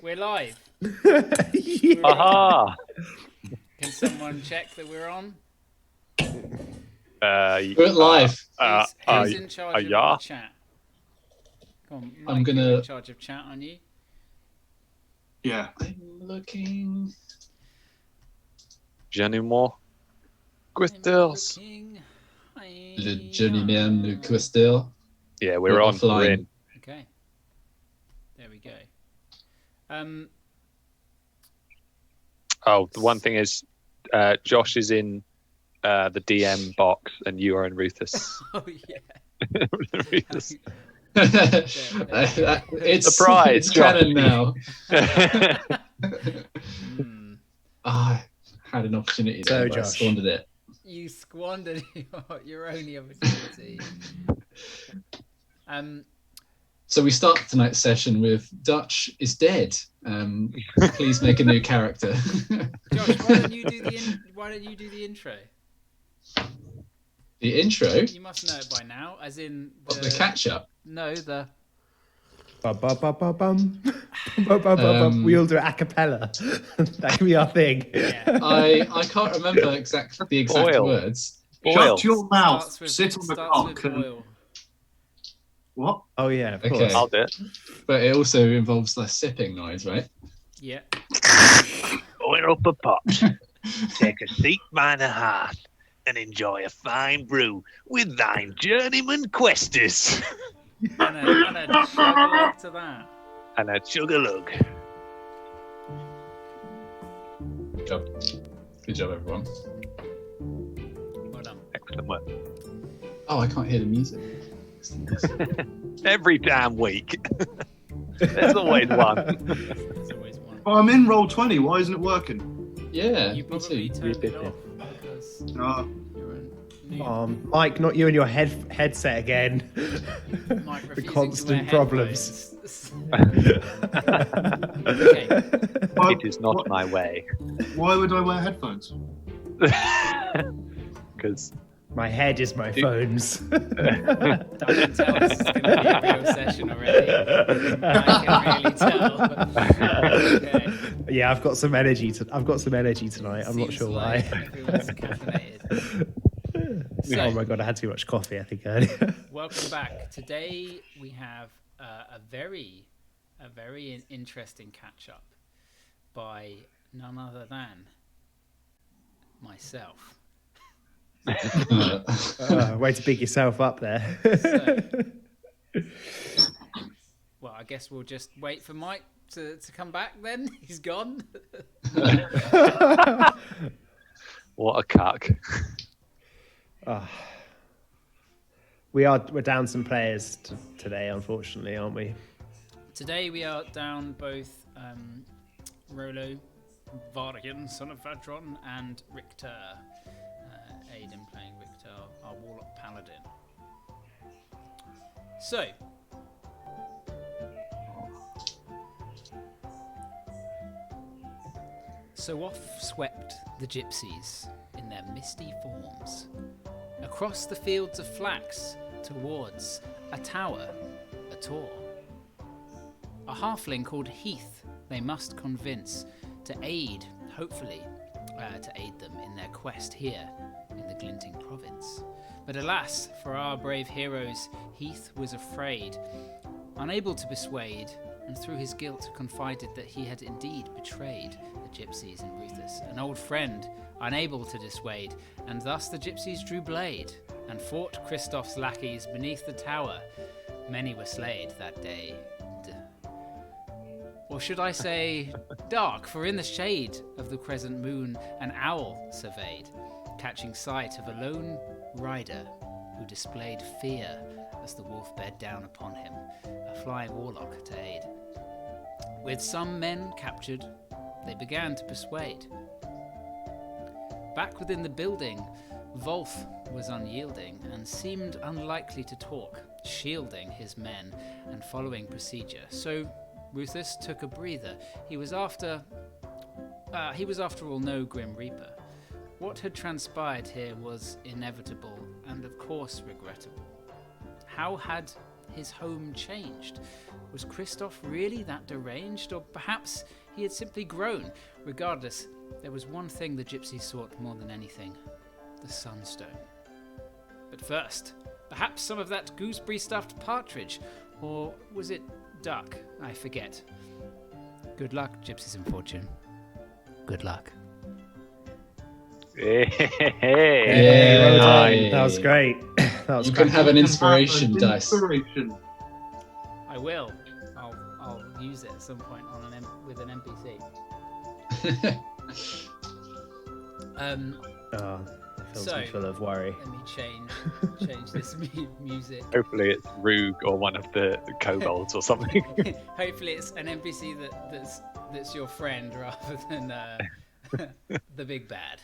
We're live. Yeah. Aha! Can someone check that we're on? We're live. Who's in charge of the chat? Come on, Mike, I'm gonna. you're in charge of chat, aren't you? Yeah. I'm looking. Janimo. Quistels. Le journeyman de Questel. Yeah, we're on. Offline. We're in. Okay. There we go. Oh, the one thing is, Josh is in the DM box, and you are in Rufus. Oh yeah. Rufus. It's Surprise, It's canon now. I had an opportunity there, but I squandered it. You squandered your only opportunity. So we start tonight's session with Dutch is dead. Please make a new character. Josh, why don't you do the intro? The intro? You must know it by now, as in the catch up. No, the. We all do it a cappella. That can be our thing. Yeah. I can't remember the exact words. Shut your mouth. With, sit on the cock. And... What? Oh yeah, of course. Okay. I'll do it. But it also involves the sipping noise, right? Yeah. Oil up a pot, take a seat by the hearth, and enjoy a fine brew with thine journeyman questers. And a chug to that. And a chug-a-lug. Good job. Good job, everyone. Well done. Excellent work. Oh, I can't hear the music. Every damn week. There's always one. There's always one. Oh, I'm in roll 20. Why isn't it working? Yeah, You probably turned it off because No. you're a new Mike, not you and your headset again. Mike The refusing constant to wear problems. Okay. It is not my way. Why would I wear headphones? Because My head is my phones. I can tell this is going to be a real session already. I can really tell. Okay. Yeah, I've got some energy. I've got some energy tonight. I'm not Seems sure like why. everyone's caffeinated. So, Oh my god, I had too much coffee, I think, earlier. welcome back. Today we have a very interesting catch-up by none other than myself. Way to big yourself up there. So, well, I guess we'll just wait for Mike to come back then. He's gone. what a cuck. We're down some players today, unfortunately, aren't we? Today we are down both Rolo, Vardigan, son of Vadron, and Richter. Aiden playing Richter, our Warlock Paladin. So off swept the Gypsies in their misty forms, across the fields of flax towards a tower, a tor. A halfling called Heath they must convince to aid, hopefully, to aid them in their quest here in the Glinting province. But alas, for our brave heroes, Heath was afraid, unable to persuade, and through his guilt confided that he had indeed betrayed the Gypsies and Rufus, an old friend, unable to dissuade, and thus the Gypsies drew blade, and fought Christoph's lackeys beneath the tower. Many were slayed that day. Or should I say, dark, for in the shade of the crescent moon an owl surveyed, catching sight of a lone rider who displayed fear as the wolf bear down upon him, a flying warlock to aid. With some men captured, they began to persuade. Back within the building, Wolf was unyielding and seemed unlikely to talk, shielding his men and following procedure. So Rufus took a breather. He was after all no Grim Reaper. What had transpired here was inevitable and of course regrettable. How had his home changed. Was Christoph really that deranged, or perhaps he had simply grown? Regardless, there was one thing the Gypsies sought more than anything: the Sunstone. But first, perhaps some of that gooseberry-stuffed partridge, or was it duck? I forget. Good luck, Gypsies in Fortune. Good luck. Hey, Well done. Hey. That was great. That was You can great. have an inspiration dice. Inspiration. I will. I'll use it at some point on with an NPC. Oh, it fills So- me full of worry. Let me change this music. Hopefully it's Rug or one of the kobolds or something. Hopefully it's an NPC that's your friend rather than the big bad.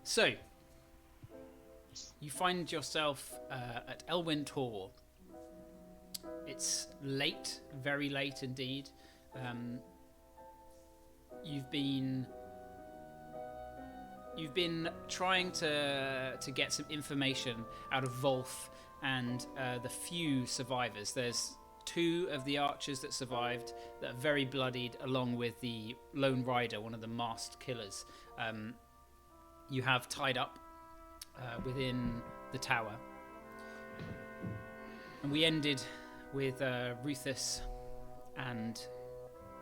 So you find yourself at Elwyn Tor. It's late, very late indeed. You've been trying to get some information out of Wolf and the few survivors. There's 2 of the archers that survived that are very bloodied, along with the Lone Rider, one of the masked killers. You have tied up within the tower. And we ended with Ruthus and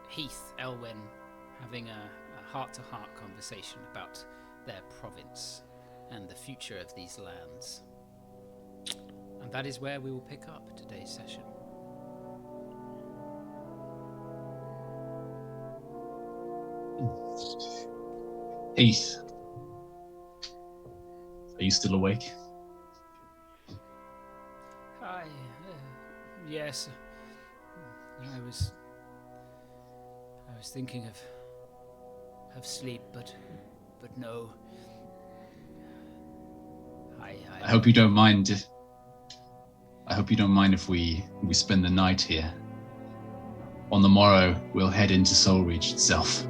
Heath Elwyn having a heart-to-heart conversation about their province and the future of these lands. And that is where we will pick up today's session. Heath, are you still awake? Hi. Yes. I was thinking of sleep, but no. I hope you don't mind. I hope you don't mind if we spend the night here. On the morrow, we'll head into Soulreach itself.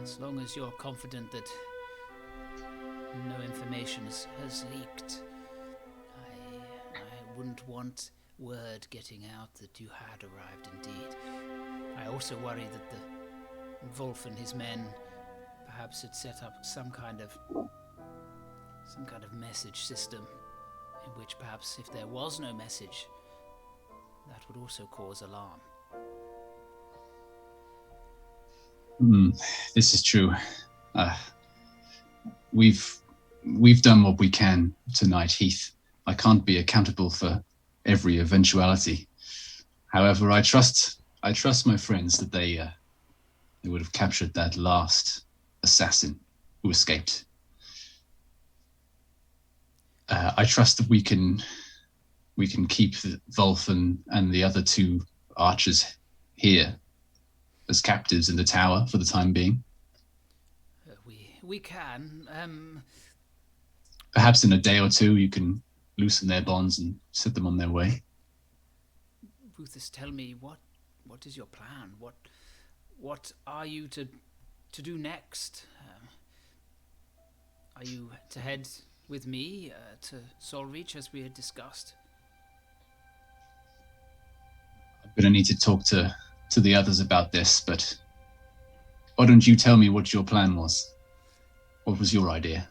As long as you're confident that no information has leaked, I wouldn't want word getting out that you had arrived indeed. I also worry that the Wolf and his men perhaps had set up some kind of message system, in which perhaps if there was no message, that would also cause alarm. This is true. We've done what we can tonight, Heath. I can't be accountable for every eventuality. However, I trust my friends that they would have captured that last assassin who escaped. I trust that we can keep Wolf and the other 2 archers here as captives in the tower for the time being. We can. Perhaps in a day or 2 you can loosen their bonds and set them on their way. Ruthus, tell me, what is your plan? What are you to do next? Are you to head with me to Soulreach as we had discussed? I'm going to need to talk to the others about this, but why don't you tell me what your plan was? What was your idea?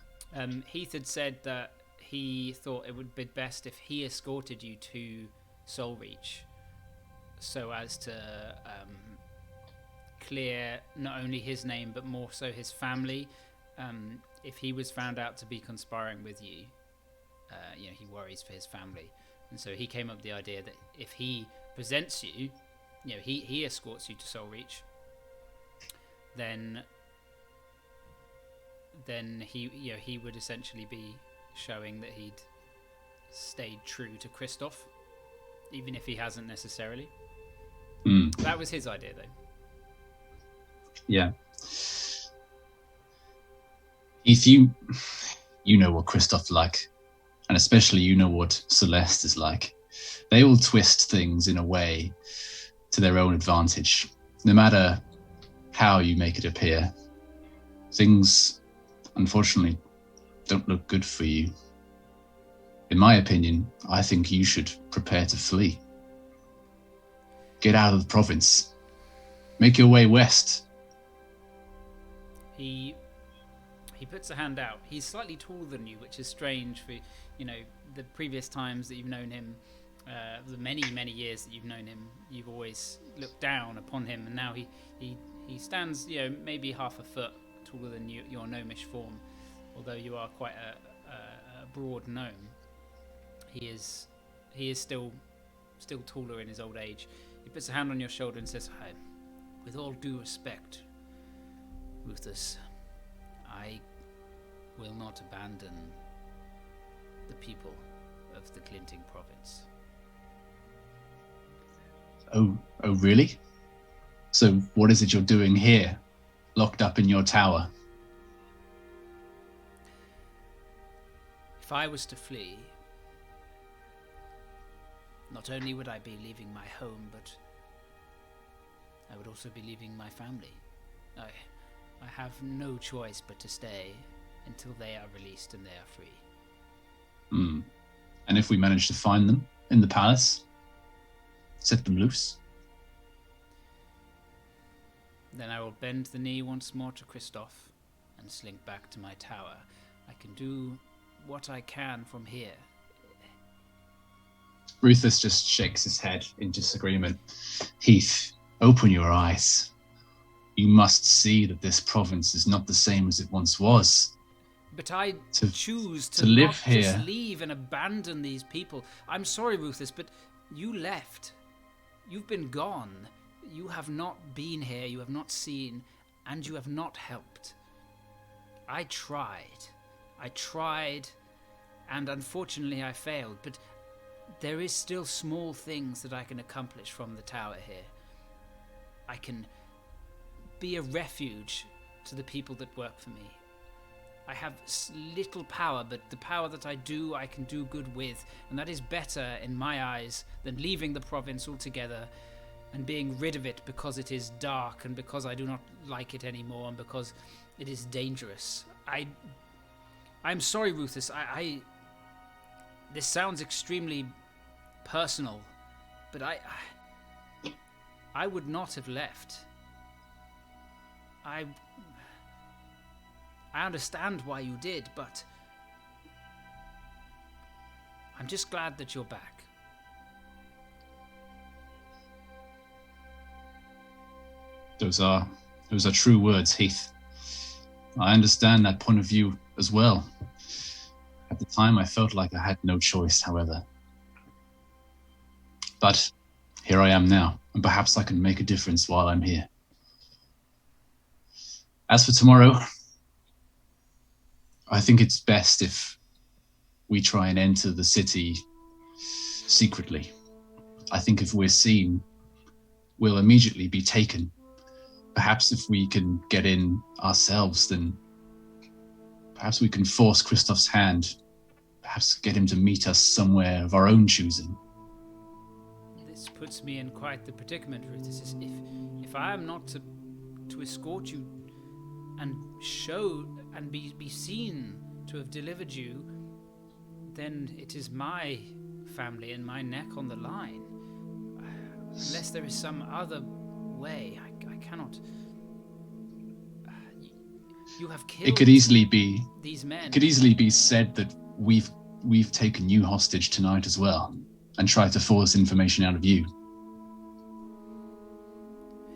Heath had said that he thought it would be best if he escorted you to Soulreach, so as to clear not only his name but more so his family. If he was found out to be conspiring with you, he worries for his family, and so he came up with the idea that if he presents you, he escorts you to Soulreach, then he would essentially be showing that he'd stayed true to Christoph, even if he hasn't necessarily. That was his idea, though. Yeah. Heath, you know what Christoph's like, and especially you know what Celeste is like. They all twist things in a way to their own advantage. No matter how you make it appear, things, unfortunately, don't look good for you. In my opinion, I think you should prepare to flee. Get out of the province. Make your way west. He puts a hand out. He's slightly taller than you, which is strange for, the previous times that you've known him, the many, many years that you've known him. You've always looked down upon him, and now he stands, maybe half a foot taller than your gnomish form, although you are quite a broad gnome. He is still taller in his old age. He puts a hand on your shoulder and says, "Hi, with all due respect, Rufus, I will not abandon the people of the Glinting province." Oh, really? So what is it you're doing here, locked up in your tower? If I was to flee, not only would I be leaving my home, but I would also be leaving my family. I have no choice but to stay until they are released and they are free. And if we manage to find them in the palace, set them loose? Then I will bend the knee once more to Christoph and slink back to my tower. I can do what I can from here. Rufus just shakes his head in disagreement. Heath, open your eyes. You must see that this province is not the same as it once was. But I choose to live not here. Just leave and abandon these people. I'm sorry, Rufus, but you left. You've been gone. You have not been here, you have not seen, and you have not helped. I tried, and unfortunately I failed, but there is still small things that I can accomplish from the tower here. I can be a refuge to the people that work for me. I have little power, but the power that I do, I can do good with, and that is better in my eyes than leaving the province altogether and being rid of it because it is dark and because I do not like it anymore and because it is dangerous. I'm sorry, Rufus. This sounds extremely personal, but I would not have left. I understand why you did, but I'm just glad that you're back. Those are true words, Heath. I understand that point of view as well. At the time, I felt like I had no choice, however. But here I am now, and perhaps I can make a difference while I'm here. As for tomorrow, I think it's best if we try and enter the city secretly. I think if we're seen, we'll immediately be taken. Perhaps if we can get in ourselves, then perhaps we can force Christoph's hand. Perhaps get him to meet us somewhere of our own choosing. This puts me in quite the predicament, Ruth. If I am not to escort you and show and be seen to have delivered you, then it is my family and my neck on the line. Unless there is some other way, I cannot. You have killed. It could easily be. These men. It could easily be said that we've taken you hostage tonight as well, and tried to force information out of you.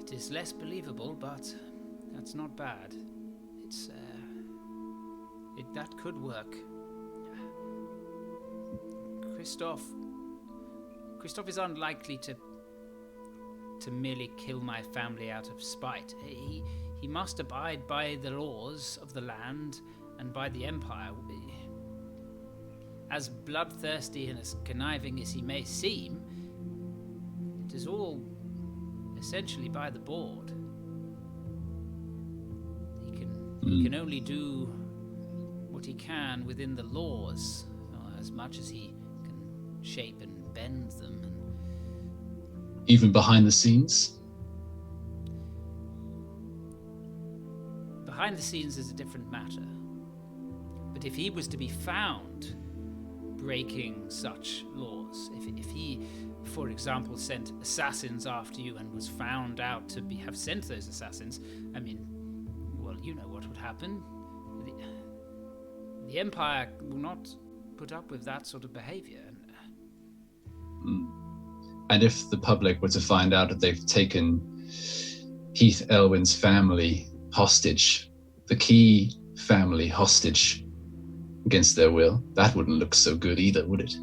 It is less believable, but that's not bad. It's that could work. Christoph is unlikely to merely kill my family out of spite. He must abide by the laws of the land and by the Empire. As bloodthirsty and as conniving as he may seem, it is all essentially by the board. He can only do what he can within the laws, as much as he can shape and bend them. Even behind the scenes? Behind the scenes is a different matter. But if he was to be found breaking such laws. If he, for example, sent assassins after you and was found out to have sent those assassins, I mean, well, you know what would happen. The Empire will not put up with that sort of behavior. And if the public were to find out that they've taken Heath Elwyn's family hostage, the key family hostage, against their will, that wouldn't look so good either, would it?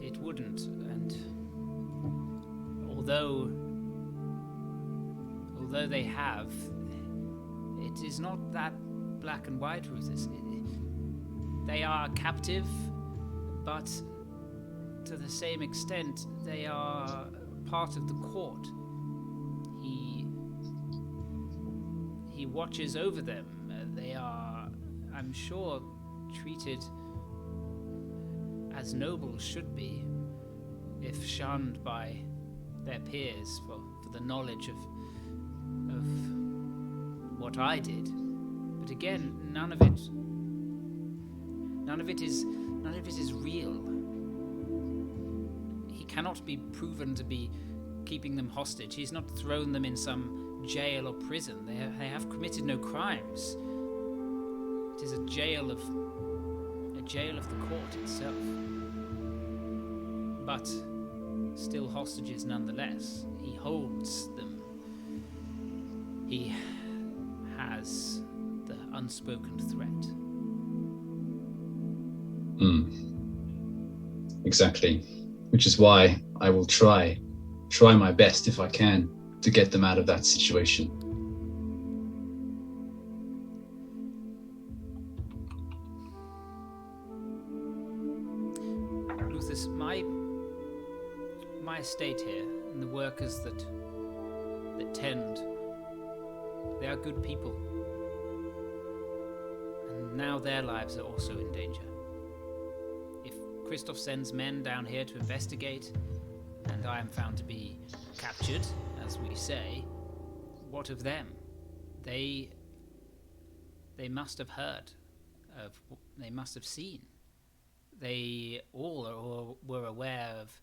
It wouldn't, and although they have, it is not that black and white, Rufus. They are captive, but to the same extent, they are part of the court. He watches over them. They are, I'm sure, treated as nobles should be, if shunned by their peers for the knowledge of what I did. But again, none of it is real. He cannot be proven to be keeping them hostage. He's not thrown them in some jail or prison. They have committed no crimes. It is a jail of the court itself. But still hostages nonetheless. He holds them. He has the unspoken threat. Exactly. Which is why I will try my best if I can to get them out of that situation. Luthus, my estate here and the workers that tend, they are good people. And now their lives are also in danger. If Christoph sends men down here to investigate, and I am found to be captured, as we say, what of them? They must have heard they must have seen. They all were aware of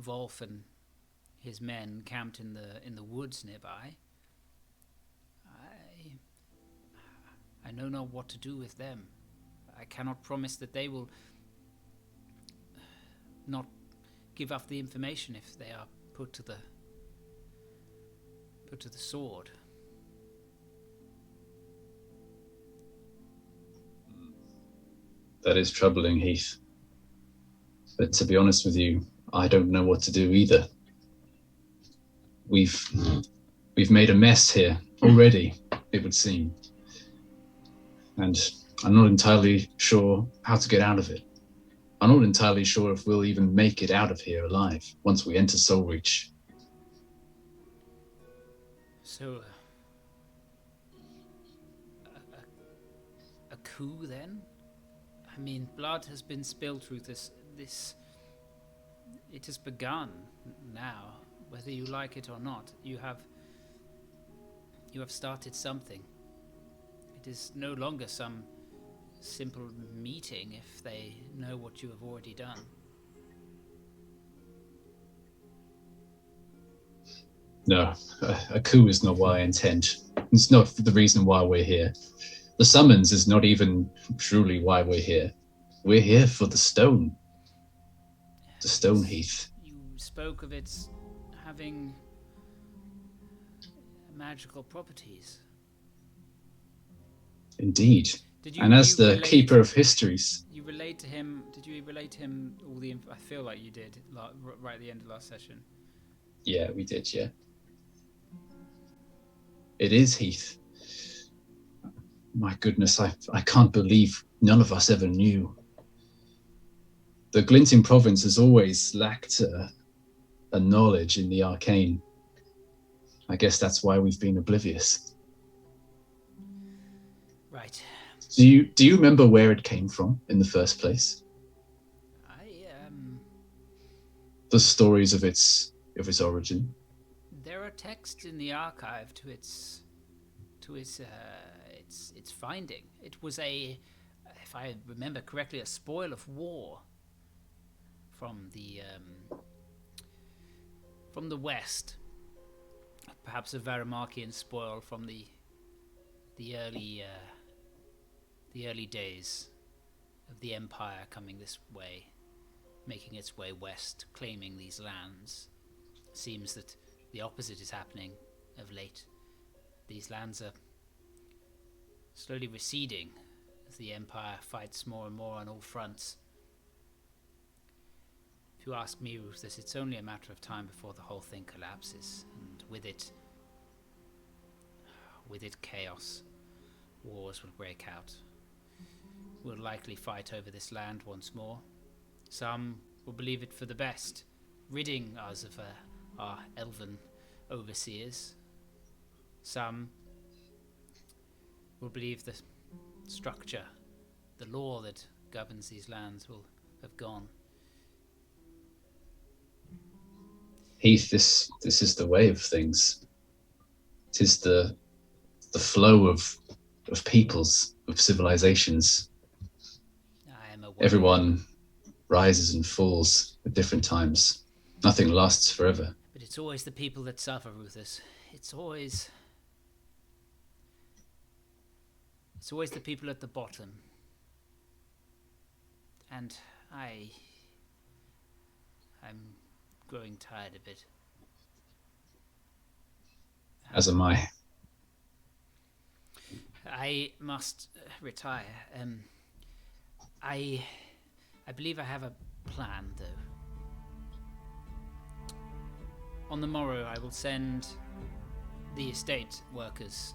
Wolf and his men camped in the woods nearby. I know not what to do with them. I cannot promise that they will not give up the information if they are put to the sword. That is troubling, Heath. But to be honest with you, I don't know what to do either. We've made a mess here already, it would seem. And I'm not entirely sure how to get out of it. I'm not entirely sure if we'll even make it out of here alive once we enter Soul Reach. So, a coup then? I mean, blood has been spilled through this. It has begun now, whether you like it or not. You have started something. It is no longer some simple meeting if they know what you have already done. No, a coup is not what I intend. It's not the reason why we're here. The summons is not even truly why we're here. We're here for the stone. The stone, Heath. You spoke of its having magical properties. Indeed. And as the keeper of histories. You relayed to him. Did you relate to him all the I feel like you did right at the end of last session. Yeah, we did, yeah. It is Heath. My goodness, I can't believe none of us ever knew. The Glinting province has always lacked a knowledge in the arcane. I guess that's why we've been oblivious. Right. Do you remember where it came from in the first place? The stories of its origin. There are texts in the archive to its finding. It was a if I remember correctly, a spoil of war from the west. Perhaps a Varimarchian spoil from the early days of the Empire coming this way, making its way west, claiming these lands. Seems that the opposite is happening of late. These lands are slowly receding as the Empire fights more and more on all fronts. If you ask me, Rufus, it's only a matter of time before the whole thing collapses, and with it chaos. Wars will break out. We'll likely fight over this land once more. Some will believe it for the best, ridding us of our elven overseers. Some will believe the structure, the law that governs these lands will have gone. Heath, this is the way of things. It is the flow of peoples, of civilizations. I am aware. Everyone rises and falls at different times. Nothing lasts forever. But it's always the people that suffer, Rufus. It's always the people at the bottom. And I'm growing tired of it. As am I. I must retire. I believe I have a plan, though. On the morrow, I will send the estate workers,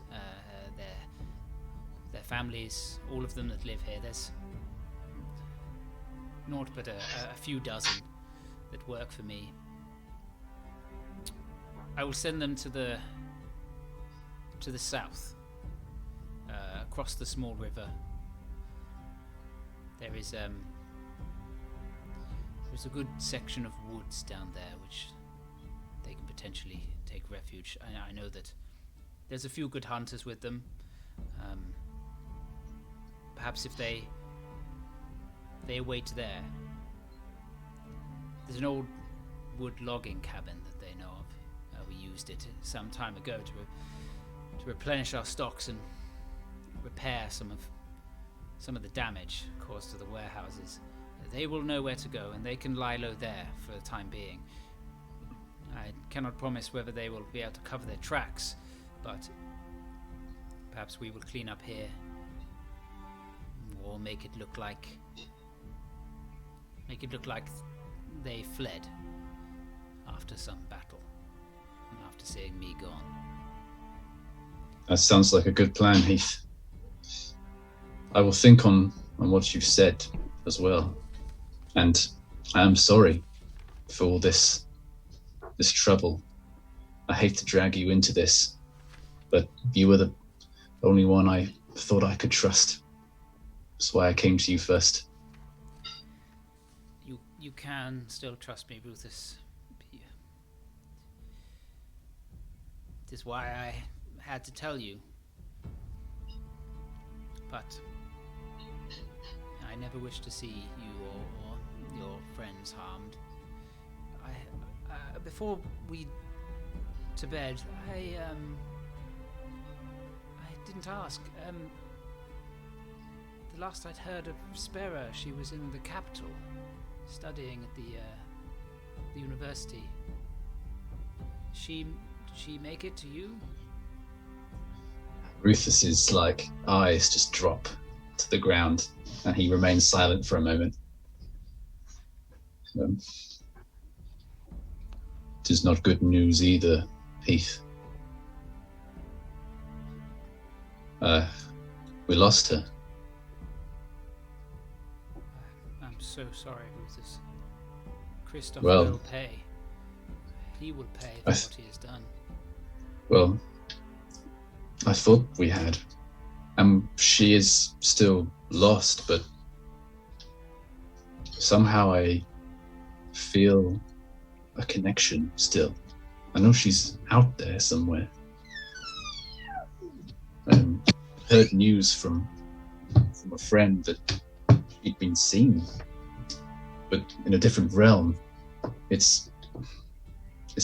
their families, all of them that live here. There's naught but a few dozen that work for me. I will send them to the south, across the small river. There's a good section of woods down there which they can potentially take refuge. I know that there's a few good hunters with them. Perhaps if they wait there. There's an old wood logging cabin that they know of. We used it some time ago to replenish our stocks and repair some of the damage caused to the warehouses. They will know where to go, and they can lie low there for the time being. I cannot promise whether they will be able to cover their tracks, but perhaps we will clean up here, or make it look like they fled after some battle, and after seeing me gone. That sounds like a good plan, Heath. I will think on what you've said as well. And I am sorry for all this trouble. I hate to drag you into this, but you were the only one I thought I could trust. That's why I came to you first. You can still trust me, Rufus. It is why I had to tell you. But I never wish to see you or your friends harmed. Before we to bed, I didn't ask. The last I'd heard of Spera, she was in the capital, studying at the university. Did she make it to you? Rufus's eyes just drop to the ground, and he remains silent for a moment. It is not good news either, Heath. We lost her. I'm so sorry, Rufus. Christoph Well, will pay. He will pay for what he has done. Well, I thought we had. She is still lost, but somehow I feel a connection still. I know she's out there somewhere. Heard news from from a friend that he'd been seen, but in a different realm. It's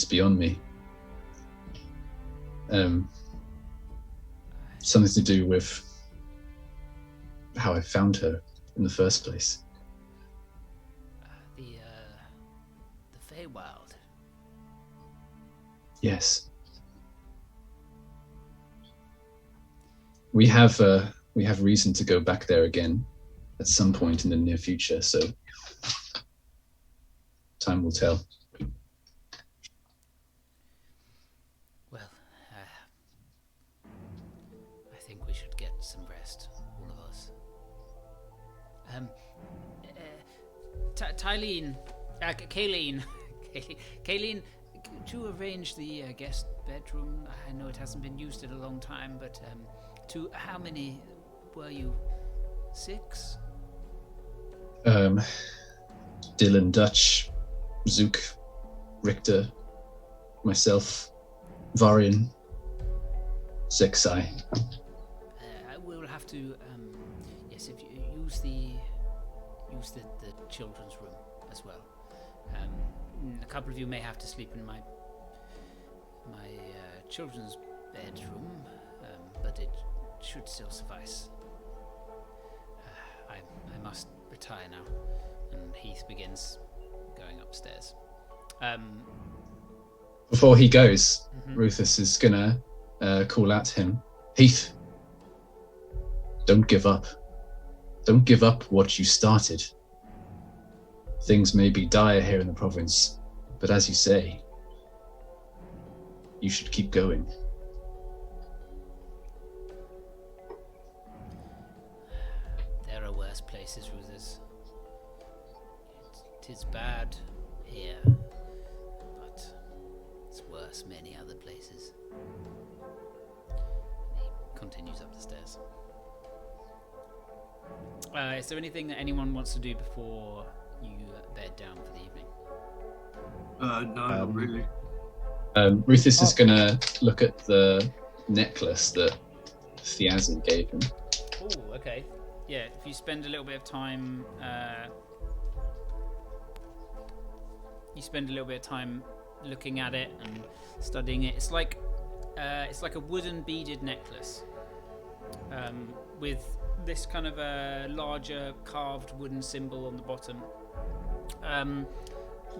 beyond me. Something to do with how I found her in the first place. The Feywild. Yes. We have reason to go back there again at some point in the near future, so time will tell. Well, I think we should get some rest, all of us. Kayleen, could you arrange the guest bedroom? I know it hasn't been used in a long time, but to how many were you? 6? Dylan, Dutch, Zook, Richter, myself, Varian, Sexai. I will have to. Yes, if you use the children's room as well. A couple of you may have to sleep in my children's bedroom, but it should still suffice. I must retire now, and Heath begins going upstairs. Before he goes, Rufus is gonna call out to him, Heath, don't give up. Don't give up what you started. Things may be dire here in the province, but as you say, you should keep going. There are worse places, Rufus. It is bad here, but it's worse many other places. He continues up the stairs. Is there anything that anyone wants to do before you bed down for the evening? No, not really. Rufus is gonna look at the necklace that Thiazzy gave him. Oh, okay. Yeah, if you spend a little bit of time, looking at it and studying it. It's like a wooden beaded necklace with this kind of a larger carved wooden symbol on the bottom.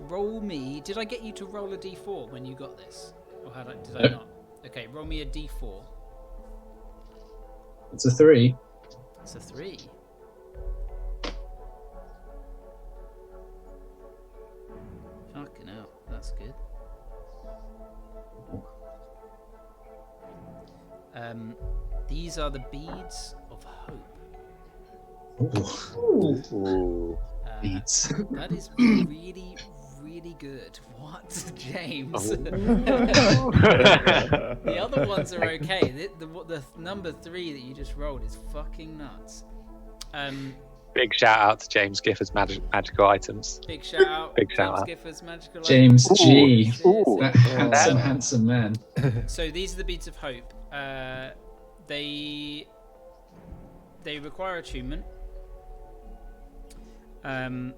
Roll me. Did I get you to roll a d4 when you got this, or did I not? Okay, roll me a d4. It's a 3. It's a 3. Fucking hell, that's good. These are the beads of hope. Ooh. Beads. That is really, really good. What, James? The other ones are okay. The number 3 that you just rolled is fucking nuts. Big shout out to James Gifford's magical items. Big shout out. Big shout James out. Gifford's magical James items. G. Ooh. That handsome man. So these are the beads of hope. They require attunement. And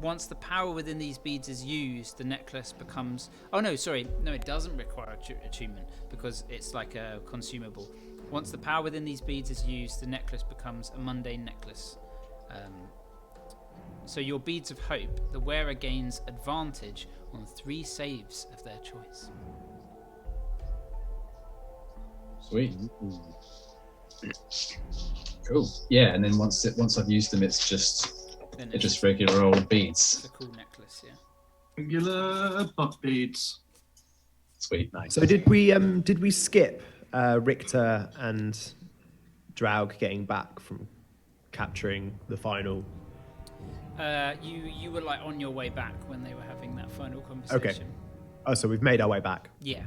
once the power within these beads is used, the necklace becomes... Oh, no, sorry. No, it doesn't require attunement because it's like a consumable. Once the power within these beads is used, the necklace becomes a mundane necklace. So your beads of hope, the wearer gains advantage on 3 saves of their choice. Sweet. Cool. Yeah, and then once I've used them, it's just regular old beads. It's a cool necklace, yeah. Regular butt beads. Sweet, nice. So did we skip Richter and Draug getting back from capturing the final? You were like on your way back when they were having that final conversation. Okay. Oh, so we've made our way back. Yeah.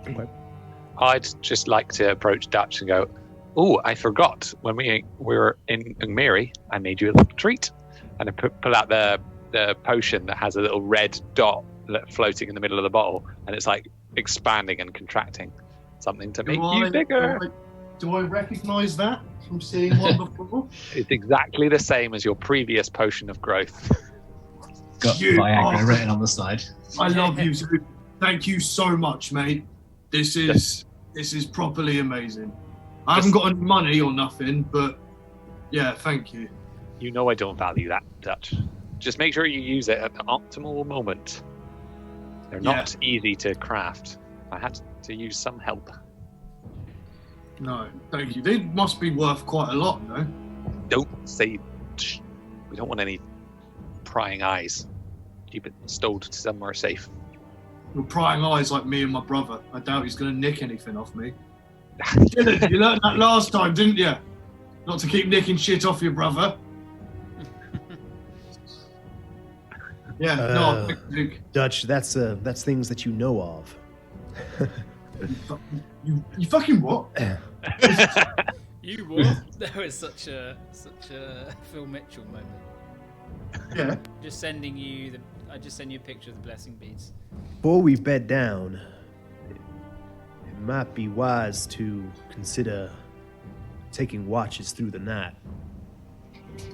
Okay. I'd just like to approach Dutch and go, "Oh, I forgot when we were in Ungmiri, I made you a little treat." And I pull out the potion that has a little red dot floating in the middle of the bottle, and it's like expanding and contracting. Something to make you bigger. Do I recognise that from seeing one before? It's exactly the same as your previous potion of growth. Got Viagra written on the side. I love you, Sue. Thank you so much, mate. This is properly amazing. I haven't got any money or nothing, but yeah, thank you. You know I don't value that, Dutch. Just make sure you use it at the optimal moment. They're not easy to craft. I had to use some help. No, thank you. They must be worth quite a lot, no? Don't say... We don't want any prying eyes. Keep it stowed somewhere safe. You're prying eyes like me and my brother. I doubt he's going to nick anything off me. Dylan, you learned that last time, didn't you? Not to keep nicking shit off your brother. Yeah, no, Luke. Dutch, that's things that you know of. You fucking what? You what? That was such a Phil Mitchell moment. Yeah. Just sending you I just sent you a picture of the blessing beads. Before we bed down, it might be wise to consider taking watches through the night.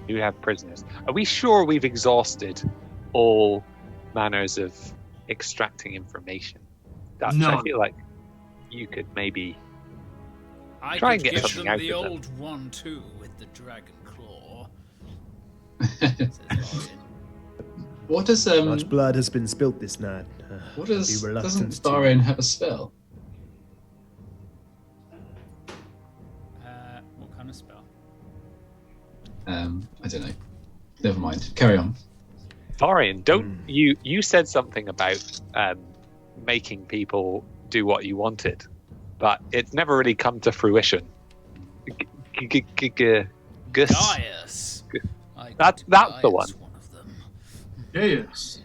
You have prisoners. Are we sure we've exhausted all manners of extracting information? Dutch, No. I feel like you could maybe I try could and get give something them out the of them. old one too with the dragon claw. Says Varyan. What does Much blood has been spilt this night. what I'd does be reluctant doesn't to- Starion have a spell? What kind of spell? I don't know. Never mind. Carry on. Varian, you said something about making people do what you wanted, but it's never really come to fruition. Gus. Gaius. That's the one. One of them. Yes.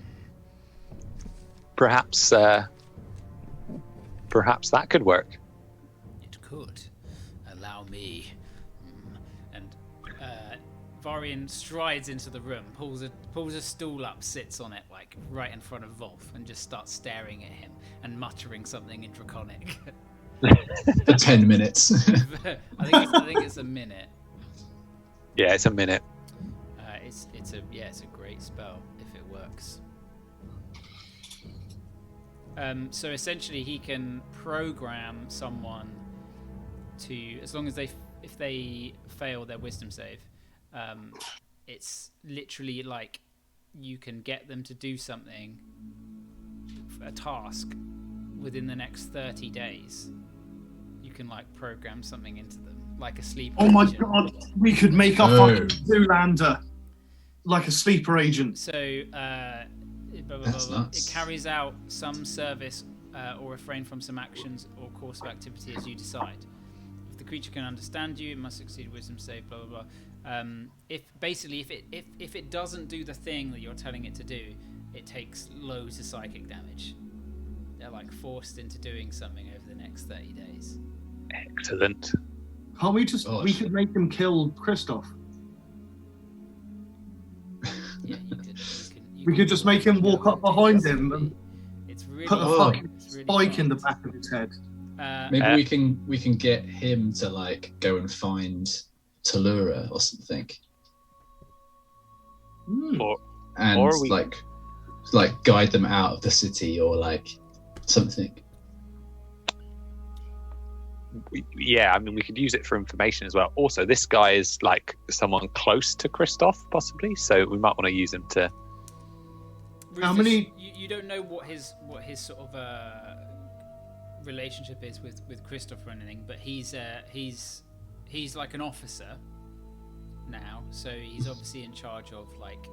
Perhaps that could work. It could. Allow me. And Varian strides into the room, pulls a stool up, sits on it like right in front of Wolf, and just starts staring at him and muttering something in Draconic. For 10 minutes. I think it's a minute. Yeah, it's a minute. It's a great spell if it works. So essentially, he can program someone to, as long as if they fail their wisdom save, it's literally like you can get them to do something, a task, within the next 30 days. You can like program something into them, like a sleep. Oh my agent. god, we could make our fucking Zoolander like a sleeper agent. So That's nuts. it carries out some service or refrain from some actions or course of activity as you decide. If the creature can understand you, it must succeed wisdom save. Blah blah blah. If it doesn't do the thing that you're telling it to do, it takes loads of psychic damage. They're like forced into doing something over the next 30 days. Excellent. Can't we just? Gosh. We could make him kill Christoph. Yeah, you could. We could just make him walk up behind him and It's really put a Oh. fucking it's really spike in the fun. back of his head. Maybe we can get him to like go and find Talura or something, Or and Or we- like guide them out of the city or like something. yeah, I mean, we could use it for information as well. Also, this guy is like someone close to Christoph, possibly, so we might want to use him to. How Rufus, many- You don't know what his sort of relationship is with Christopher or anything, but he's like an officer now, so he's obviously in charge of like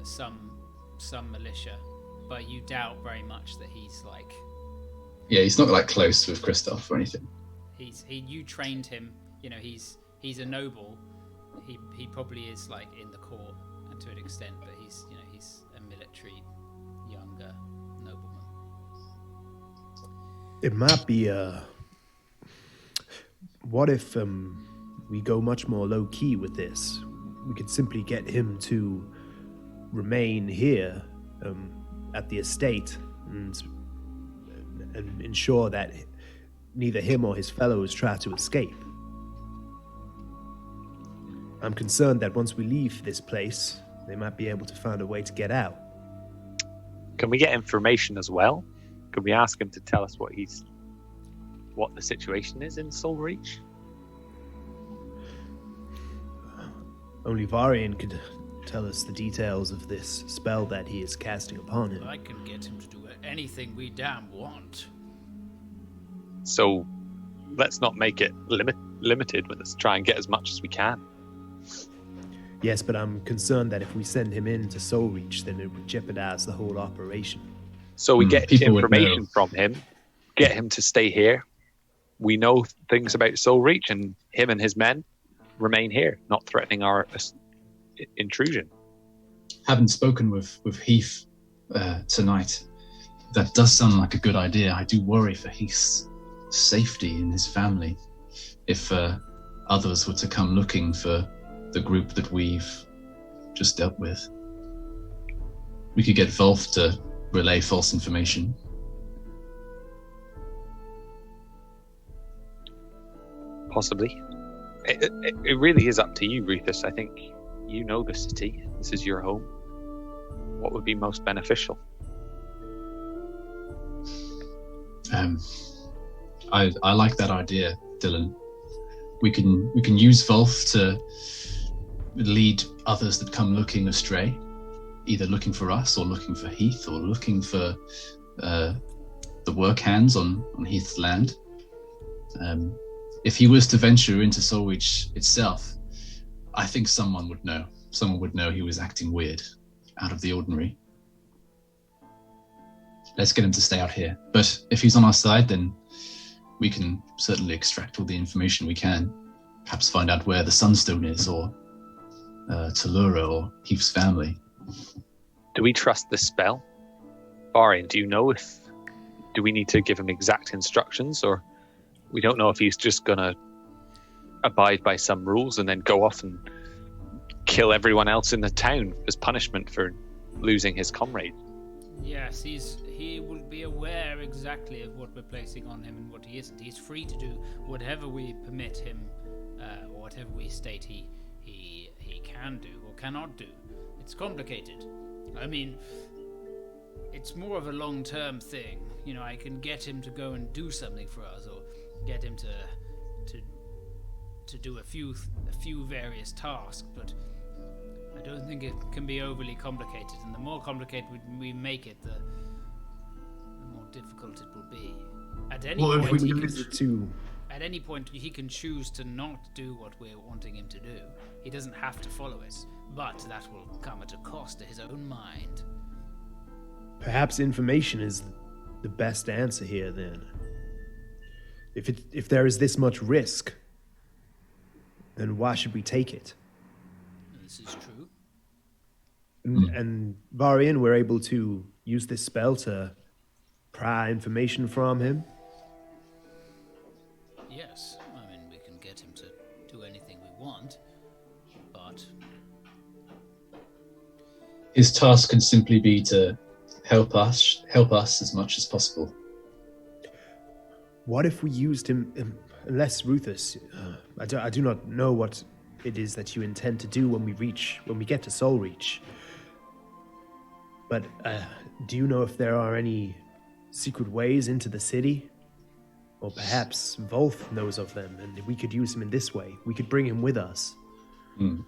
some militia, but you doubt very much that he's like Yeah, he's not like close with Christoph or anything. you trained him, you know, he's a noble. He probably is like in the court and to an extent, but he's a military younger nobleman. It might be what if we go much more low key with this? We could simply get him to remain here at the estate and ensure that neither him or his fellows try to escape. I'm concerned that once we leave this place, they might be able to find a way to get out. Can we get information as well? Could we ask him to tell us what the situation is in Soul Reach? Only Varian could tell us the details of this spell that he is casting upon him. I can get him to do anything we damn want. So let's not make it limited, but let's try and get as much as we can. Yes, but I'm concerned that if we send him into Soul Reach, then it would jeopardize the whole operation. So we get people would information know. from him, get him to stay here. We know things about Soul Reach, and him and his men remain here, not threatening our intrusion. Having spoken with Heath tonight, that does sound like a good idea. I do worry for Heath's safety and his family if others were to come looking for the group that we've just dealt with. We could get Volf to relay false information. Possibly. It really is up to you, Ruthus. I think you know the city. This is your home. What would be most beneficial? I like that idea, Dylan. We can use Volf to lead others that come looking astray, either looking for us or looking for Heath or looking for the work hands on Heath's land. If he was to venture into Soul Reach itself, I think someone would know. Someone would know he was acting weird, out of the ordinary. Let's get him to stay out here. But if he's on our side, then we can certainly extract all the information we can. Perhaps find out where the Sunstone is, or Talura, or Heath's family. Do we trust this spell? Varian, do you know do we need to give him exact instructions, or we don't know if he's just gonna abide by some rules and then go off and kill everyone else in the town as punishment for losing his comrade? Yes, he will be aware exactly of what we're placing on him and what he isn't. He's free to do whatever we permit him, or whatever we state he can do or cannot do. It's complicated. I mean, it's more of a long-term thing. You know, I can get him to go and do something for us, or get him to do a few various tasks, but I don't think it can be overly complicated, and the more complicated we make it, the more difficult it will be. At any Well, if point, we he use can, at any point, he can choose to not do what we're wanting him to do. He doesn't have to follow us, but that will come at a cost to his own mind. Perhaps information is the best answer here, then. If there is this much risk, then why should we take it? This is true. And Varian, we're able to use this spell to pry information from him. Yes, I mean, we can get him to do anything we want, but His task can simply be to help us as much as possible. What if we used him, unless Ruthus, I do not know what it is that you intend to do when we get to Soul Reach. But do you know if there are any secret ways into the city? Or perhaps Volf knows of them, and we could use him in this way. We could bring him with us. Do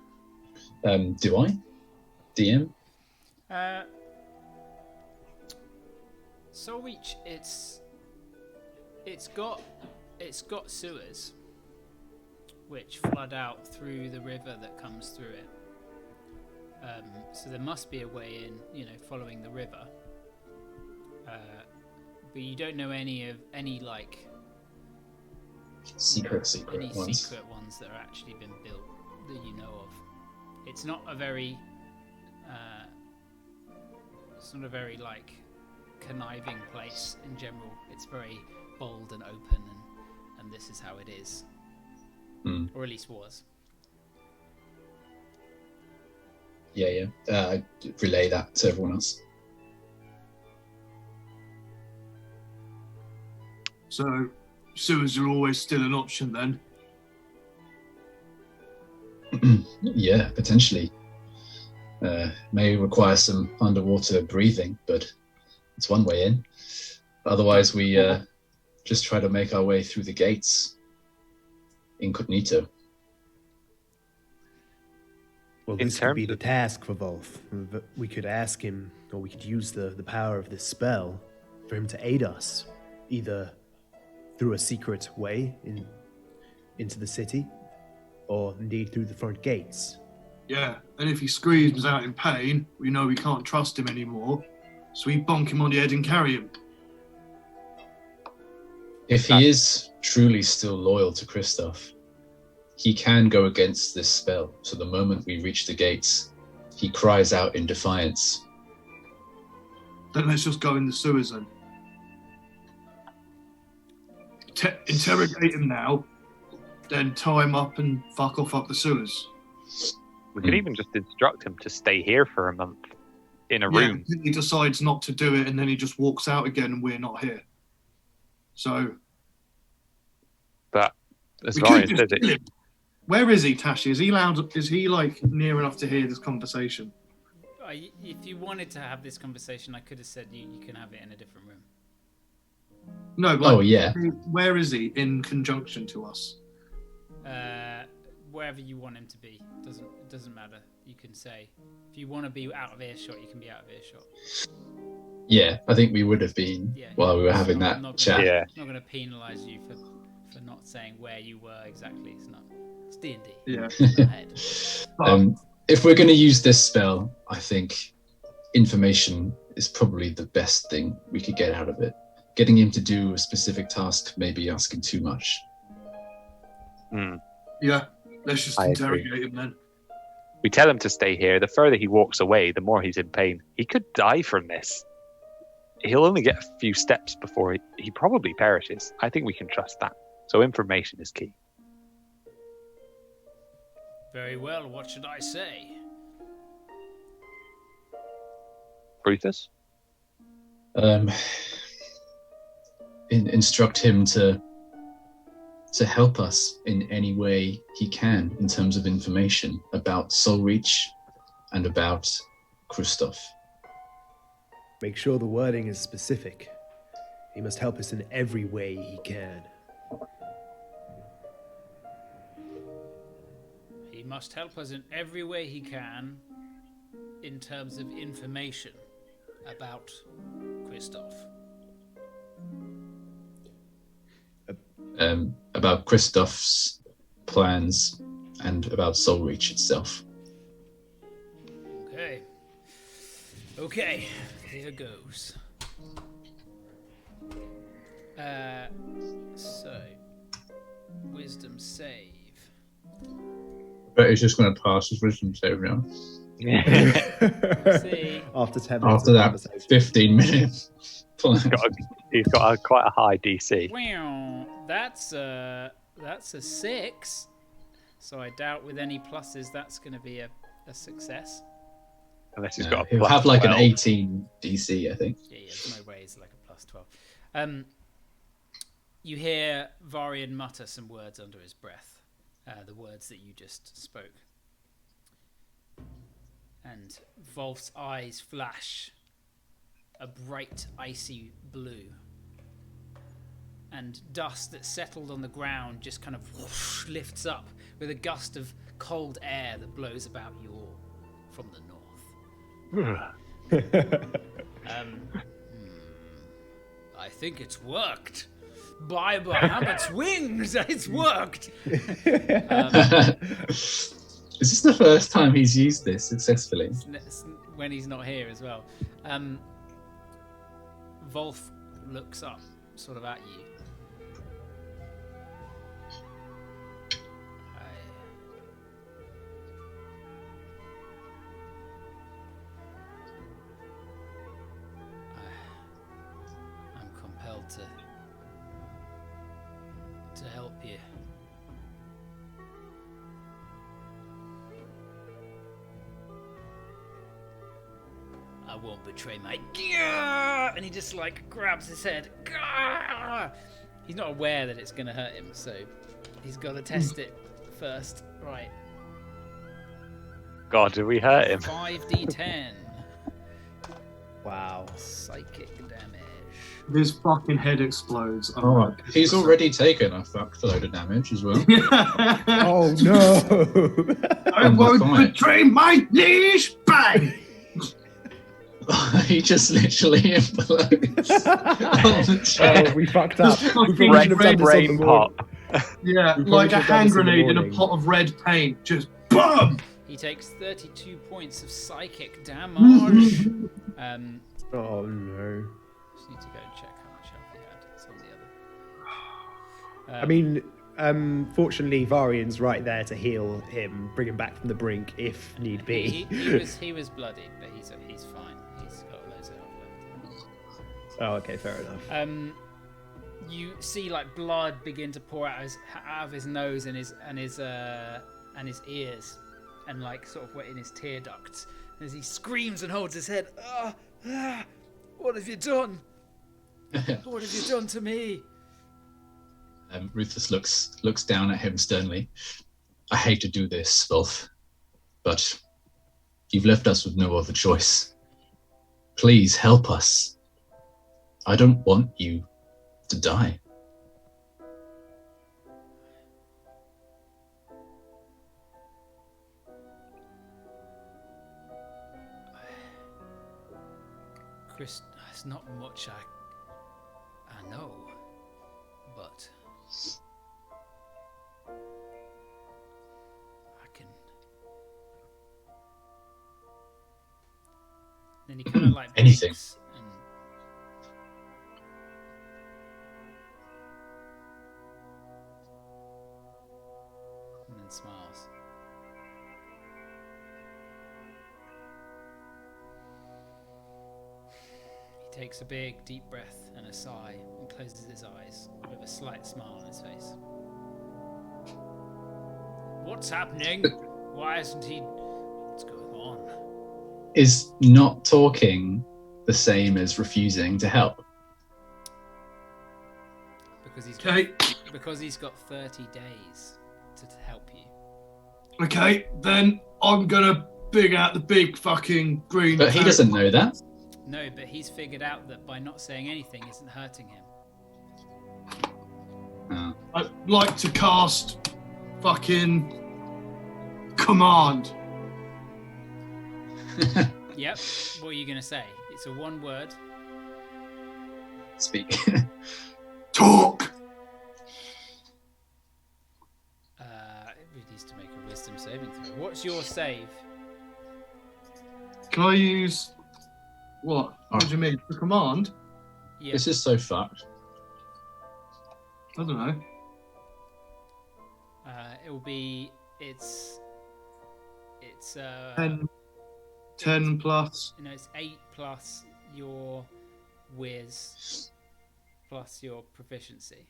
I? DM? Soul Reach, it's got sewers which flood out through the river that comes through it. So there must be a way in, following the river. But you don't know any like Secret any ones. secret ones that are actually been built that you know of. It's not a very like conniving place in general. It's very bold and open, and this is how it is, or at least was. Yeah. I relay that to everyone else. So sewers are always still an option then. Yeah, potentially. May require some underwater breathing, but it's one way in. Otherwise, we just try to make our way through the gates incognito. Well, In this could be terms the of- task for Wolf. We could ask him, or we could use the power of this spell for him to aid us, either through a secret way into the city, or indeed through the front gates. Yeah, and if he screams out in pain, we know we can't trust him anymore, so we bonk him on the head and carry him. If he is truly still loyal to Kristoff, he can go against this spell. So the moment we reach the gates, he cries out in defiance. Then let's just go in the sewers then. Interrogate him now, then tie him up and fuck off up the sewers. We could even just instruct him to stay here for a month in a Yeah, room. he decides not to do it and then he just walks out again and we're not here. So But as we Varian could says, just kill him. Where is he, Tashi? Is he loud? Is he like near enough to hear this conversation? If you wanted to have this conversation, I could have said you can have it in a different room. No, but Oh, yeah. where is he in conjunction to us? Wherever you want him to be, it doesn't matter. You can say if you want to be out of earshot, you can be out of earshot. Yeah, I think we would have been Yeah. while we were having I'm that not chat. gonna, Yeah. not going to penalise you for not saying where you were exactly. It's not. It's D&D. Yeah. Ahead. If we're going to use this spell, I think information is probably the best thing we could get out of it. Getting him to do a specific task may be asking too much. Yeah. Let's just I agree. interrogate him then. we tell him to stay here. The further he walks away, the more he's in pain. He could die from this. He'll only get a few steps before he probably perishes. I think we can trust that. So information is key. Very well. What should I say? Brutus? Instruct him to help us in any way he can in terms of information about Soul Reach and about Kristoff. Make sure the wording is specific. He must help us in every way he can. He must help us in every way he can in terms of information about Kristoff. About Kristoff's plans and about Soul Reach itself. Okay. Okay, here goes. So, wisdom save. But he's just going to pass his wisdom save now. See, After 10 minutes After of that conversation. 15 minutes. He's got quite a high DC. wow, that's a 6. So I doubt with any pluses that's going to be a success. Unless he's got a He'll plus have like 12. an 18 DC, I think. Yeah, there's no way it's like a plus 12. You hear Varian mutter some words under his breath, the words that you just spoke. And Wolf's eyes flash a bright, icy blue. And dust that settled on the ground just kind of whoosh, lifts up with a gust of cold air that blows about you all from the north. I think it's worked. By Bahamut's wings, it's worked. Is this the first time he's used this successfully? It's when he's not here as well. Wolf looks up, sort of at you. I'm compelled to help you. I won't betray my... And he just like grabs his head. He's not aware that it's going to hurt him, so he's got to test it first. Right. God, did we hurt him? 5d10 Wow. psychic damage. His fucking head explodes. Oh, he's already taken a fuckload of damage as well. Oh no! I won't betray my niche. Bang! He just literally implodes on the chair. Oh, we fucked up. We probably Red should have done this on the brain morning. pop. Yeah, We probably like a should have done hand this in the grenade in a morning. pot of red paint. Just BOOM! He takes 32 points of psychic damage. Oh no! Just need to go and check how much health he had. It's on the other. I mean, fortunately, Varian's right there to heal him, bring him back from the brink if need be. he was bloodied, but he's fine. He's got loads of health left. Oh, okay, fair enough. You see like blood begin to pour out of his nose and his ears, and like sort of in his tear ducts as he screams and holds his head. What have you done? What have you done to me? Rufus looks down at him sternly. I hate to do this, Wolf, but you've left us with no other choice. Please help us. I don't want you to die. Chris, there's not much I know, but I can. Then he kind of like Anything. blinks and then smiles. He takes a big, deep breath and a sigh and closes his eyes with a slight smile on his face. What's happening? Why isn't he... What's going on? Is not talking the same as refusing to help? Because he's got 30 days to help you. Okay, then I'm gonna big out the big fucking green. But he doesn't know that. No, but he's figured out that by not saying anything isn't hurting him. Oh. I'd like to cast fucking command. Yep. What are you going to say? It's a one word. Speak. Talk. It needs to make a wisdom saving throw. What's your save? Can I use what? What do you mean? For command? Yeah. This is so fucked. I don't know. It will be. It's 10 plus. No, it's 8 plus your whiz plus your proficiency.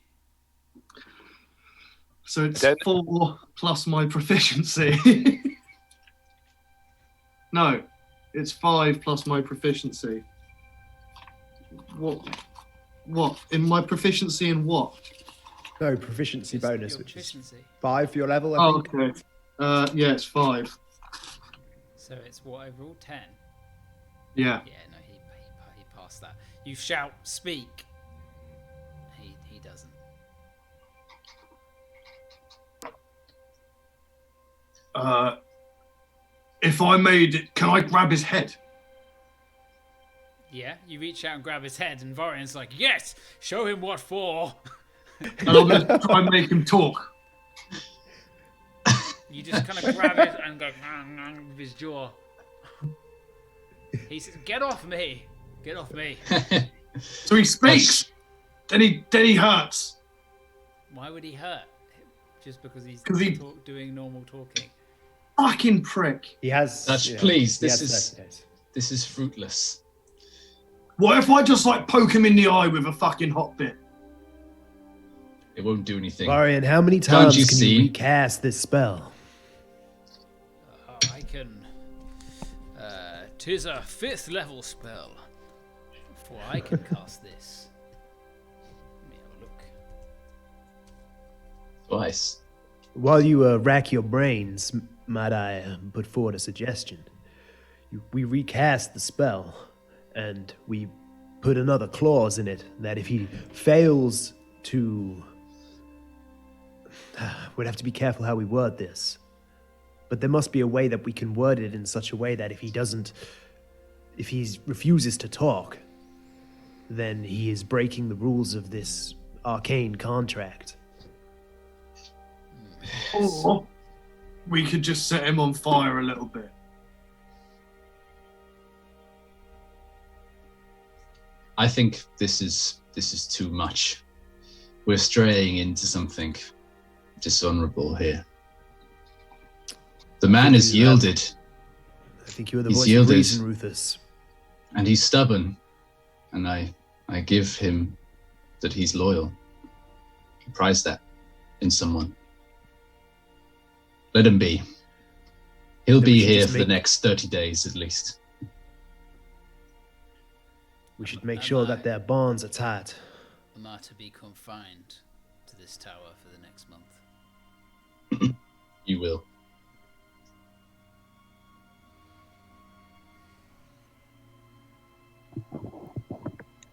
So it's 4 plus my proficiency. No, it's 5 plus my proficiency. What? In my proficiency in what? No, proficiency Just bonus, your which is proficiency. 5 for your level, I think. Okay. Yeah, it's 5. So it's what overall 10. Yeah. Yeah, no, he passed that. You shout, speak. He doesn't. If I made it, can I grab his head? Yeah, you reach out and grab his head, and Varian's like, yes, show him what for. And I'm going to try and make him talk. You just kind of grab it and go with his jaw. He says, get off me. Get off me. So he speaks. Then he hurts. Why would he hurt? Just because he's 'Cause he- doing normal talking. Fucking prick. He has. Dutch, you know, please. he This has is 30 days. this is fruitless. What if I just like poke him in the eye with a fucking hot bit? It won't do anything. Varian, how many times you can see? you recast this spell? I can. 'Tis a 5th level spell. For I can cast this. Let me have a look. Twice. While you rack your brains, might I put forward a suggestion? We recast the spell, and we put another clause in it that if he fails to... We'd have to be careful how we word this. But there must be a way that we can word it in such a way that if he refuses to talk, then he is breaking the rules of this arcane contract. Or we could just set him on fire a little bit. I think this is too much. We're straying into something dishonorable here. The man is yielded. I think you are the He's voice yielded. of reason, Rufus. And he's stubborn. And I give him that he's loyal. I prize that in someone. Let him be. He'll Then we be should here just for the make- next 30 days at least. We should make sure that their bonds are tight. Am I to be confined to this tower for the next month? You will.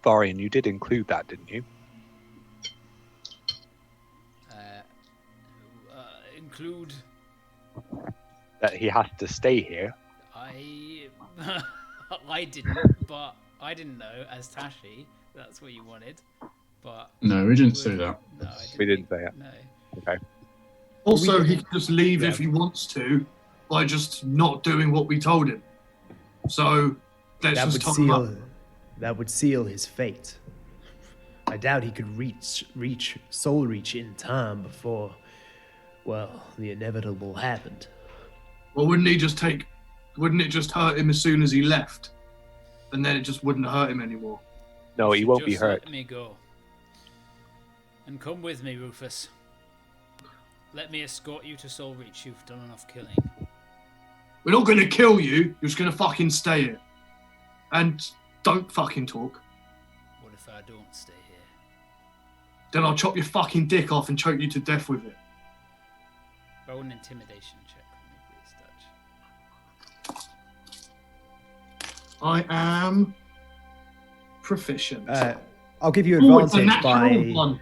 Varian, you did include that, didn't you? Include That he has to stay here. I didn't, but I didn't know as Tashi. That's what you wanted, but No, we didn't say that. no, I We didn't say it. No. Okay. Also, he can just leave Yeah. if he wants to by just not doing what we told him. So let's That just would tie him up. seal his fate. I doubt he could reach Soul Reach in time before, well, the inevitable happened. Well, wouldn't it just hurt him as soon as he left? And then it just wouldn't hurt him anymore. No, he You won't be just hurt. Let me go. And come with me, Rufus. Let me escort you to Soul Reach. You've done enough killing. We're not going to kill you. You're just going to fucking stay here. And don't fucking talk. What if I don't stay here? Then I'll chop your fucking dick off and choke you to death with it. Roll an intimidation check with me, please, Dutch. I am proficient. I'll give you Ooh, it's a advantage by. natural one.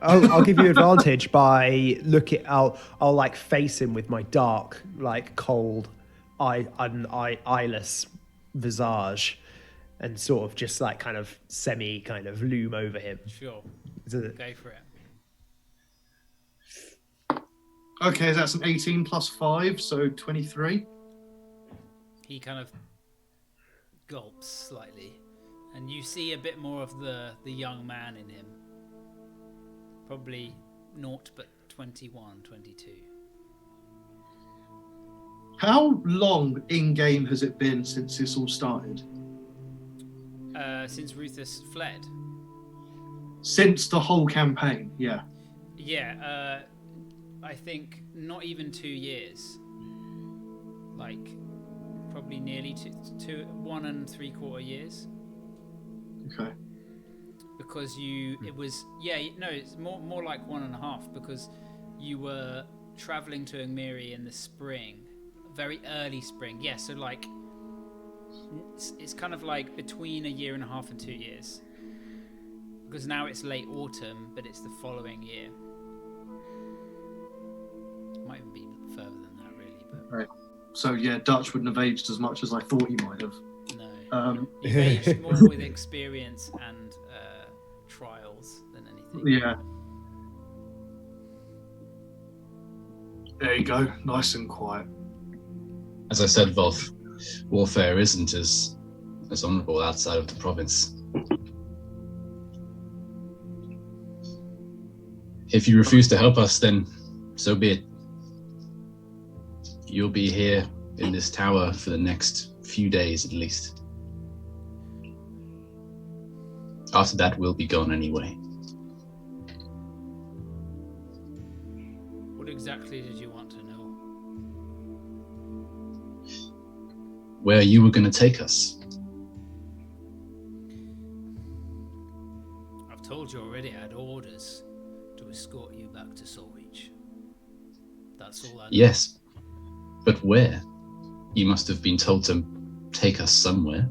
I'll give you advantage by I'll like face him with my dark, like cold, eyeless visage, and sort of just like kind of loom over him. Sure. So- Go for it. Okay, that's an 18 plus 5, so 23. He kind of gulps slightly, and you see a bit more of the young man in him. Probably naught but 21, 22. How long in-game has it been since this all started? Since Rufus fled. Since the whole campaign, yeah. Yeah, I think not even 2 years. Like, probably nearly 1 3/4 years. Okay. Because it's more like 1.5, because you were traveling to Angmiri in the spring, very early spring. Yeah, so like it's kind of like between 1.5 and 2 years, because now it's late autumn, but it's the following year. Might even be further than that, really. But Right. So yeah, Dutch wouldn't have aged as much as I thought he might have. no, you've aged more with experience and trials than anything. Yeah. There you go, nice and quiet. As I said, Wolf, warfare isn't as honorable outside of the province. If you refuse to help us, then so be it. You'll be here in this tower for the next few days at least. After that, we'll be gone anyway. What exactly did you want to know? Where you were going to take us. I've told you already I had orders to escort you back to Soul Reach. That's all I know. Yes, but where? You must have been told to take us somewhere.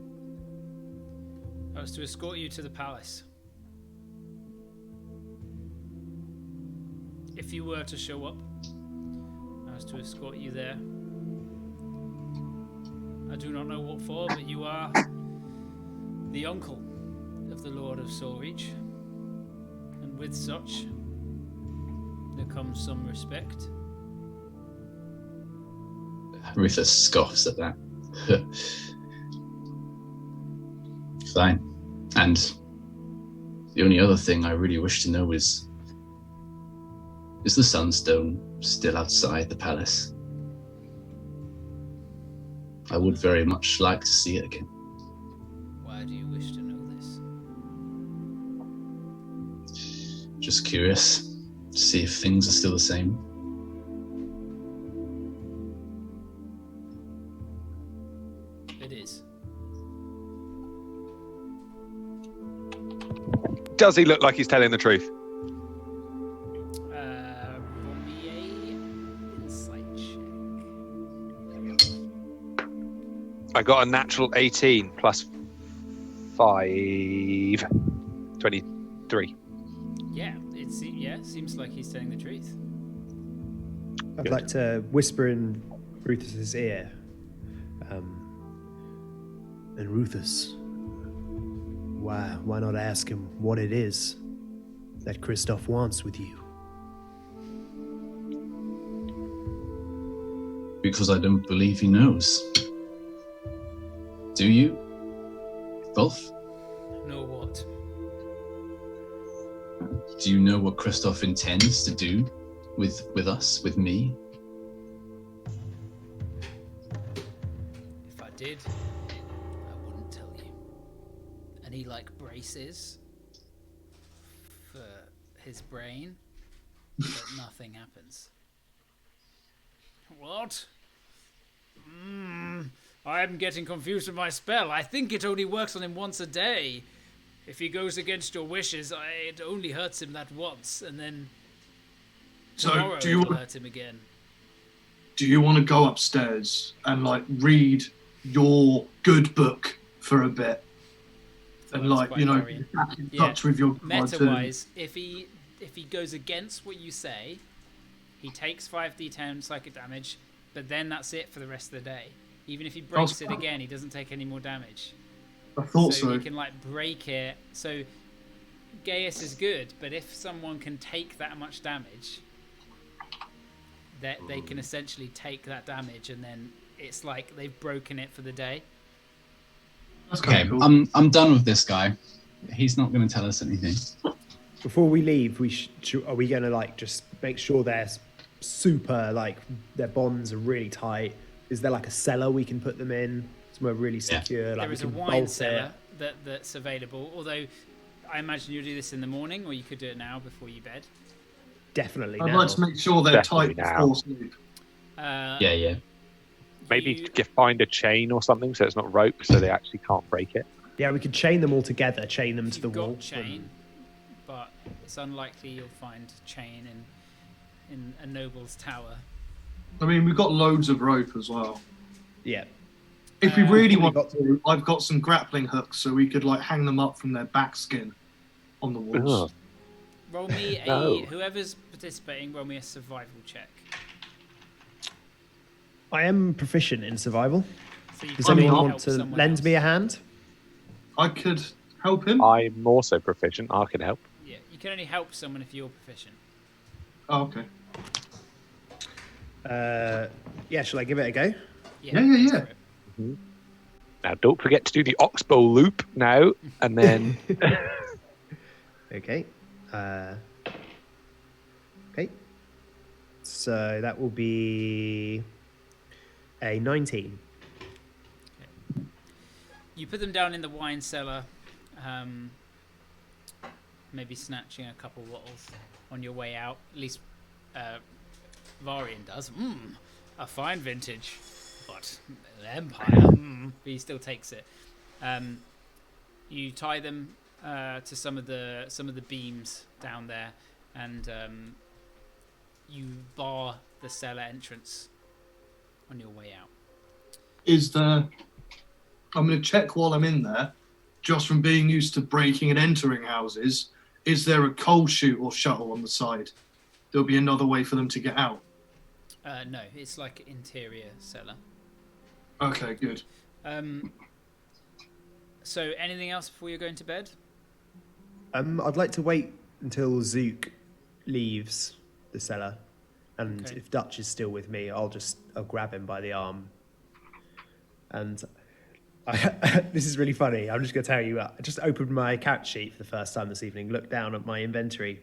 I was to escort you to the palace. If you were to show up, I was to escort you there. I do not know what for, but you are the uncle of the Lord of Soulreach. And with such, there comes some respect. Rufus scoffs at that. Fine. And the only other thing I really wish to know is the Sunstone still outside the palace? I would very much like to see it again. Why do you wish to know this? Just curious to see if things are still the same. It is. Does he look like he's telling the truth? Roll me a insight check. I got a natural 18 plus 5. 23. Yeah, seems like he's telling the truth. I'd Good. like to whisper in Rufus's ear. And Rufus, why not ask him what it is that Kristoff wants with you? Because I don't believe he knows. Do you? Both? Know what? Do you know what Kristoff intends to do with us, with me? If I did, I wouldn't tell you. And he braces for his brain, but nothing happens. What? I'm getting confused with my spell. I think it only works on him once a day. If he goes against your wishes, it only hurts him that once, and then tomorrow So, it'll hurt him again. do you want to go upstairs and read your good book for a bit, and That's quite worrying. back in Yeah. touch with your god too? Meta-wise, if he goes against what you say, he takes 5d10 psychic damage, but then that's it for the rest of the day. Even if he breaks it again, he doesn't take any more damage. I thought so. He can break it. So Gaius is good, but if someone can take that much damage, that they can essentially take that damage, and then it's like they've broken it for the day. That's Okay, kind of cool. I'm done with this guy. He's not going to tell us anything. Before we leave, are we going to just make sure they're super, their bonds are really tight? Is there a cellar we can put them in? Somewhere really secure? There we is a can wine bolt it? cellar that's available, although I imagine you'll do this in the morning, or you could do it now before you bed. Definitely I'd now. like to make sure they're Definitely tight now. before sleep. Yeah. Maybe find a chain or something so it's not rope, so they actually can't break it. Yeah, we could chain them all together, chain them to the You've wall. got chain, but it's unlikely you'll find chain in a noble's tower. I mean, we've got loads of rope as well. Yeah. If we really we've want to, I've got some grappling hooks, so we could hang them up from their back skin on the walls. Roll me No. whoever's participating, roll me a survival check. I am proficient in survival. So you Does can anyone help want to someone lend else. me a hand? I could help him. I'm also proficient. I can help. Yeah, you can only help someone if you're proficient. Oh, okay. Yeah, shall I give it a go? Yeah. go for it. Now, don't forget to do the oxbow loop now, and then Okay. Okay. So that will be a 19. You put them down in the wine cellar, maybe snatching a couple bottles on your way out. At least Varian does. A fine vintage, but Empire. But he still takes it. You tie them to some of the beams down there, and you bar the cellar entrance on your way out. I'm going to check while I'm in there, just from being used to breaking and entering houses, is there a coal chute or shuttle on the side? There'll be another way for them to get out. No, it's like interior cellar. Okay, good. So anything else before you're going to bed? I'd like to wait until Zook leaves the cellar, and Okay. if Dutch is still with me, I'll grab him by the arm. And this is really funny. I'm just going to tell you, I just opened my couch sheet for the first time this evening, looked down at my inventory.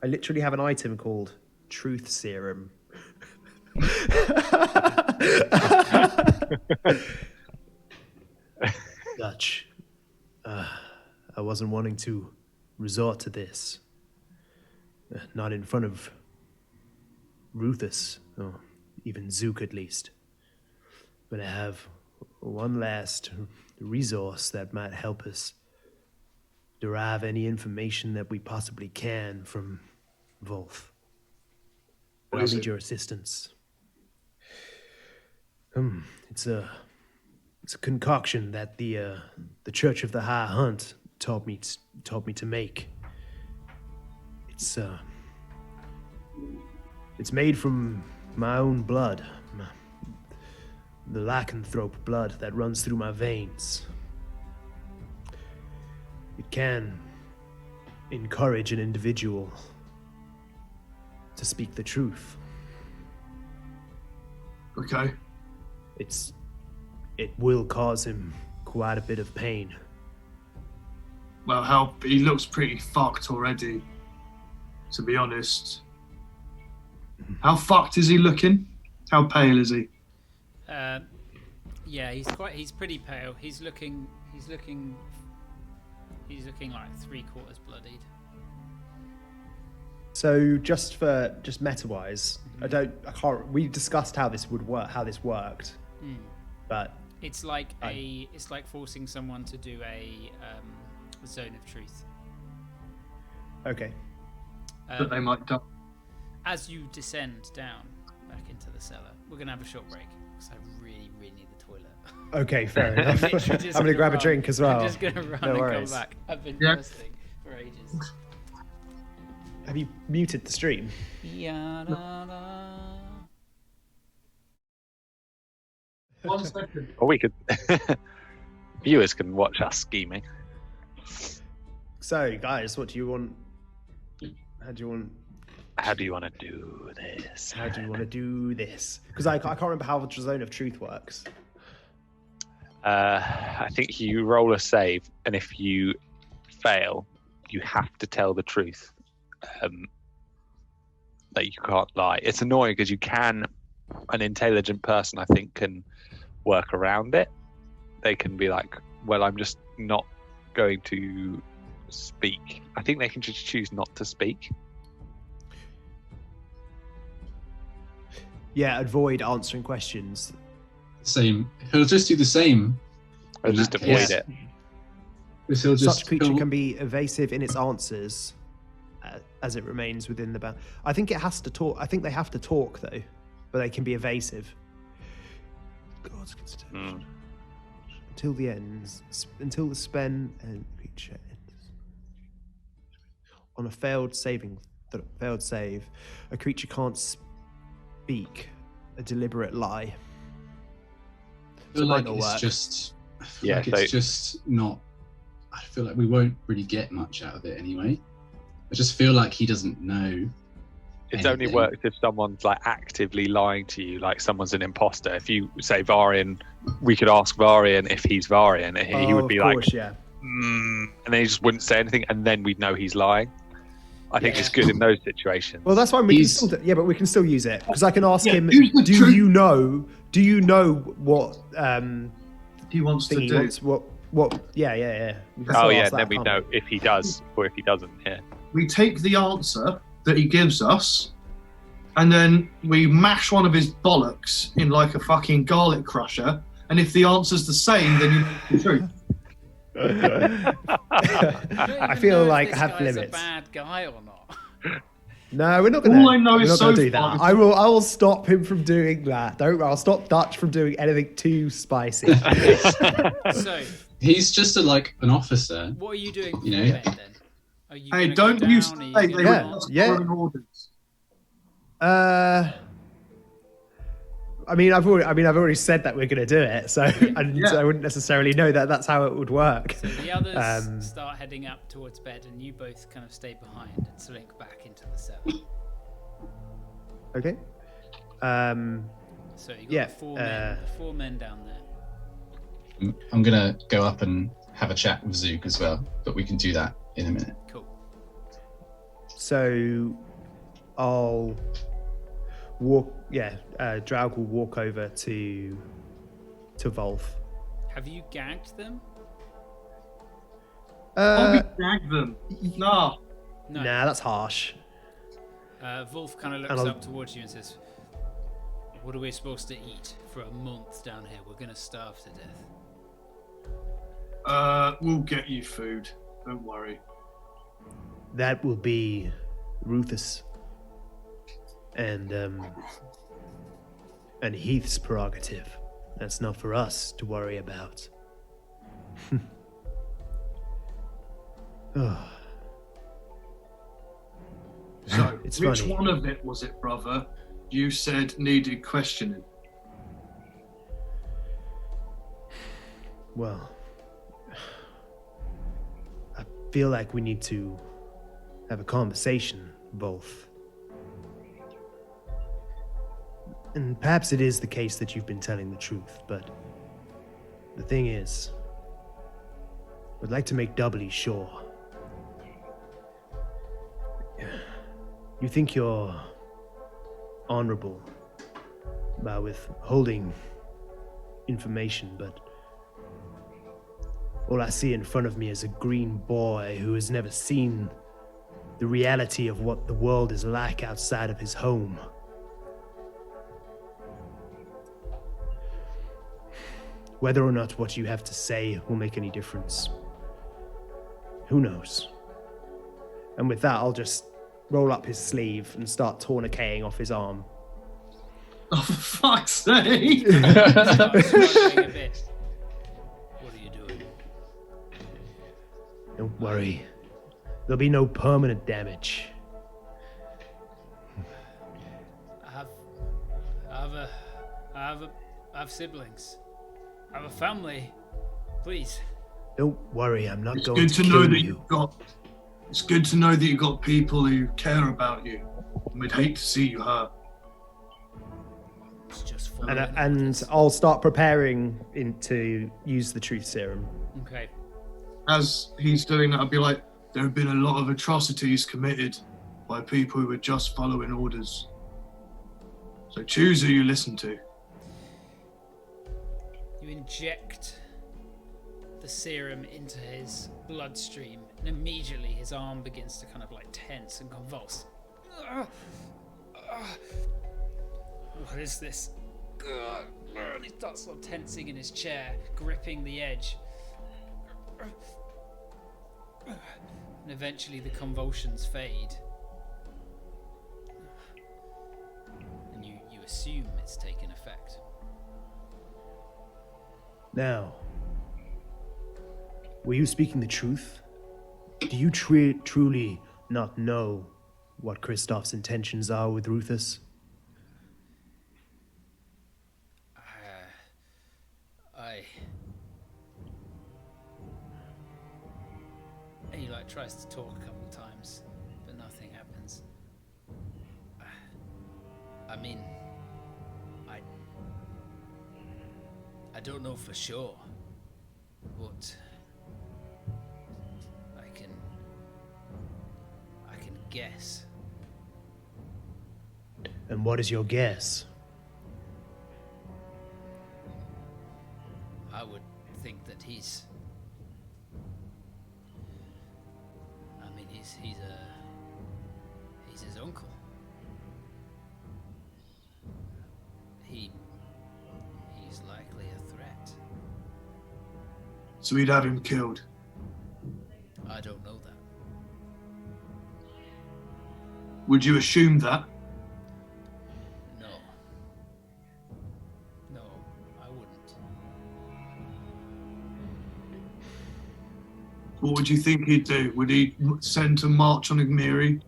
I literally have an item called Truth Serum. Dutch, I wasn't wanting to resort to this. Not in front of Ruthus, or even Zook at least. But I have one last resource that might help us derive any information that we possibly can from Wolf. But I'll need your assistance. It's a concoction that the Church of the High Hunt taught me to make. It's made from my own blood, the lycanthrope blood that runs through my veins. It can encourage an individual to speak the truth. Okay. It will cause him quite a bit of pain. Well, he looks pretty fucked already, to be honest. How fucked is he looking? How pale is he? Yeah, he's pretty pale. He's looking like 3/4 bloodied. So just meta-wise, we discussed how this worked. But it's like forcing someone to do a zone of truth. Okay. That they might die. As you descend down back into the cellar, we're gonna have a short break because I really, really need the toilet. Okay, fair enough. I'm gonna grab a drink as well. I'm just gonna run and come back. I've been thirsting for ages. Have you muted the stream? Ya-da-da. 1 second. Or we could. Viewers can watch us scheming. So, guys, what do you want? How do you want to do this? How do you want to do this? Because I can't remember how the zone of truth works. I think you roll a save, and if you fail, you have to tell the truth. That you can't lie. It's annoying because an intelligent person, I think, can work around it. They can be like, well, I'm just not going to speak. I think they can just choose not to speak. Yeah, avoid answering questions. Same. He'll just do the same. Or in just that avoid case. it. Because he'll just Such creature can be evasive in its answers as it remains within the bound. I think it has to talk. I think they have to talk though, but they can be evasive. God's consideration. Until the ends, until the spend and creature ends. On a failed save, a creature can't speak a deliberate lie. I feel like might not it's work. just. Yeah, it's just not. I feel like we won't really get much out of it anyway. I just feel like he doesn't know. It's only anything. works if someone's like actively lying to you, like someone's an imposter. If you say Varian, we could ask Varian if he's Varian, and he would be like, yeah. and then he just wouldn't say anything, and then we'd know he's lying. I think it's good in those situations. Well, that's fine. We can still but we can still use it because I can ask him. use the Do truth. you know what He wants to thing he do. wants? What? Yeah. We can Oh still yeah, ask then that, we can't know if he does or if he doesn't. Yeah. We take the answer that he gives us, and then we mash one of his bollocks in like a fucking garlic crusher. And if the answer's the same, then you know the truth. I feel like I have This guy's limits. a bad guy or not. No, we're not going to. All I know we're is not so going to do far that. is- I will stop him from doing that. I'll stop Dutch from doing anything too spicy. So, He's just an officer. what are you doing before You know? bed then? Are you Hey, gonna go don't you down? Are you say gonna they Yeah, were just yeah. following orders. I mean, I've already said that we're going to do it, so Yeah. I wouldn't necessarily know that that's how it would work. So the others Um, start heading up towards bed, and you both kind of stay behind and slink back into the cell. Okay. So you got Yeah, the four men down there. I'm gonna go up and have a chat with Zook as well, but we can do that in a minute. Cool. So I'll walk. Yeah, Draug will walk over to Volf. Have you gagged them? I'll drag them. Nah. No. Nah, that's harsh. Wolf kind of And looks I'll- up towards you and says, "What are we supposed to eat for a month down here? We're gonna starve to death." We'll get you food. Don't worry. That will be Rufus and Heath's prerogative. That's not for us to worry about. Oh, So, It's which funny. one of it was it, brother? You said needed questioning. well, I feel like we need to have a conversation, both. And perhaps it is the case that you've been telling the truth, but the thing is, I'd like to make doubly sure. You think you're honorable by withholding information, but all I see in front of me is a green boy who has never seen the reality of what the world is like outside of his home. Whether or not what you have to say will make any difference, who knows? And with that, I'll just roll up his sleeve and start tourniqueting off his arm. Oh, for fuck's sake! Start struggling a bit. What are you doing? Don't worry. There'll be no permanent damage. I have siblings. I have a family. Please. Don't worry, I'm not It's going good to to know kill that you. you've got. It's good to know that you've got people who care about you. And we'd hate to see you hurt. It's just for And I'll start preparing to use the truth serum. Okay. As he's doing that, I'd be like, there have been a lot of atrocities committed by people who were just following orders. So choose who you listen to. You inject the serum into his bloodstream, and immediately his arm begins to kind of like tense and convulse. What is this? And he starts sort of tensing in his chair, gripping the edge. And eventually the convulsions fade. And you assume it's taken effect. Now, were you speaking the truth? Do you truly not know what Kristoff's intentions are with Rufus? He tries to talk a couple times, but nothing happens. I mean, I don't know for sure, but I can guess. And what is your guess? I would think that he's his uncle. He's likely a threat. So we'd have him killed. I don't know that. Would you assume that? No. No, I wouldn't. What would you think he'd do? Would he send to march on Igmiri,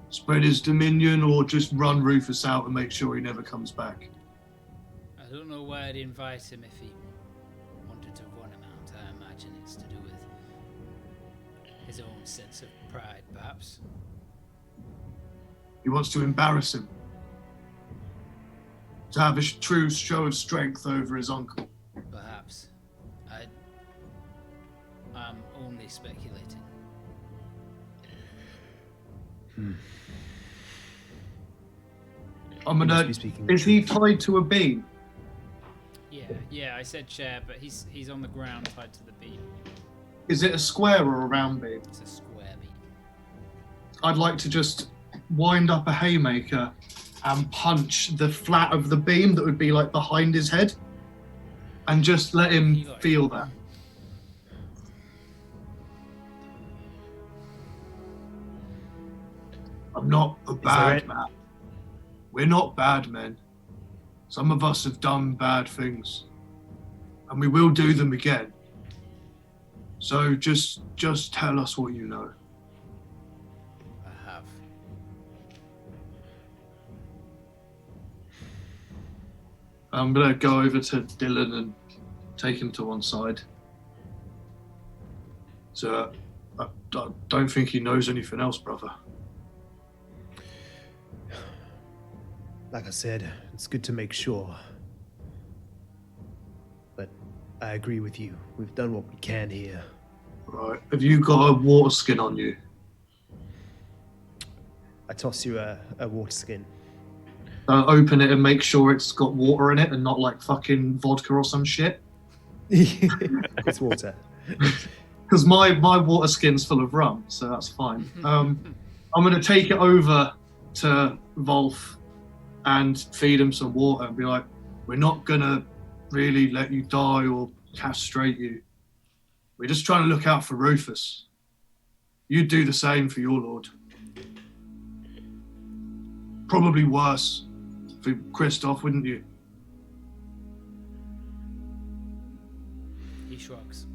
spread his dominion, or just run Rufus out and make sure he never comes back? I don't know why I'd invite him if he wanted to run him out. I imagine it's to do with his own sense of pride, perhaps. He wants to embarrass him. To have a true show of strength over his uncle. Perhaps. I'm only speculating. I'm You must gonna. be speaking the Is he truth. tied to a beam? Yeah, I said chair, but he's on the ground tied to the beam. Is it a square or a round beam? It's a square beam. I'd like to just wind up a haymaker and punch the flat of the beam that would be like behind his head, and just let him feel that. I'm not a bad man. We're not bad men. Some of us have done bad things, and we will do them again. So just tell us what you know. I have. I'm gonna go over to Dylan and take him to one side. So I don't think he knows anything else, brother. Like I said, it's good to make sure. But I agree with you. We've done what we can here. Right. Have you got a water skin on you? I toss you a water skin. Open it and make sure it's got water in it and not like fucking vodka or some shit. It's water. Because my water skin's full of rum, so that's fine. I'm going to take it over to Wolf and feed him some water and be like, we're not going to really let you die or castrate you. We're just trying to look out for Rufus. You'd do the same for your lord. Probably worse for Christoph, wouldn't you? He shrugs.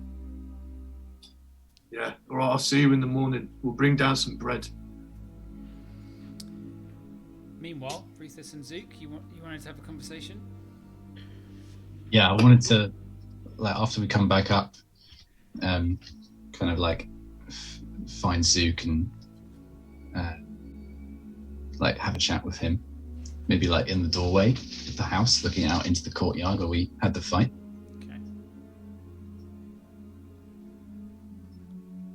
Yeah, all right, I'll see you in the morning. We'll bring down some bread. Meanwhile, Rufus and Zook, you wanted to have a conversation? Yeah, I wanted to, like, after we come back up, kind of like find Zook and like have a chat with him. Maybe like in the doorway of the house, looking out into the courtyard where we had the fight. Okay.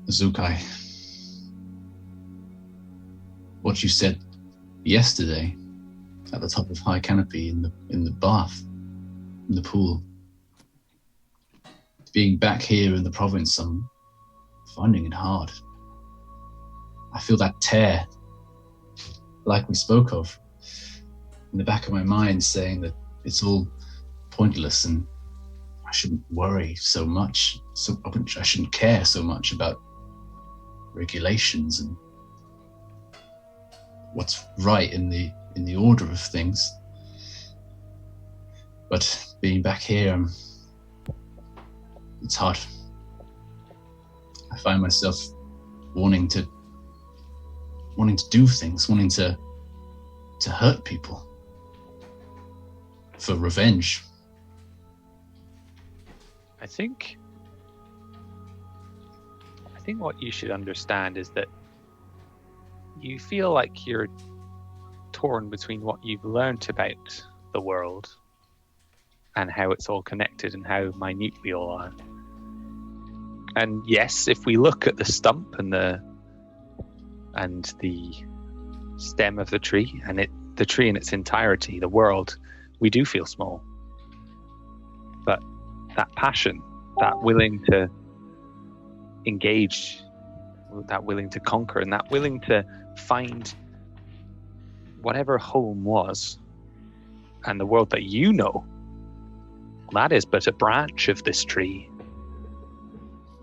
Zook, what you said yesterday at the top of High Canopy in the bath, in the pool. Being back here in the province, I'm finding it hard. I feel that tear, like we spoke of, in the back of my mind, saying that it's all pointless and I shouldn't worry so much. So I shouldn't care so much about regulations and what's right in the order of things. But being back here, it's hard. I find myself wanting to do things, wanting to hurt people for revenge. I think what you should understand is that you feel like you're torn between what you've learnt about the world and how it's all connected and how minute we all are. And yes, if we look at the stump and the stem of the tree and the tree in its entirety, the world, we do feel small. But that passion, that willing to engage, that willing to conquer, and that willing to find whatever home was, and the world that you know, that is but a branch of this tree.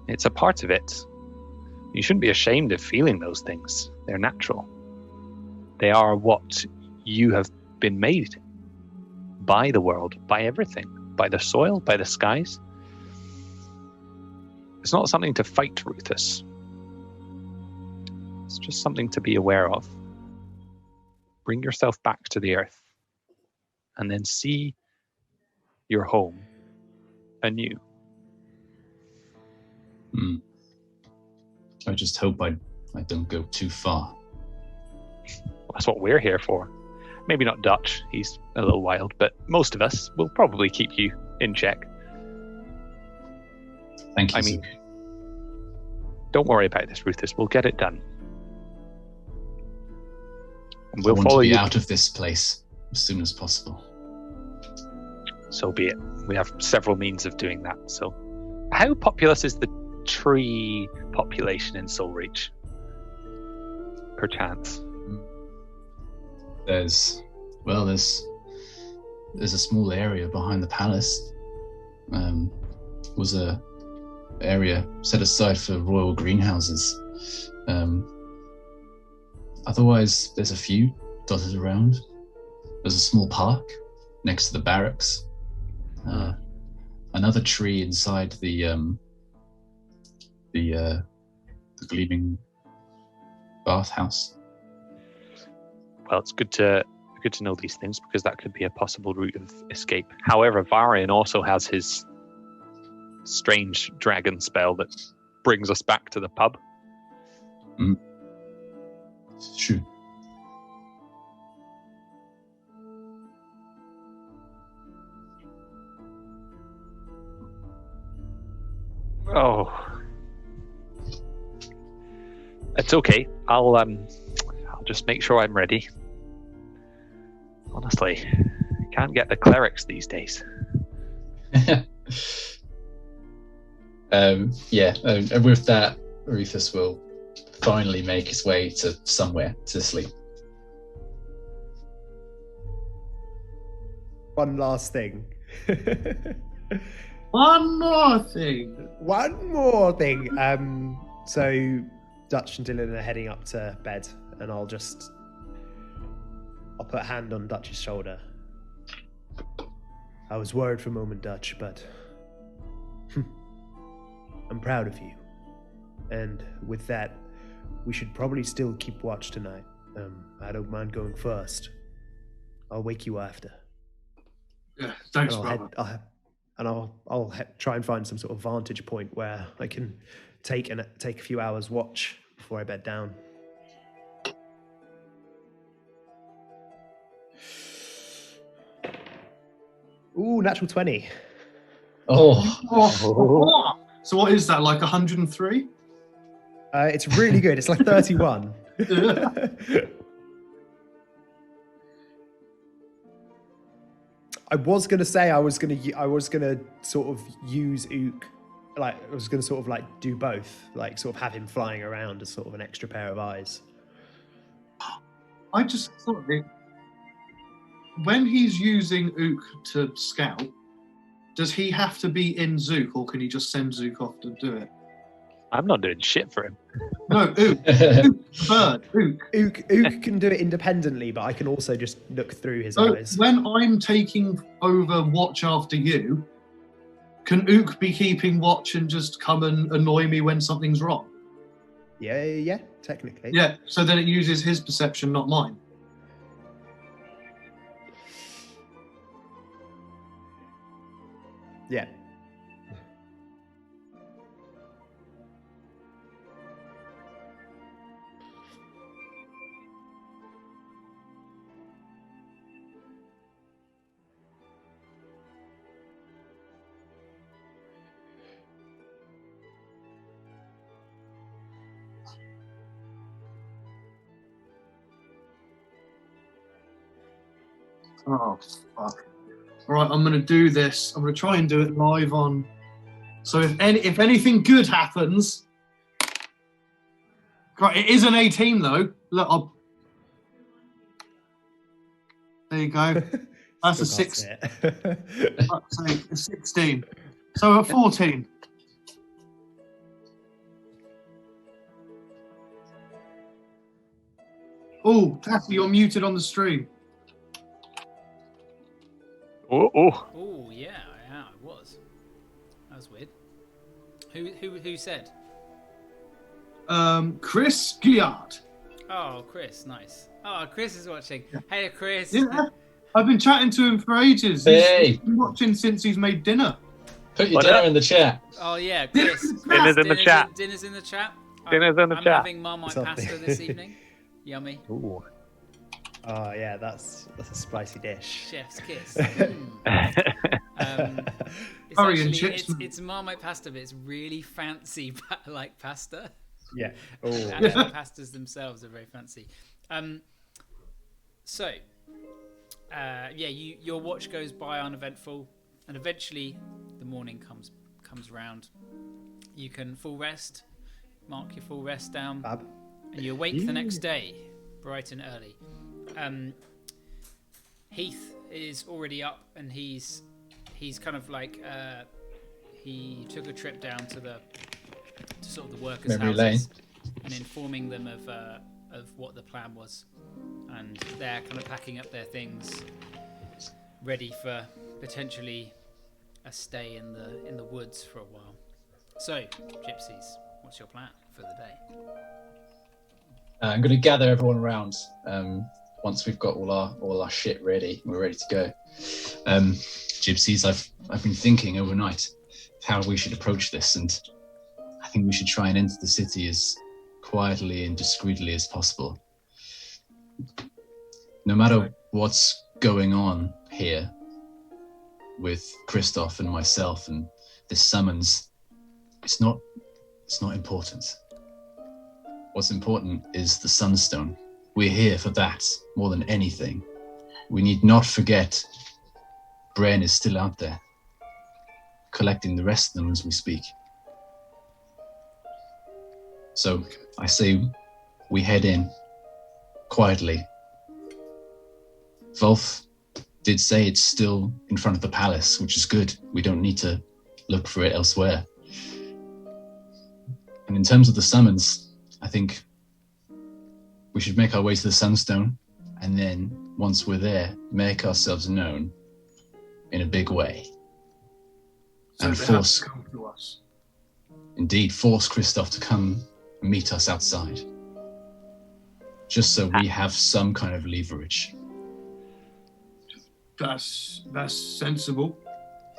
It's a part of it. You shouldn't be ashamed of feeling those things. They're natural. They are what you have been made by the world, by everything, by the soil, by the skies. It's not something to fight, Ruthus. It's just something to be aware of. Bring yourself back to the earth and then see your home anew. I just hope I don't go too far. That's what we're here for. Maybe not Dutch, he's a little wild, but most of us will probably keep you in check. Thank you. I mean, don't worry about this, Ruthus. We'll get it done. And we'll I want follow to be you out of this place as soon as possible. So be it. We have several means of doing that. So, how populous is the tree population in Soulreach? Perchance. There's a small area behind the palace. Was a area set aside for royal greenhouses. Otherwise, there's a few dotted around. There's a small park next to the barracks. Another tree inside the gleaming bathhouse. Well, it's good to know these things because that could be a possible route of escape. However, Varian also has his strange dragon spell that brings us back to the pub. It's true. Oh, it's okay. I'll just make sure I'm ready. Honestly, can't get the clerics these days. And with that, Rufus will finally make his way to somewhere to sleep. One last thing. One more thing. One more thing. So Dutch and Dylan are heading up to bed, and I'll put a hand on Dutch's shoulder. I was worried for a moment, Dutch, but I'm proud of you. And with that, we should probably still keep watch tonight. I don't mind going first. I'll wake you after. Yeah, thanks, And brother. I'll try and find some sort of vantage point where I can take a few hours watch before I bed down. Ooh, natural 20. Oh, So what is that, like 103? It's really good. It's like 31. I was gonna say I was gonna sort of use Ook, like I was gonna sort of like do both, like sort of have him flying around as sort of an extra pair of eyes. I just thought when he's using Ook to scout, does he have to be in Zook, or can he just send Zook off to do it? I'm not doing shit for him. No, Ook. Ook, the bird. Ook. Ook can do it independently, but I can also just look through his So eyes. when I'm taking over watch after you, can Ook be keeping watch and just come and annoy me when something's wrong? Yeah, technically. Yeah, so then it uses his perception, not mine. Yeah. Oh, fuck. All right, I'm going to do this. I'm going to try and do it live on. So if anything good happens, right, it is an 18 though. Look, there you go. That's a Still 6. can't see it. Fuck's sake, a 16. So a 14. Oh, Taffy, you're muted on the stream. Oh. Oh yeah, I was. That was weird. Who said? Chris Giard. Oh, Chris, nice. Oh, Chris is watching. Hey, Chris. Yeah, I've been chatting to him for ages. Hey. He's been watching since he's made dinner. Put your What dinner up? in the chat. Oh yeah, Chris. Dinner's in the chat. Dinner's in the chat. Dinner's in the I'm chat. having Marmite Something. pasta this evening. Yummy. Ooh. Oh yeah, that's a spicy dish. Chef's kiss. It's Curry and actually, chips. it's Marmite pasta, but it's really fancy, like pasta. Yeah. Oh. And the pastas themselves are very fancy. Your watch goes by uneventful, and eventually the morning comes round. You can full rest, mark your full rest down, Fab. and you awake the next day, bright and early. Heath is already up, and he's kind of like he took a trip down to sort of the workers' Memory houses and informing them of what the plan was, and they're kind of packing up their things, ready for potentially a stay in the woods for a while. So, Gypsies, what's your plan for the day? I'm going to gather everyone around once we've got all our shit ready. We're ready to go. Gypsies, I've been thinking overnight of how we should approach this, and I think we should try and enter the city as quietly and discreetly as possible. No matter what's going on here with Christoph and myself and this summons, it's not important. What's important is the Sunstone. We're here for that more than anything. We need not forget Bren is still out there, collecting the rest of them as we speak. So I say we head in quietly. Wolf did say it's still in front of the palace, which is good. We don't need to look for it elsewhere. And in terms of the summons, I think we should make our way to the Sunstone, and then once we're there, make ourselves known in a big way. So And they force- have to come to us. Indeed, force Christoph to come and meet us outside. Just so we have some kind of leverage. That's sensible.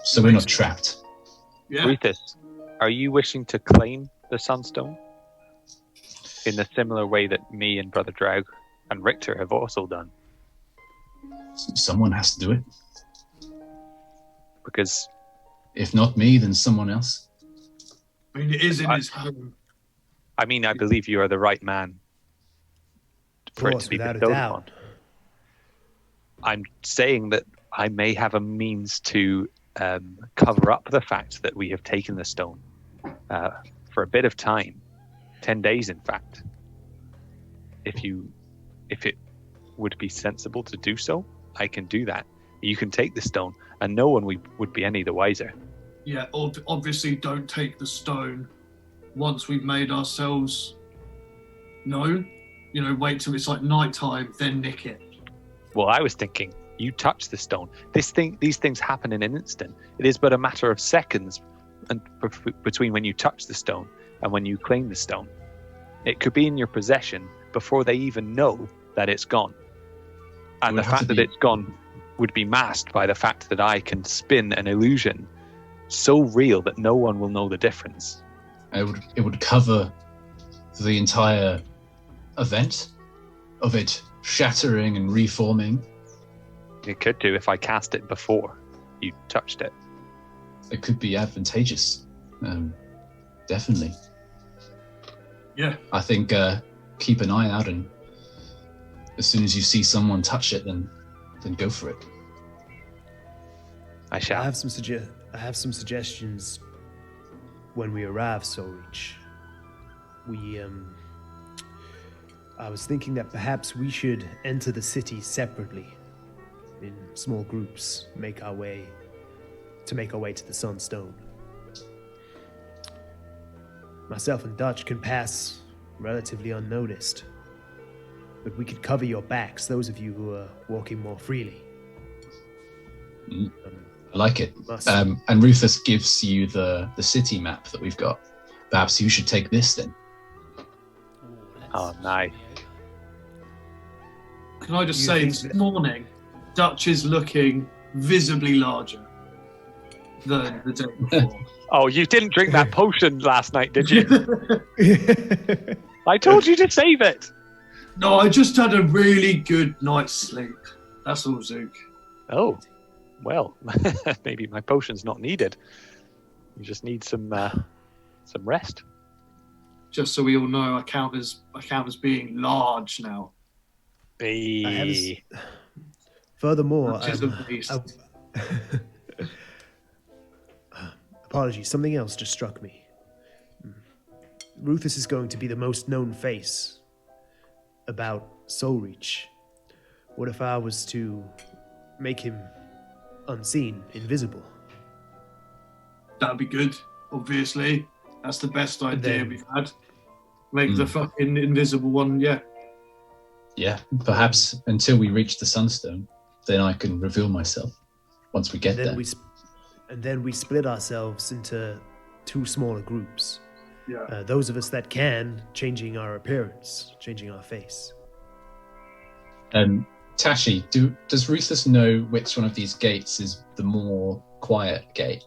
So we're not trapped. Yeah. Rufus, are you wishing to claim the Sunstone in the similar way that me and Brother Draug and Richter have also done? Someone has to do it. Because If not me, then someone else. I mean, it is in his home. I mean, I believe you are the right man for it course, to be without a bestowed doubt. upon. I'm saying that I may have a means to cover up the fact that we have taken the stone for a bit of time, 10 days in fact. If it would be sensible to do so, I can do that. You can take the stone, and no one would be any the wiser. Yeah, obviously don't take the stone once we've made ourselves known. You know, wait till it's like nighttime, then nick it. Well, I was thinking, you touch the stone. These things happen in an instant. It is but a matter of seconds between when you touch the stone and when you claim the stone. It could be in your possession before they even know that it's gone. And the fact that it's gone would be masked by the fact that I can spin an illusion so real that no one will know the difference. It would cover the entire event of it shattering and reforming. It could do if I cast it before you touched it. It could be advantageous. Definitely. Yeah. I think keep an eye out, and as soon as you see someone touch it, then go for it. I shall. I have some suggestions when we arrive, Soulreach. I was thinking that perhaps we should enter the city separately, in small groups, make our way to the Sunstone. Myself and Dutch can pass relatively unnoticed. but we could cover your backs, those of you who are walking more freely. I like it. Must. And Rufus gives you the city map that we've got. Perhaps you should take this then. Oh, nice. Can I just You say, think this that- morning, Dutch is looking visibly larger than the day before. Oh, you didn't drink that potion last night, did you? I told you to save it. No, I just had a really good night's sleep. That's all, Zook. Oh, well, maybe my potion's not needed. You just need some rest. Just so we all know, I count as being large now. Hey. Furthermore, Which is a beast. apologies, something else just struck me. Rufus is going to be the most known face about Soul Reach. What if I was to make him unseen, invisible? That'd be good, obviously. That's the best idea then- we've had. Make the fucking invisible one, yeah. Yeah, perhaps until we reach the Sunstone, then I can reveal myself once we get there. And then we split ourselves into two smaller groups. Yeah. Those of us that can, changing our appearance, changing our face. Tashi, does Rufus know which one of these gates is the more quiet gate?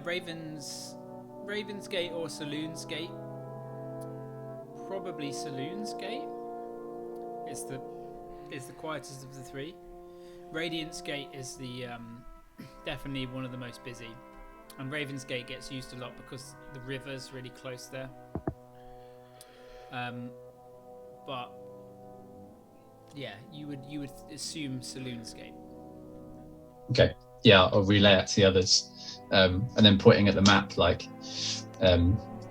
Raven's Gate or Saloon's Gate? Probably Saloon's Gate. It's the quietest of the three. Radiant's Gate is the definitely one of the most busy, and Raven's Gate gets used a lot because the river's really close there. But yeah, you would assume Saloon's Gate. Okay, yeah, I'll relay it to the others. And then pointing at the map, like,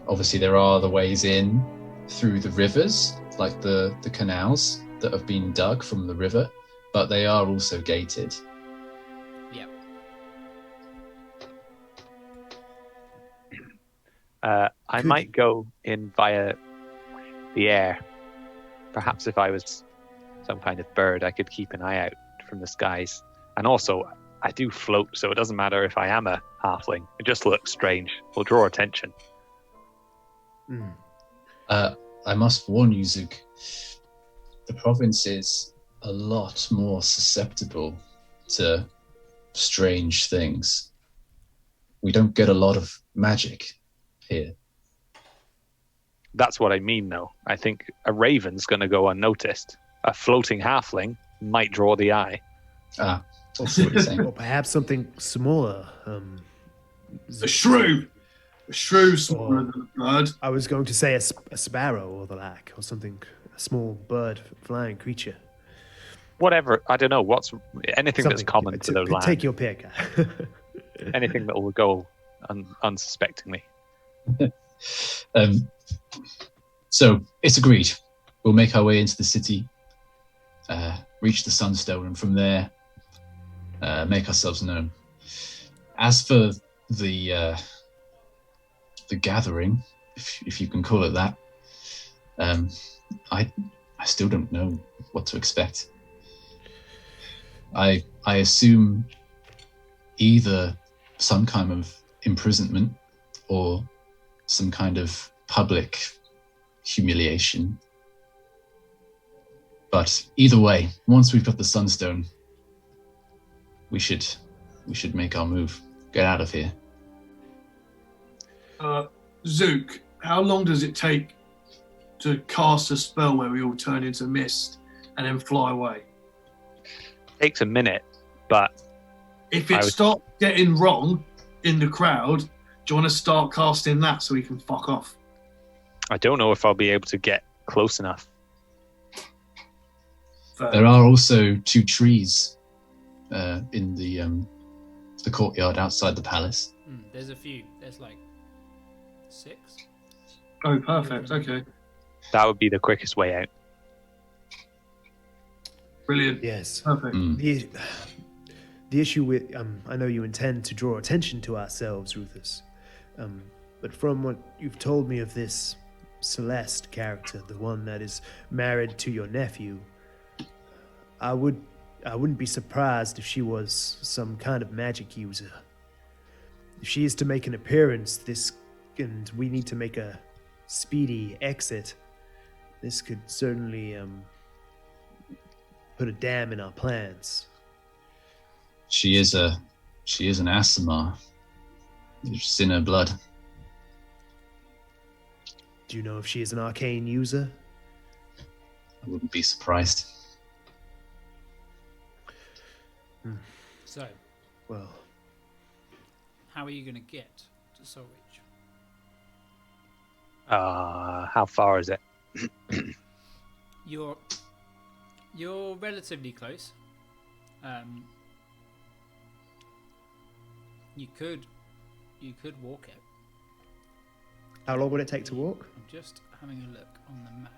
obviously there are the ways in through the rivers, like the canals that have been dug from the river, but they are also gated. Yep. I might go in via the air. Perhaps if I was some kind of bird, I could keep an eye out from the skies. And also, I do float, so it doesn't matter if I am a halfling. It just looks strange. Will draw attention. I must warn you, Zook, the province is a lot more susceptible to strange things. We don't get a lot of magic here. That's what I mean, though. I think a raven's going to go unnoticed. A floating halfling might draw the eye. I see what you're saying. Or perhaps something smaller. A shrew! A shrew smaller than a bird. I was going to say a sparrow or the like, or something, a small bird, flying creature. Whatever. I don't know. Anything that's common to the land. Take your pick. Anything that will go unsuspectingly. So it's agreed. We'll make our way into the city, reach the Sunstone, and from there make ourselves known. As for the gathering, if you can call it that, I still don't know what to expect. I assume either some kind of imprisonment or some kind of public humiliation. But either way, once we've got the Sunstone, we should make our move. Get out of here. Zook, how long does it take to cast a spell where we all turn into mist and then fly away? Takes a minute, but If it starts getting wrong in the crowd, do you want to start casting that so we can fuck off? I don't know if I'll be able to get close enough. There are also 2 trees in the courtyard outside the palace. There's a few. There's like 6. Oh, perfect. Okay. That would be the quickest way out. Brilliant. Yes. Perfect. The issue with I know you intend to draw attention to ourselves, Rufus, but from what you've told me of this Celeste character, the one that is married to your nephew, I wouldn't be surprised if she was some kind of magic user. If she is to make an appearance, and we need to make a speedy exit, this could certainly put a dam in our plans. She is an Asimar. It's in her blood. Do you know if she is an arcane user? I wouldn't be surprised. So, Well, how are you going to get to Soulreach? How far is it? You're relatively close. You could walk it. how long would it take to walk? I'm just having a look on the map.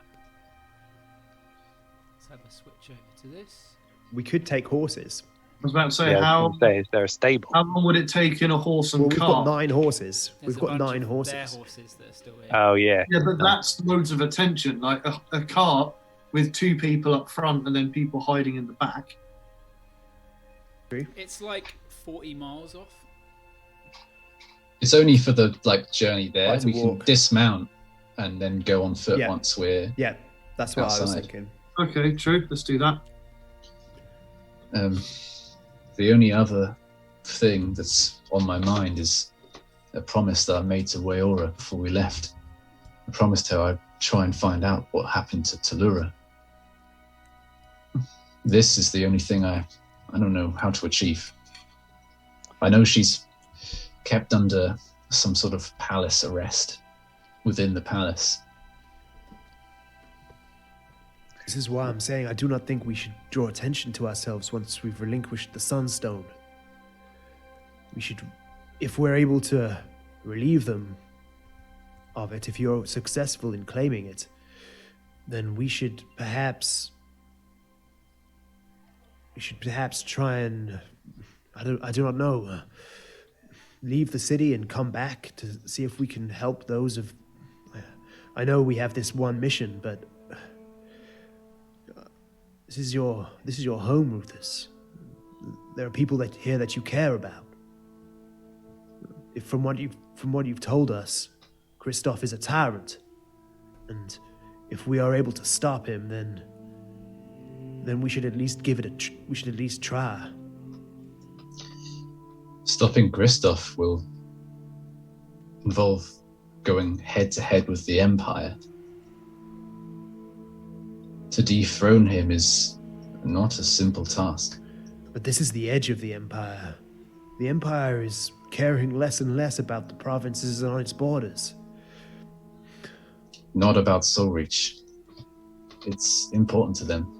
Let's have a switch over to this. We could take horses. I was about to say, Yeah, I was how gonna say, is there a stable? long would it take in a horse and Well, we've got cart? 9 horses. There's We've a got bunch 9 of horses. Their horses that are still here. Oh yeah. Yeah, but that's loads of attention. Like a cart with 2 people up front and then people hiding in the back. It's like 40 miles off. It's only for the journey there. Quite a We can walk. dismount and then go on foot Yeah. once we're. Yeah, that's what I was Outside. thinking. Okay, true. Let's do that. The only other thing that's on my mind is a promise that I made to Waora before we left. I promised her I'd try and find out what happened to Talura. This is the only thing I don't know how to achieve. I know she's kept under some sort of palace arrest within the palace. This is why I'm saying I do not think we should draw attention to ourselves once we've relinquished the Sunstone. We should, if we're able to relieve them of it, if you're successful in claiming it, then we should perhaps try and, I do not know, leave the city and come back to see if we can help those of. I know we have this one mission, but this is your home, Rufus. There are people here that you care about. If from what you've told us, Christoph is a tyrant, and if we are able to stop him, then we should at least we should at least try. Stopping Christoph will involve going head to head with the Empire. To dethrone him is not a simple task. But this is the edge of the Empire. The Empire is caring less and less about the provinces on its borders. Not about Soulreach. It's important to them.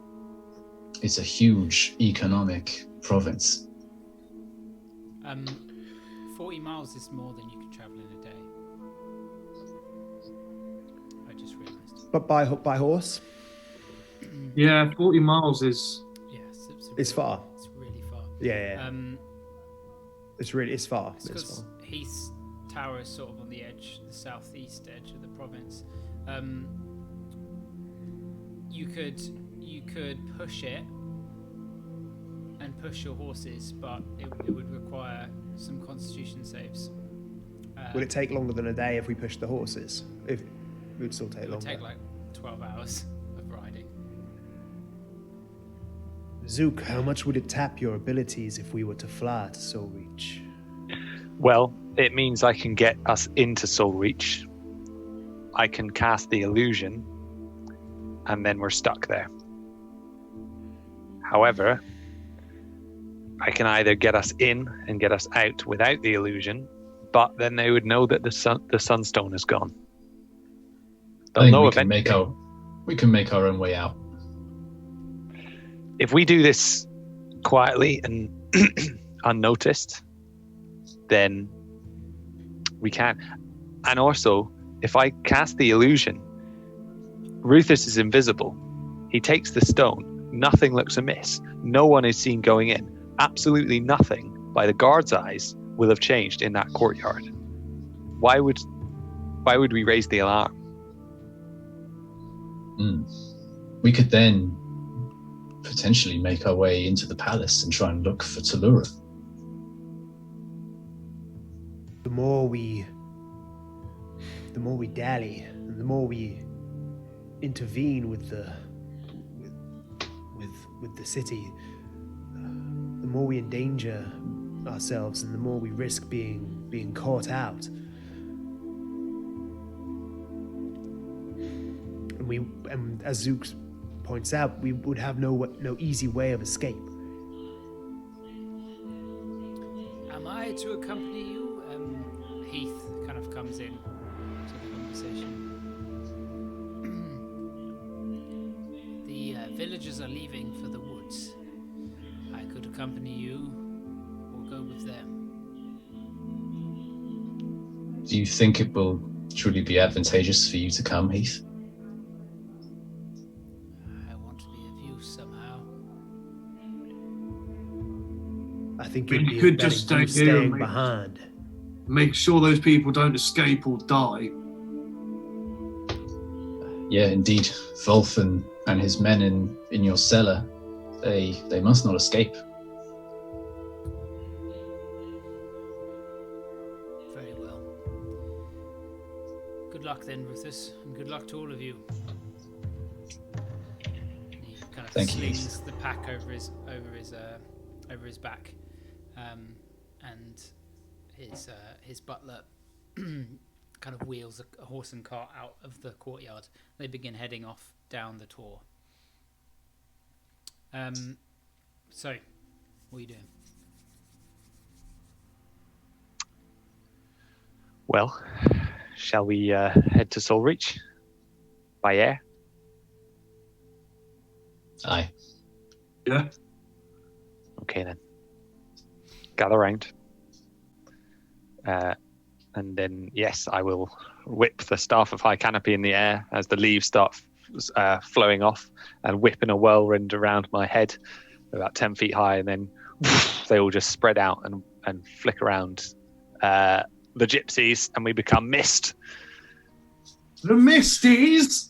It's a huge economic province. 40 miles is more than you could travel in a day. I just realised. But by horse, Yeah, 40 miles is. Yes, it's far. It's really far. Yeah. It's far. It's because Heath's tower is sort of on the edge, the southeast edge of the province. You could push it and push your horses, but it would require some constitution saves. Would it take longer than a day if we pushed the horses? If it would still take It would longer. take like 12 hours of riding. Zook, how much would it tap your abilities if we were to fly to Soulreach? Well, it means I can get us into Soulreach. I can cast the illusion, and then we're stuck there. However, I can either get us in and get us out without the illusion, but then they would know that the sunstone is gone. I They'll think know we can eventually. we can make our own way out. If we do this quietly and unnoticed, then we can. And also, if I cast the illusion, Rufus is invisible. He takes the stone. Nothing looks amiss. No one is seen going in. Absolutely nothing by the guard's eyes will have changed in that courtyard. Why would we raise the alarm? We could then potentially make our way into the palace and try and look for Talura. The more we dally, and the more we intervene with the city, the more we endanger ourselves, and the more we risk being caught out. And as Zook points out, we would have no easy way of escape. Am I to accompany you? Heath kind of comes in to the conversation. The villagers are leaving for the woods. I could accompany you or go with them. Do you think it will truly be advantageous for you to come, Heath? I want to be of use somehow. I think We it'd be could better just you stay here and staying make- behind. Make sure those people don't escape or die. Yeah, indeed. Wolf and his men in your cellar, they must not escape. Very well. Good luck then, Rufus, and good luck to all of you. He kind of Thank you. slings the pack over his back, and his butler kind of wheels a horse and cart out of the courtyard. They begin heading off down the tor. So, what are you doing? Well, shall we head to Soul Reach by air? Aye. Yeah. Okay then. Gather round. And then, yes, I will whip the staff of high canopy in the air as the leaves start flowing off, and whip in a whirlwind around my head, about 10 feet high, and then they all just spread out and flick around the gypsies, and we become mist. The Misties!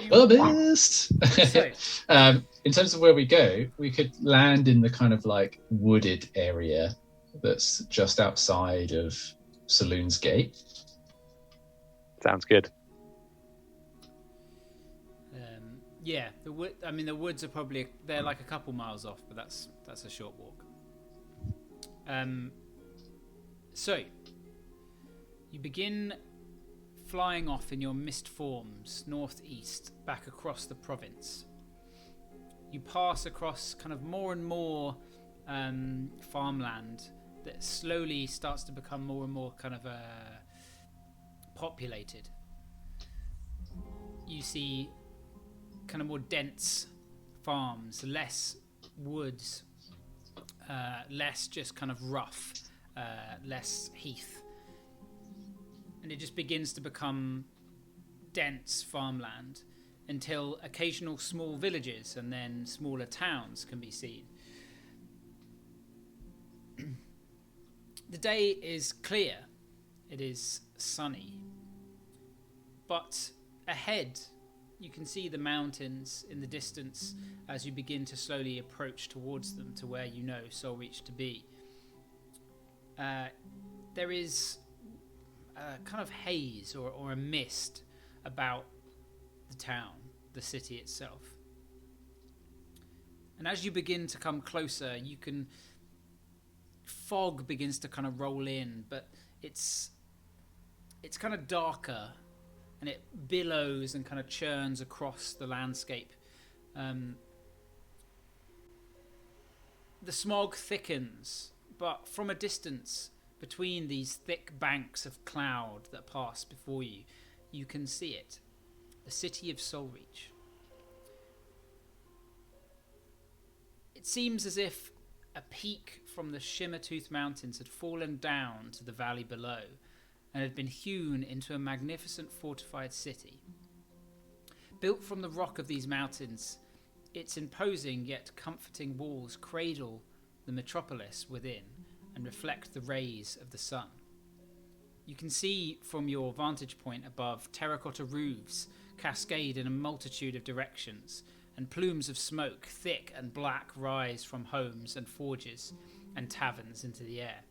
The mist! So, In terms of where we go, we could land in the kind of like wooded area that's just outside of Saloon's Gate. Sounds good. yeah, the woods are they're like a couple miles off, but that's a short walk. So you begin flying off in your mist forms northeast back across the province. You pass across kind of more and more farmland that slowly starts to become more and more kind of populated. You see kind of more dense farms, less woods, less just kind of rough, less heath. And it just begins to become dense farmland until occasional small villages and then smaller towns can be seen. The day is clear. It is sunny. But ahead, you can see the mountains in the distance as you begin to slowly approach towards them to where you know Soul Reach to be. There is a kind of haze or a mist about the town, the city itself. And as you begin to come closer, fog begins to kind of roll in, but it's kind of darker, and it billows and kind of churns across the landscape. The smog thickens, but from a distance, between these thick banks of cloud that pass before you, you can see it. The city of Soul Reach. It seems as if a peak from the Shimmertooth Mountains had fallen down to the valley below and had been hewn into a magnificent fortified city. Built from the rock of these mountains, its imposing yet comforting walls cradle the metropolis within and reflect the rays of the sun. You can see from your vantage point above terracotta roofs cascade in a multitude of directions, and plumes of smoke, thick and black, rise from homes and forges and taverns into the air.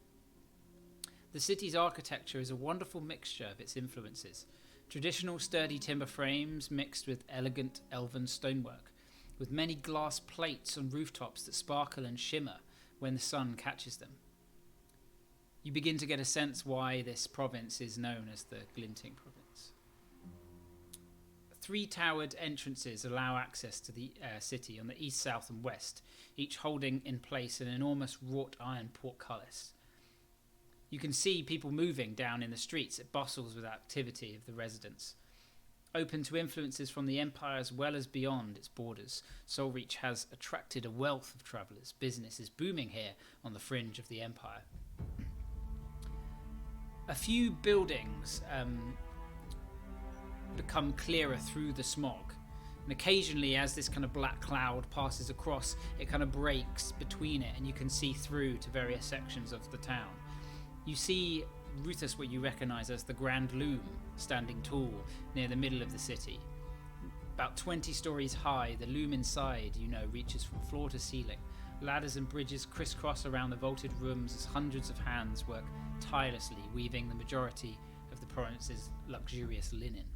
The city's architecture is a wonderful mixture of its influences. Traditional sturdy timber frames mixed with elegant elven stonework, with many glass plates on rooftops that sparkle and shimmer when the sun catches them. You begin to get a sense why this province is known as the Glinting Province. 3 towered entrances allow access to the city on the east, south and west, each holding in place an enormous wrought iron portcullis. You can see people moving down in the streets. It bustles with activity of the residents. Open to influences from the Empire as well as beyond its borders, Soulreach has attracted a wealth of travellers. Business is booming here on the fringe of the Empire. A few buildings become clearer through the smog, and occasionally as this kind of black cloud passes across, it kind of breaks between it and you can see through to various sections of the town. You see Ruthus, what you recognise as the Grand Loom, standing tall near the middle of the city. About 20 stories high, the loom inside, reaches from floor to ceiling. Ladders and bridges crisscross around the vaulted rooms as hundreds of hands work tirelessly, weaving the majority of the province's luxurious linen.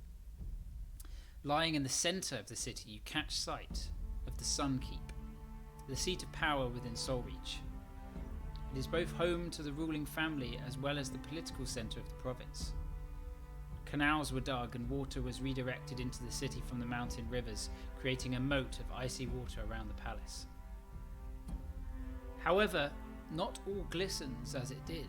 Lying in the centre of the city, you catch sight of the Sun Keep, the seat of power within Soulreach. It is both home to the ruling family as well as the political centre of the province. Canals were dug and water was redirected into the city from the mountain rivers, creating a moat of icy water around the palace. However, not all glistens as it did.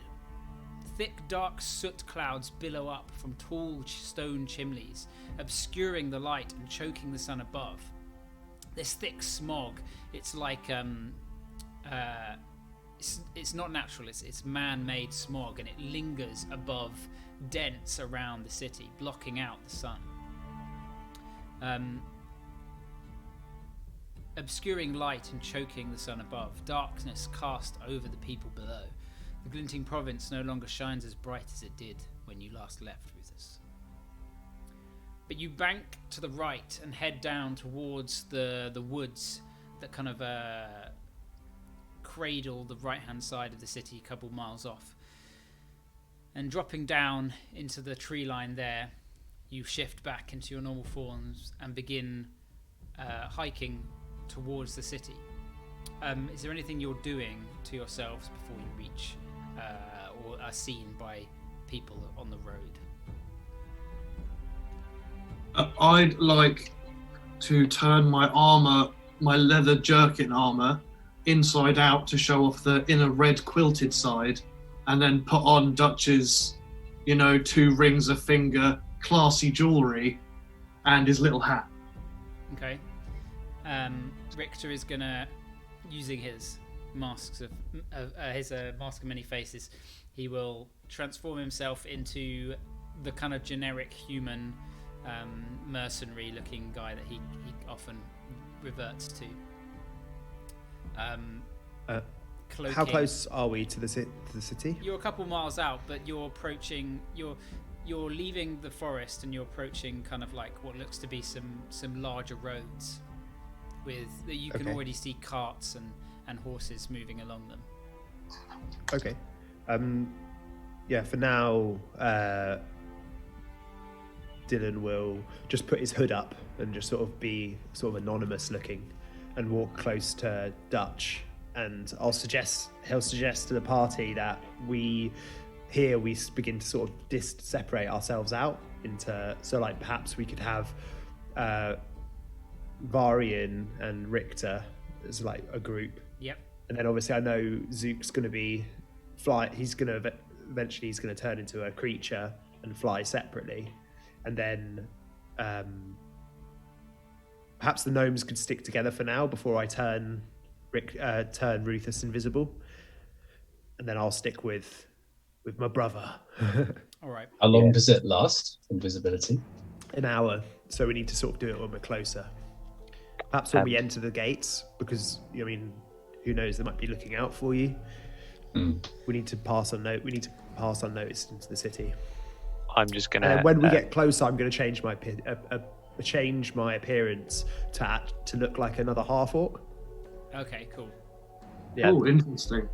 Thick, dark soot clouds billow up from tall stone chimneys, obscuring the light and choking the sun above. This thick smog, it's like it's not natural, it's man-made smog, and it lingers above, dense around the city, blocking out the sun. Obscuring light and choking the sun above, darkness cast over the people below. The Glinting Province no longer shines as bright as it did when you last left Ruthus. But you bank to the right and head down towards the woods that kind of cradle the right-hand side of the city a couple miles off. And dropping down into the tree line there, you shift back into your normal forms and begin hiking towards the city. Is there anything you're doing to yourselves before you reach or are seen by people on the road? I'd like to turn my armour, my leather jerkin armour, inside out to show off the inner red quilted side, and then put on Dutch's, 2 rings a finger, classy jewellery, and his little hat. Okay. Richter is gonna, using his masks of his mask of many faces, he will transform himself into the kind of generic human mercenary-looking guy that he often reverts to. How close are we to the city? You're a couple miles out, but you're approaching. You're leaving the forest and you're approaching kind of like what looks to be some larger roads, with that you can already see carts and horses moving along them. Okay. For now, Dylan will just put his hood up and just sort of be sort of anonymous looking and walk close to Dutch, and he'll suggest to the party that we begin to sort of separate ourselves out into, so like perhaps we could have Varian and Richter as like a group. Yep. And then obviously I know Zook's going to be eventually he's going to turn into a creature and fly separately, and then perhaps the gnomes could stick together for now before I turn Ruthus invisible, and then I'll stick with my brother. All right. How long does it last, invisibility? An hour, so we need to sort of do it when we're closer. Perhaps when we enter the gates, because who knows, they might be looking out for you. We need to pass unnoticed into the city. I'm just gonna. When we get closer, I'm going to change my change my appearance to look like another half orc. Okay, cool. Yeah. Oh, interesting.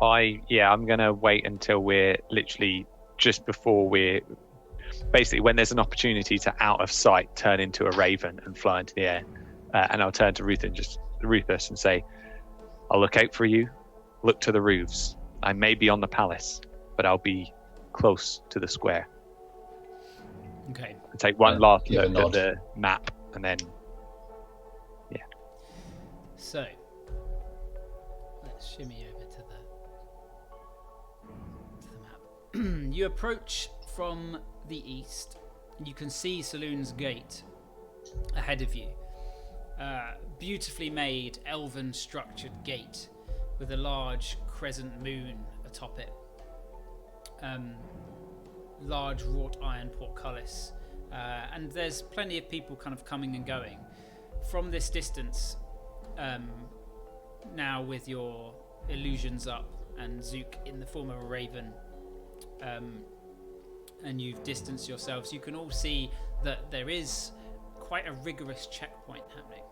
I'm gonna wait until we're literally just before we're basically when there's an opportunity to out of sight turn into a raven and fly into the air, and I'll turn to Rufus and say, "I'll look out for you. Look to the roofs. I may be on the palace, but I'll be close to the square." Okay. And take one last give a look at nod. the map, and then So, let's shimmy over to the map. You approach from the east, and you can see Saloon's Gate ahead of you. Beautifully made, elven structured gate with a large crescent moon atop it. Large wrought iron portcullis, and there's plenty of people kind of coming and going. From this distance, now with your illusions up and Zook in the form of a raven, and you've distanced yourselves, you can all see that there is quite a rigorous checkpoint happening.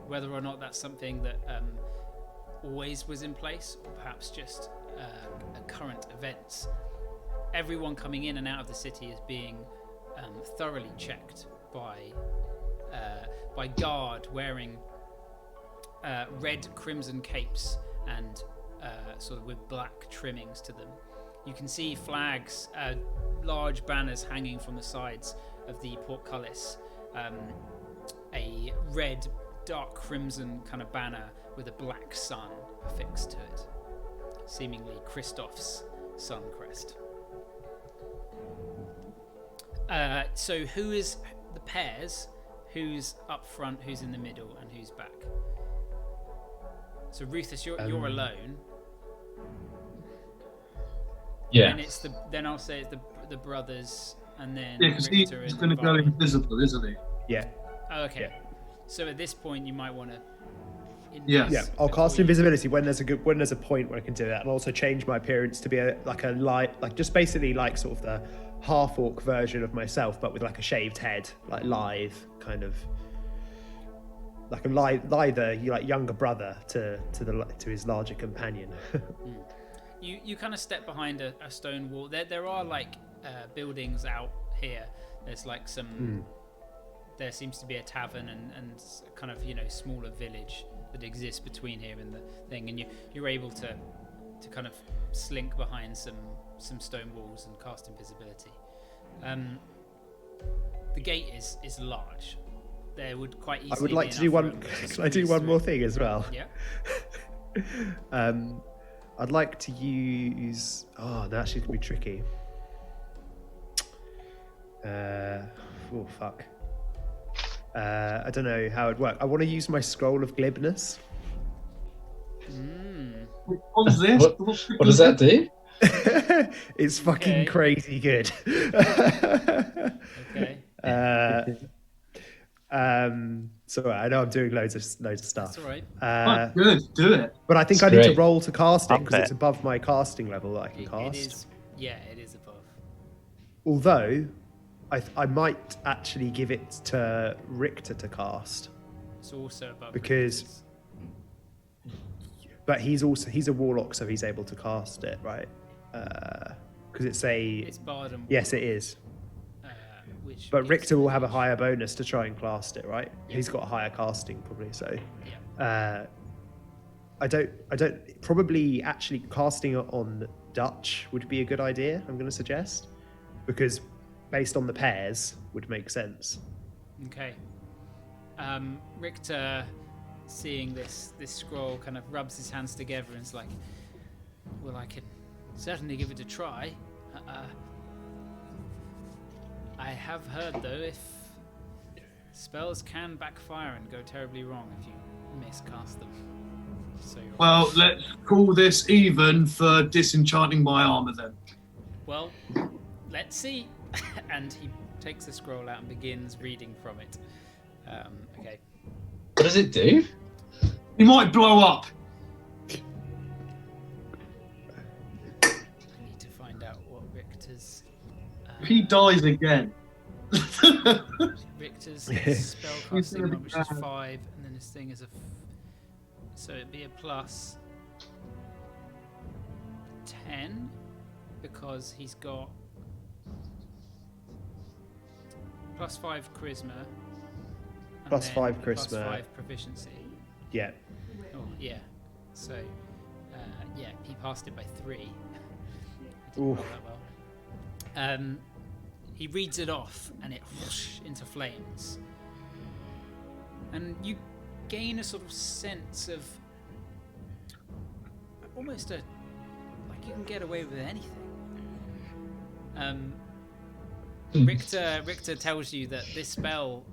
Whether or not that's something that always was in place, or perhaps just a current event. Everyone coming in and out of the city is being thoroughly checked by guard wearing red crimson capes and sort of with black trimmings to them. You can see flags, large banners hanging from the sides of the portcullis. A red, dark crimson kind of banner with a black sun affixed to it, seemingly Christoph's sun crest. So who is the pairs? Who's up front? Who's in the middle? And who's back? So Rufus, you're alone. Yeah. And then I'll say it's the brothers, and then Yeah, because Richter he's and going to go Varley. invisible, isn't he? Yeah. Oh, okay. Yeah. So at this point, you might want to. Yes. Yeah, I'll cast invisibility when there's a point where I can do that, and also change my appearance to be just basically like sort of the half orc version of myself, but with like a shaved head, like lithe kind of, like a lither, younger brother to his larger companion. You kind of step behind a stone wall. There are like buildings out here. There's like some. There seems to be a tavern and kind of smaller village that exists between here and the thing, and you're able to kind of slink behind some stone walls and cast invisibility. The gate is large. There would quite easily. I would like to do one. Can I do one more thing as well? Yeah. I'd like to use. Oh, that actually could be tricky. Oh fuck. I don't know how it'd work. I want to use my scroll of glibness. What's this? What does that do? It's fucking Okay. crazy good. Okay. So I know I'm doing loads of stuff. That's all right. Oh, good, do it. But I think It's I need to great. roll to cast it Up because there. it's above my casting level that I can It cast. is. Yeah, it is above. Although, I might actually give it to Richter to cast, It's also above. Because- but he's a warlock, so he's able to cast it, right? Because it's It's Bard and yes, it is. which. But gives- Richter will have a higher bonus to try and cast it, right? He's got a higher casting probably, so. Yeah. I don't. Probably actually casting it on Dutch would be a good idea. I'm going to suggest, because based on the pairs would make sense. Okay. Richter, seeing this scroll, kind of rubs his hands together and is like, "Well, I can certainly give it a try. I have heard, though, if spells can backfire and go terribly wrong if you miscast them. So you're Well, let's call this even for disenchanting my armor then. Well, let's see." And he takes the scroll out and begins reading from it. Okay. What does it do? He might blow up. I need to find out what Richter's. If he dies again, Richter's spellcasting number, which is 5, and then this thing is so it'd be a plus 10 because he's got plus 5 charisma. And Plus then 5 plus charisma. 5 proficiency. Yeah. Oh, yeah. So, yeah, he passed it by 3. I didn't roll that well. He reads it off, and it whoosh into flames. And you gain a sort of sense of almost like you can get away with anything. Richter tells you that this spell,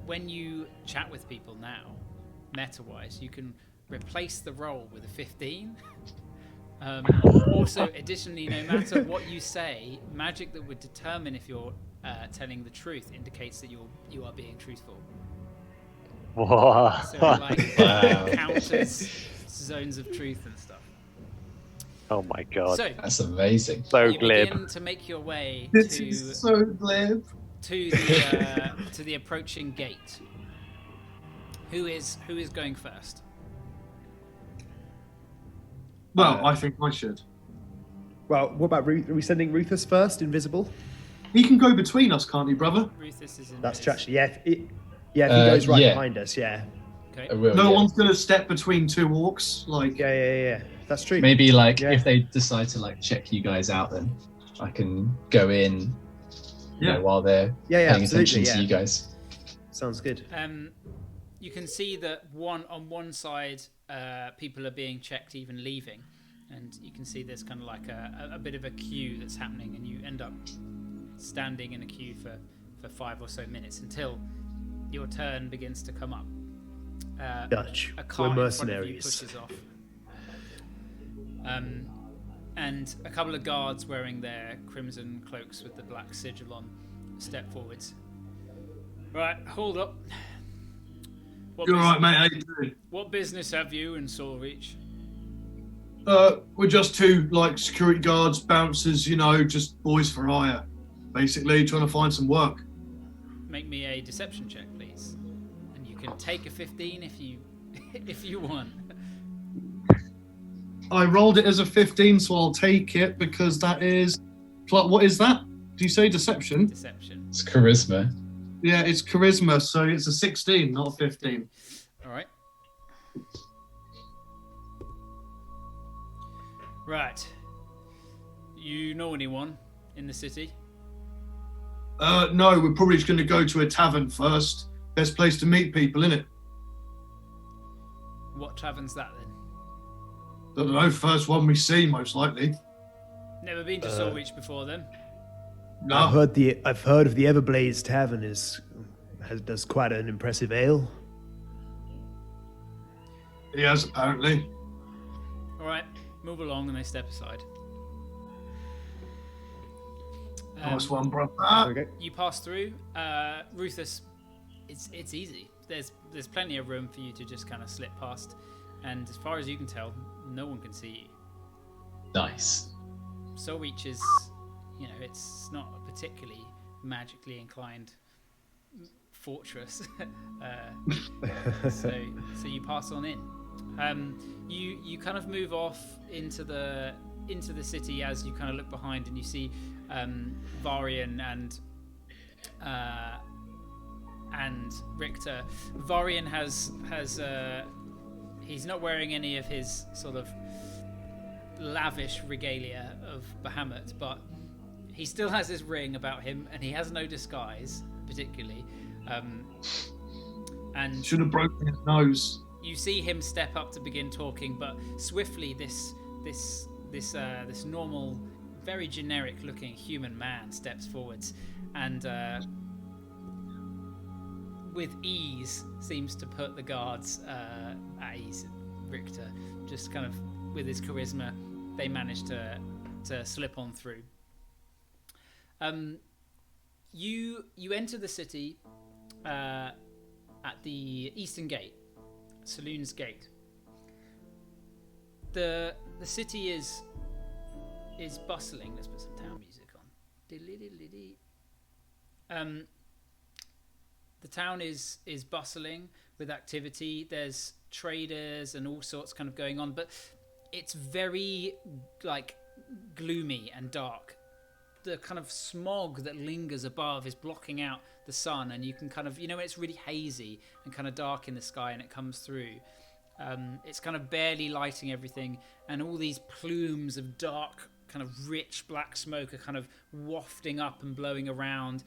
when you chat with people now, meta-wise, you can replace the roll with a 15. Also, additionally, no matter what you say, magic that would determine if you're telling the truth indicates that you are being truthful. Whoa. So it counters zones of truth and stuff. Oh my god. So That's amazing. So you glib. begin to make your way This to is so glib. to the approaching gate. Who is going first? Well, I think I should. Well, what about Ruth? Are we sending Ruthus first, invisible? He can go between us, can't he, brother? Ruthus is in. That's this. true, actually. Yeah, if he goes right yeah. behind us, yeah. Okay. I will, No yeah. one's going to step between two orcs. Like, Yeah. That's true. Maybe like Yeah. if they decide to like check you guys out, then I can go in. You know, while they're Yeah, paying absolutely, attention to you guys. Sounds good. You can see that on one side, people are being checked, even leaving, and you can see there's kind of like a bit of a queue that's happening, and you end up standing in a queue for 5 or so minutes until your turn begins to come up. Dutch. A We're cart in front of you mercenaries. pushes off. And a couple of guards wearing their crimson cloaks with the black sigil on step forwards. Right, hold up. you're right, mate. How you doing? What business have you in Soulreach? We're just two like security guards, bouncers. You know, just boys for hire. Basically, trying to find some work. Make me a deception check, please. And you can take a 15 if you want. I rolled it as a 15, so I'll take it because that is. What is that? Do you say deception? Deception. It's charisma. Yeah, it's charisma, so it's a 16, not a 15. All right. Right. You know anyone in the city? No, we're probably just going to go to a tavern first. Best place to meet people, innit? What tavern's that then? I don't know, first one we see, most likely. Never been to Soulreach before then? No. I've heard of the Everblaze Tavern does quite an impressive ale. He has, apparently. All right, move along, and they step aside. Nice one, bro. Okay. You pass through. Ruthus, it's easy. There's plenty of room for you to just kind of slip past, and as far as you can tell, no one can see you. Nice. Soulreach is, it's not a particularly magically inclined fortress. So you pass on in. You kind of move off into the city as you kind of look behind, and you see Varian and Richter. Varian has he's not wearing any of his sort of lavish regalia of Bahamut, but he still has his ring about him, and he has no disguise particularly. And Should have broken his nose. you see him step up to begin talking, but swiftly this normal, very generic-looking human man steps forwards, and with ease seems to put the guards at ease. Richter, just kind of with his charisma, they manage to slip on through. You enter the city at the Eastern Gate, Saloon's Gate. The city is bustling. Let's put some town music on. The town is bustling with activity. There's traders and all sorts kind of going on, but it's very like gloomy and dark. The kind of smog that lingers above is blocking out the sun, and you can kind of, it's really hazy and kind of dark in the sky, and it comes through. It's kind of barely lighting everything, and all these plumes of dark, kind of rich black smoke are kind of wafting up and blowing around.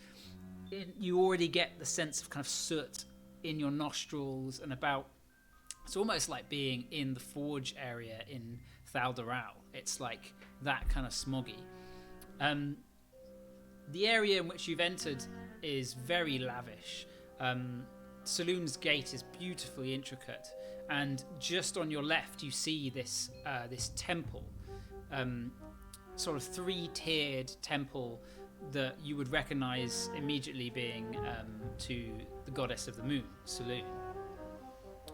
You already get the sense of kind of soot in your nostrils and about. It's almost like being in the forge area in Thaldaral. It's like that kind of smoggy. The area in which you've entered is very lavish. Saloon's gate is beautifully intricate, and just on your left you see this temple, sort of three-tiered temple that you would recognize immediately being to the goddess of the moon, Saloon.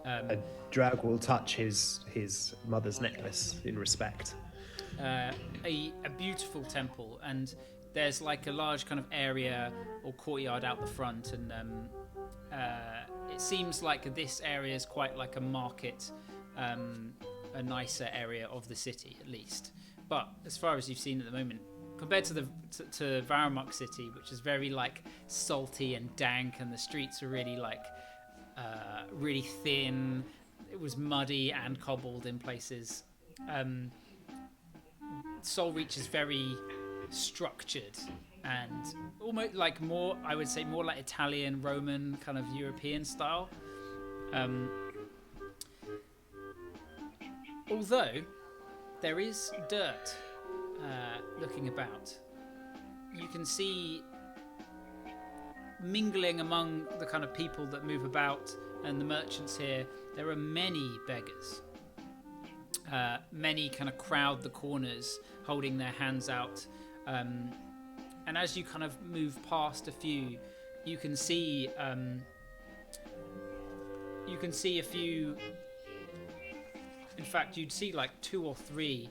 A drag will touch his mother's necklace in respect. A beautiful temple, and there's like a large kind of area or courtyard out the front, and it seems like this area is quite like a market, a nicer area of the city at least. But as far as you've seen at the moment, compared to Varamuk City, which is very like salty and dank, and the streets are really like really thin. It was muddy and cobbled in places. Soulreach is very structured and almost like more, I would say, more like Italian, Roman, kind of European style. Although there is dirt looking about. You can see mingling among the kind of people that move about and the merchants here, there are many beggars. Many kind of crowd the corners, holding their hands out. And as you kind of move past a few, you can see a few. In fact, you'd see like 2 or 3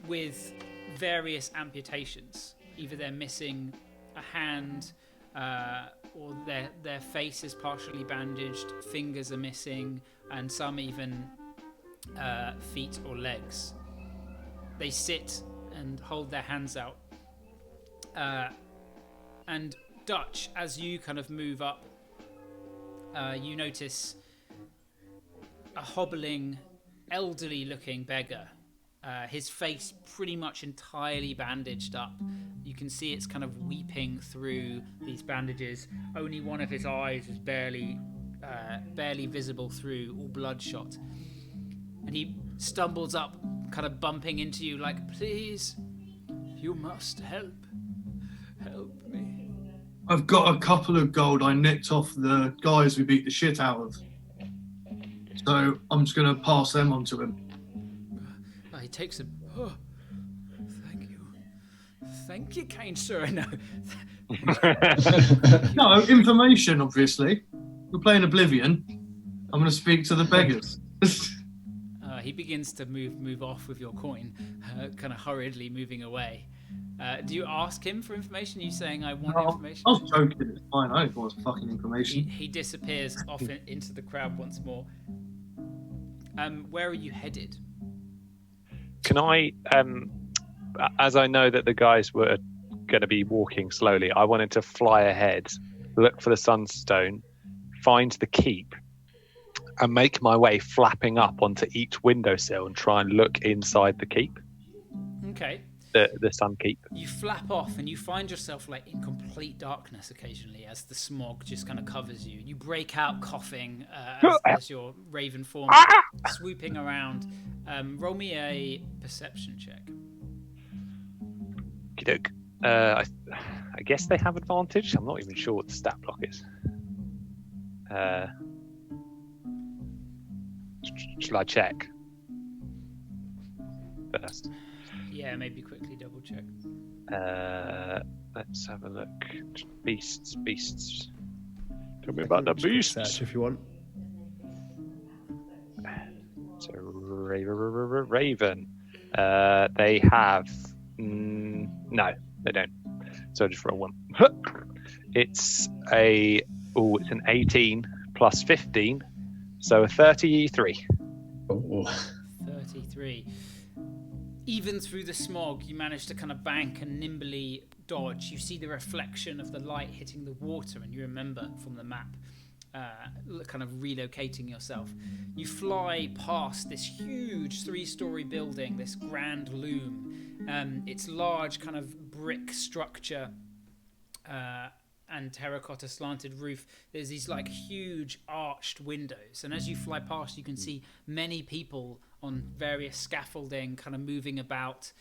with various amputations. Either they're missing a hand, or their face is partially bandaged, fingers are missing, and some even feet or legs. They sit and hold their hands out. And Dutch, as you kind of move up, you notice a hobbling, elderly-looking beggar. His face pretty much entirely bandaged up. You can see it's kind of weeping through these bandages. Only one of his eyes is barely visible through, all bloodshot. And he stumbles up, kind of bumping into you like, "Please, you must help. Help me." I've got a couple of gold I nicked off the guys we beat the shit out of. So I'm just going to pass them on to him. He takes a... Oh, thank you. Thank you, kind sir. No. No, information, obviously. We're playing Oblivion. I'm going to speak to the beggars. He begins to move off with your coin, kind of hurriedly moving away. Do you ask him for information? Are you saying, "I want information"? I was joking. It's fine. I don't want fucking information. He disappears off into the crowd once more. Where are you headed? Can I, as I know that the guys were going to be walking slowly, I wanted to fly ahead, look for the sunstone, find the keep, and make my way flapping up onto each windowsill and try and look inside the keep. Okay. The sun keep. You flap off and you find yourself like in complete darkness occasionally as the smog just kind of covers you. You break out coughing as your raven form swooping around. Roll me a perception check. Okey-doke. I guess they have advantage. I'm not even sure what the stat block is. Shall I check first? Yeah, maybe quickly double check. Let's have a look. Beasts. Tell me about the beasts. Search if you want. So Raven. They have no, they don't. So just roll one. It's it's an 18 plus 15, so a 33. Oh. 33. Even through the smog, you manage to kind of bank and nimbly dodge. You see the reflection of the light hitting the water, and you remember from the map, kind of relocating yourself. You fly past this huge 3-story building, this grand loom. Its large kind of brick structure and terracotta slanted roof. There's these like huge arched windows, and as you fly past, you can see many people on various scaffolding kind of moving about.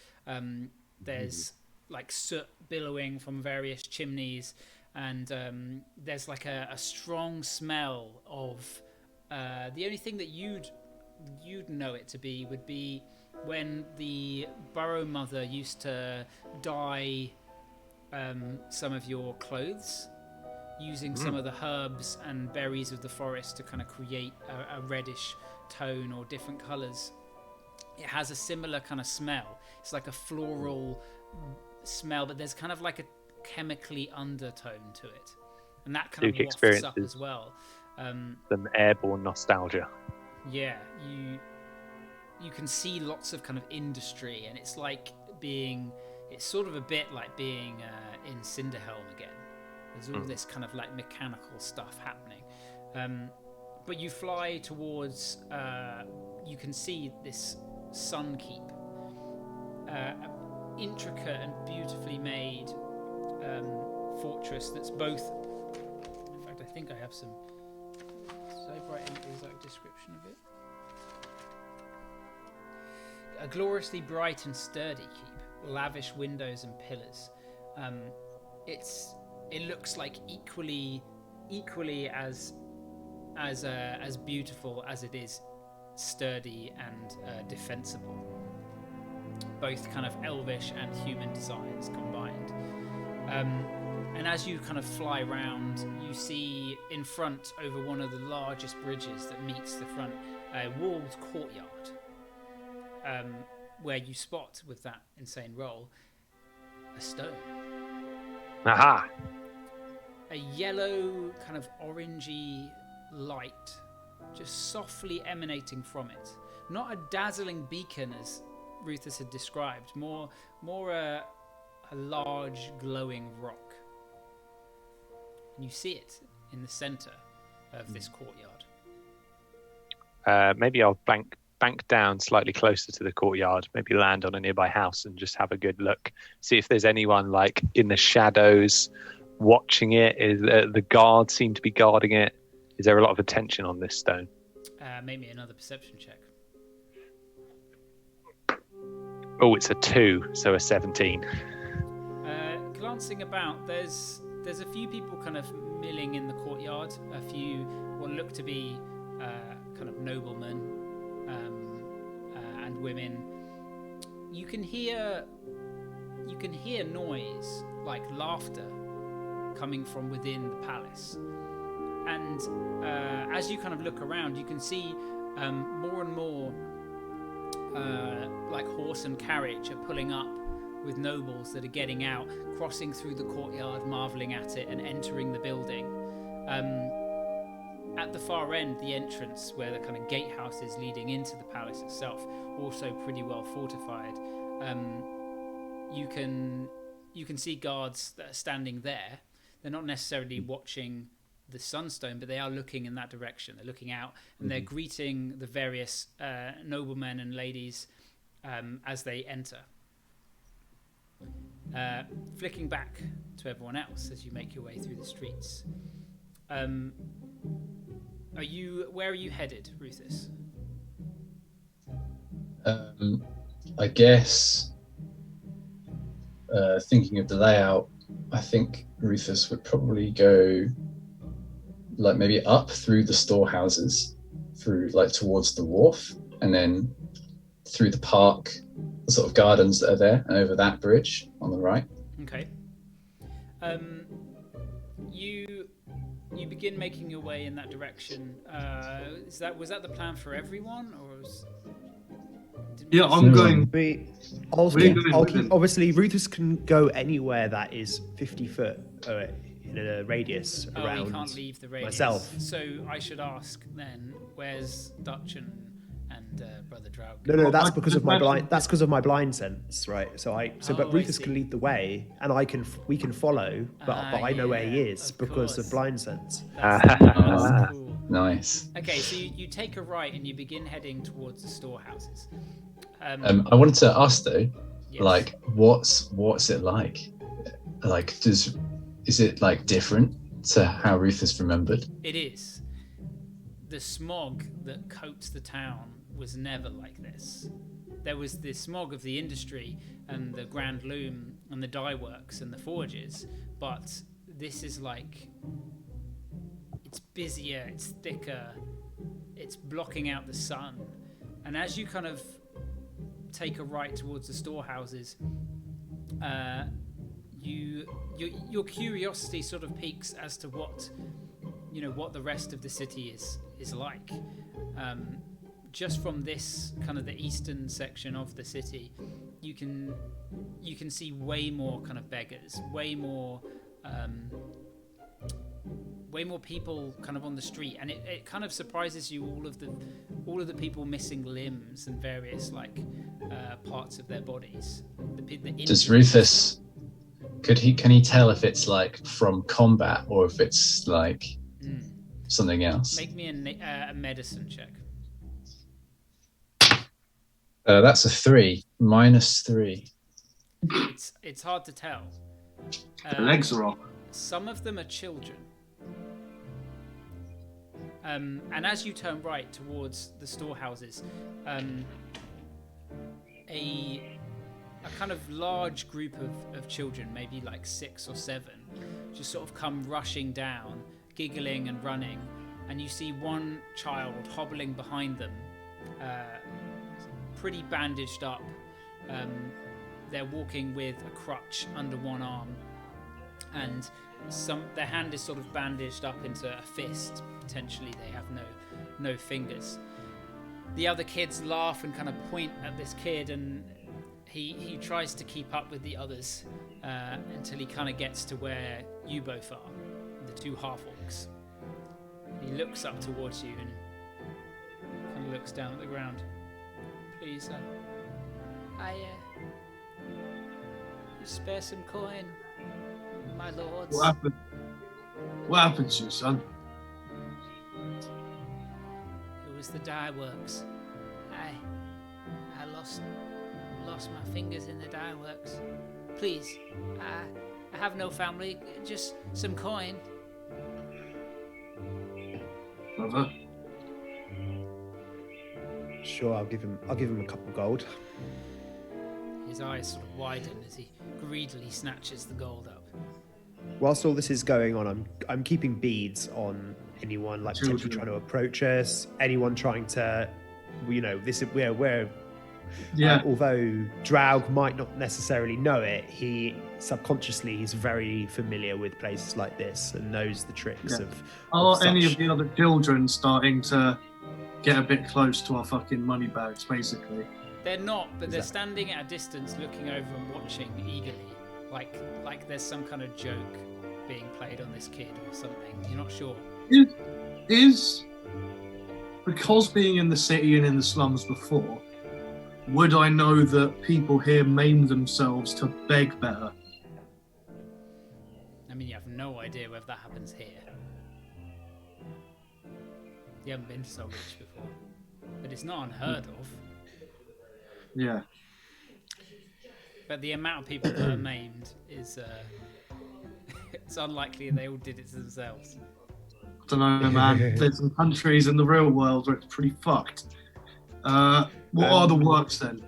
There's like soot billowing from various chimneys, and there's like a strong smell of the only thing that you'd know it to be would be when the burrow mother used to dye some of your clothes using some of the herbs and berries of the forest to kind of create a reddish tone or different colors. It has a similar kind of smell. It's like a floral smell, but there's kind of like a chemically undertone to it, and that kind Duke of wafts up experiences as well. Some airborne nostalgia. Yeah, you can see lots of kind of industry, and it's sort of a bit like being in Cinderhelm again. There's all this kind of like mechanical stuff happening, but you fly towards. You can see this sun keep, intricate and beautifully made fortress that's both. In fact, I think I have some. Did I write an exact description of it? A gloriously bright and sturdy keep, lavish windows and pillars. It looks like equally as beautiful as it is sturdy and defensible. Both kind of elvish and human designs combined. And as you kind of fly around, you see in front, over one of the largest bridges that meets the front, a walled courtyard, where you spot, with that insane roll, a stone. Aha! A yellow, kind of orangey light just softly emanating from it. Not a dazzling beacon as Ruthus had described, more a large glowing rock. And you see it in the center of this courtyard. Maybe I'll bank down slightly closer to the courtyard, maybe land on a nearby house and just have a good look, see if there's anyone like in the shadows watching it. Is the guards seem to be guarding it? Is there a lot of attention on this stone? Maybe another perception check. Oh, it's a 2, so a 17. Glancing about, there's a few people kind of milling in the courtyard. A few what look to be kind of noblemen and women. You can hear noise like laughter coming from within the palace. And as you kind of look around, you can see more and more like horse and carriage are pulling up with nobles that are getting out, crossing through the courtyard, marveling at it, and entering the building. At the far end, the entrance where the kind of gatehouse is leading into the palace itself, also pretty well fortified. You can see guards that are standing there. They're not necessarily watching the sunstone, but they are looking in that direction. They're looking out, and they're greeting the various noblemen and ladies as they enter. Flicking back to everyone else as you make your way through the streets. Where are you headed, Ruthus? I guess, thinking of the layout, I think Ruthus would probably go like maybe up through the storehouses, through like towards the wharf, and then through the park, the sort of gardens that are there, and over that bridge on the right. Okay. You begin making your way in that direction. Was that the plan for everyone, or was... Yeah, I'm going. I'll We're keep, going I'll with keep. him. Obviously, Rufus can go anywhere that is 50 foot in a radius Oh, around he can't leave the radius. myself. So I should ask then, where's Dutch and Brother Draug? No, that's I because can of my imagine- blind. That's because of my blind sense, right? So Oh, but I Rufus see. can lead the way, and we can follow, but I know where he yeah, is of because of course. blind sense. That's cool. Nice. Okay, so you take a right and you begin heading towards the storehouses. I wanted to ask though, Yes. like, what's it like? Like, is it like different to how Rufus remembered? It is. The smog that coats the town was never like this. There was the smog of the industry and the Grand Loom and the dye works and the forges, but this is like, it's busier, it's thicker, it's blocking out the sun. And as you kind of take a right towards the storehouses, your curiosity sort of piques as to what the rest of the city is like. Just from this kind of the eastern section of the city, you can see way more kind of beggars, way more people kind of on the street, and it kind of surprises you, all of the people missing limbs and various like parts of their bodies. Does Rufus, can he tell if it's like from combat or if it's like something else? Make me a medicine check. That's a 3, -3. It's hard to tell. The legs are off. Some of them are children. And as you turn right towards the storehouses, a kind of large group of children, maybe like 6 or 7, just sort of come rushing down, giggling and running, and you see one child hobbling behind them, pretty bandaged up. They're walking with a crutch under one arm, and their hand is sort of bandaged up into a fist. Potentially they have no fingers. The other kids laugh and kind of point at this kid, and he tries to keep up with the others until he kind of gets to where you both are, the 2 half-orcs. He looks up towards you and kind of looks down at the ground. Please, spare some coin, my lords. What happened? What happened to you, son? It was the dye works. I lost my fingers in the dye works. Please, I have no family, just some coin. Brother? Sure, I'll give him a couple gold. His eyes sort of widen as he greedily snatches the gold up. Whilst all this is going on, I'm keeping beads on anyone like potentially Children. trying to approach us, anyone trying to, this is where although Draug might not necessarily know it, he subconsciously he's very familiar with places like this and knows the tricks of. Are such. any of the other children starting to get a bit close to our fucking money bags, basically? They're not, but they're standing at a distance looking over and watching eagerly. Like there's some kind of joke being played on this kid or something. You're not sure. Is because being in the city and in the slums before, would I know that people here maim themselves to beg better? I mean, you have no idea whether that happens here. You haven't been to so rich before, but it's not unheard of. Yeah. But the amount of people that are maimed is it's unlikely they all did it to themselves. Don't know, man. There's some countries in the real world where it's pretty fucked. What are the works then?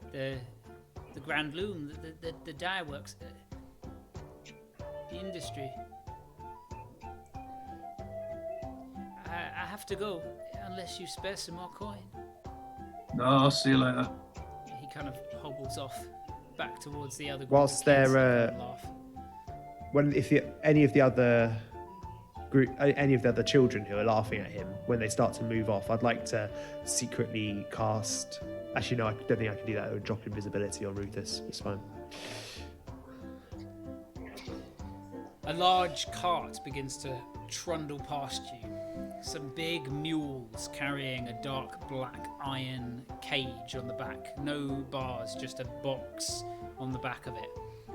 The Grand Loom, the dye works, the industry. I have to go unless you spare some more coin. No, I'll see you later. He kind of hobbles off back towards the other group Whilst of kids they're, and kind of laugh. Any of the other group, any of the other children who are laughing at him, when they start to move off, I'd like to secretly cast. Actually, no, I don't think I can do that. It would drop invisibility on Rufus. It's fine. A large cart begins to trundle past you. Some big mules carrying a dark black iron cage on the back. No bars, just a box on the back of it.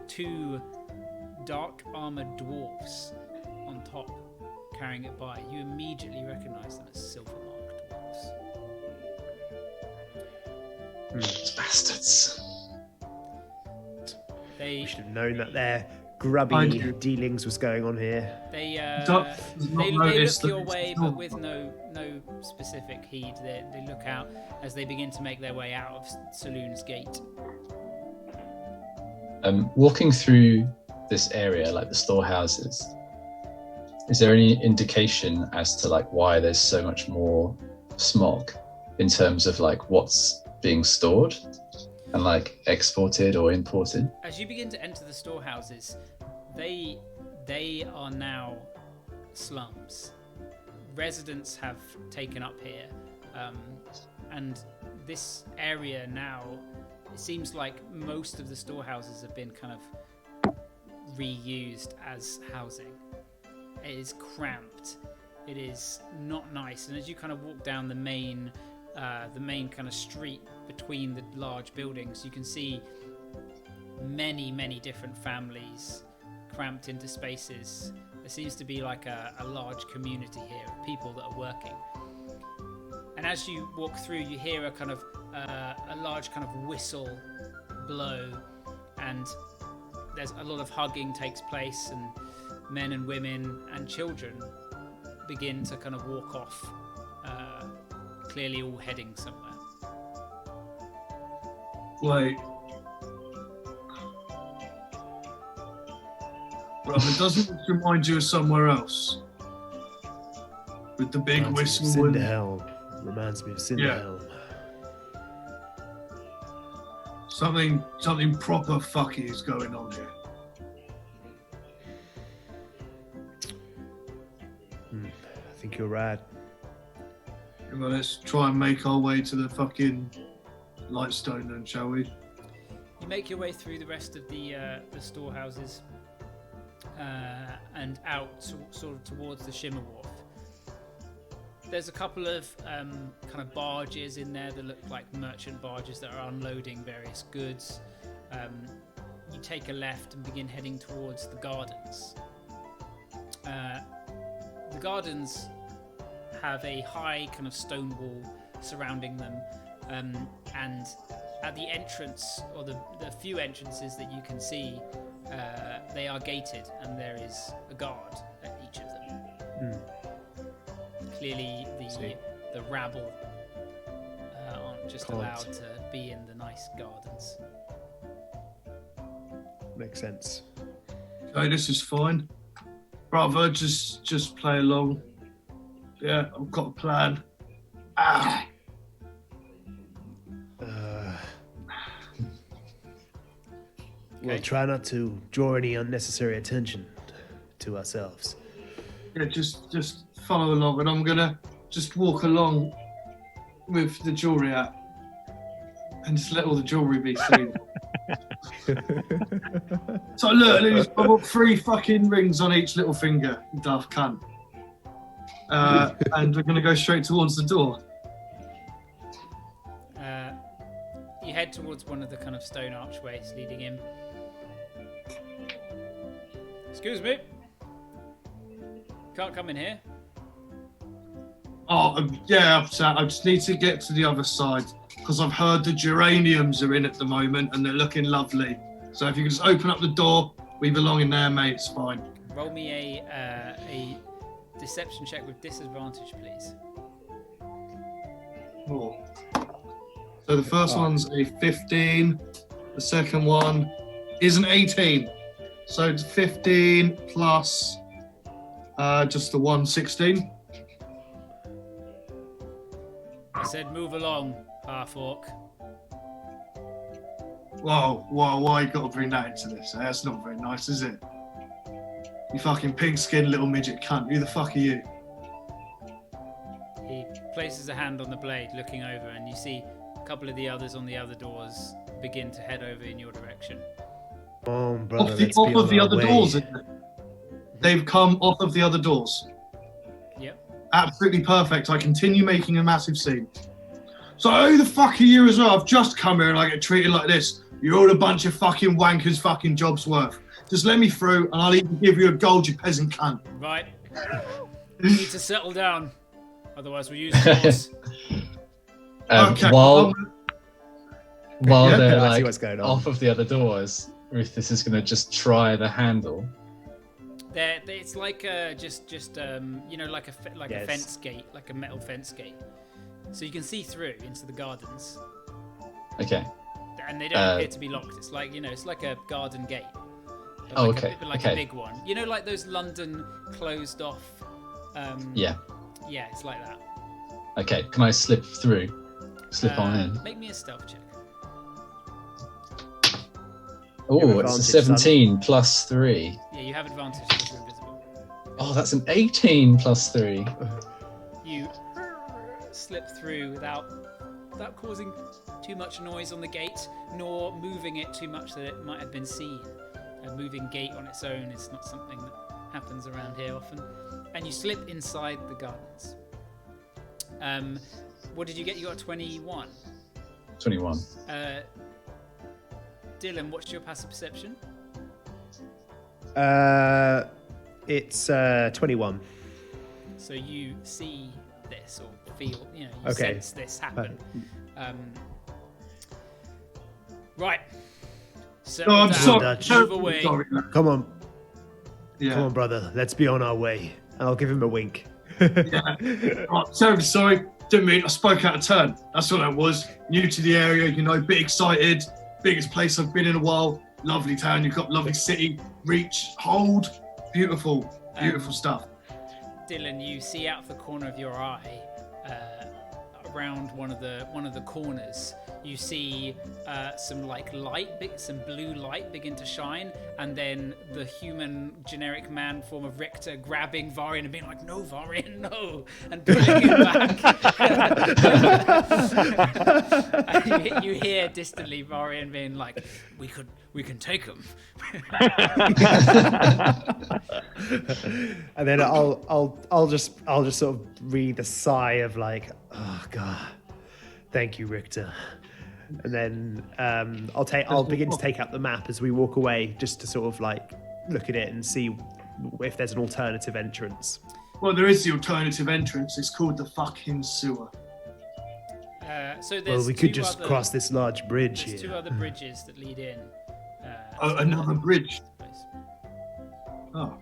2 dark armored dwarfs on top, carrying it by. You immediately recognize them as silver-marked dwarfs. Bastards. They We should have known that their grubby dealings was going on here. They Doc does not they notice look your that way, it's but not- with no specific heed. They look out as they begin to make their way out of Saloon's gate. Walking through this area, like the storehouses, is there any indication as to like why there's so much more smog in terms of like what's being stored and like exported or imported? As you begin to enter the storehouses, they are now slums. Residents have taken up here, and this area now, it seems like most of the storehouses have been kind of reused as housing. It is cramped. It is not nice. And as you kind of walk down the main kind of street between the large buildings, you can see many different families cramped into spaces. There seems to be like a large community here of people that are working. And as you walk through, you hear a kind of a large kind of whistle blow, and there's a lot of hugging takes place, and men and women and children begin to kind of walk off, clearly all heading somewhere. Wait. Brother, doesn't it remind you of somewhere else? With the big Reminds me whistle of and... Cinderhelm. Reminds me of Cinderhelm. Something proper fucky is going on here. I think you're right. Well, let's try and make our way to the fucking Lightstone then, shall we? You make your way through the rest of the storehouses and out sort of towards the Shimmer Wharf. There's a couple of kind of barges in there that look like merchant barges that are unloading various goods. You take a left and begin heading towards the gardens. The gardens have a high kind of stone wall surrounding them, and at the entrance, or the few entrances that you can see, they are gated, and there is a guard at each of them. Clearly the rabble aren't just allowed to be in the nice gardens. Makes sense. Okay, this is fine. Brother, just play along. Yeah, I've got a plan. Ah. We'll try not to draw any unnecessary attention to ourselves. Yeah, just follow along, and I'm gonna just walk along with the jewelry out and just let all the jewelry be seen. So look, I've got 3 fucking rings on each little finger, you daft cunt. And we're gonna go straight towards the door. You head towards one of the kind of stone archways leading in. Excuse me. Can't come in here. Oh, yeah, I just need to get to the other side because I've heard the geraniums are in at the moment and they're looking lovely. So if you can just open up the door, we belong in there, mate. It's fine. Roll me a deception check with disadvantage, please. Oh. So the first one's a 15. The second one is an 18. So it's 15 plus just the 116. I said move along, half-orc. Whoa, why you got to bring that into this? That's not very nice, is it? You fucking pink-skinned little midget cunt. Who the fuck are you? He places a hand on the blade, looking over, and you see a couple of the others on the other doors begin to head over in your direction. Oh, brother, Off let's the, be off of on the our other way. doors, isn't it? They've come off of the other doors. Yep. Absolutely perfect. I continue making a massive scene. So who the fuck are you as well? I've just come here and I get treated like this. You're all a bunch of fucking wankers, fucking jobs worth. Just let me through and I'll even give you a gold, you peasant cunt. Right. You need to settle down. Otherwise, we'll use force. Okay. While Yeah, they're I see like what's going on. off of the other doors, Rufus is going to just try the handle. It's like you know, like a Yes. fence gate, like a metal fence gate. So you can see through into the gardens, Okay. and they don't appear to be locked. It's like, you know, it's like a garden gate. But Oh, like okay, a okay. big one. You know, like those London closed off. Yeah. Yeah, it's like that. Okay. Can I slip through? Slip on in. Make me a stealth check. Oh, it's a advantage, 17 plus 3. Yeah, you have advantage because you're invisible. Oh, that's an 18 plus 3. You slip through without causing too much noise on the gate, nor moving it too much that it might have been seen. A moving gate on its own is not something that happens around here often. And you slip inside the gardens. What did you get? You got 21. 21. Dylan, what's your passive perception? It's 21. So you see this or feel, you know, you Okay. sense this happen. Right. So No, I'm sorry. Dutch. Move away. Sorry. Come on, Yeah. come on, brother. Let's be on our way. And I'll give him a wink. Yeah. Right, terribly sorry. Didn't mean I spoke out of turn. That's all I was. New to the area, you know, bit excited. Biggest place I've been in a while. Lovely town. You've got lovely city. Reach, hold. Beautiful, beautiful stuff. Dylan, you see out of the corner of your eye, around one of the corners, you see some some blue light begin to shine, and then the human generic man form of Richter grabbing Varian and being like, "No, Varian, no," and pulling him back. And you hear distantly Varian being like, "We can take him." And then I'll just sort of breathe a sigh of like, oh god, thank you, Richter. And then I'll begin to take out the map as we walk away, just to sort of like look at it and see if there's an alternative entrance. Well, there is the alternative entrance. It's called the fucking sewer. So there's Well, we could two just other- cross this large bridge There's here. two other bridges that lead in. Oh, another bridge. Place. Oh,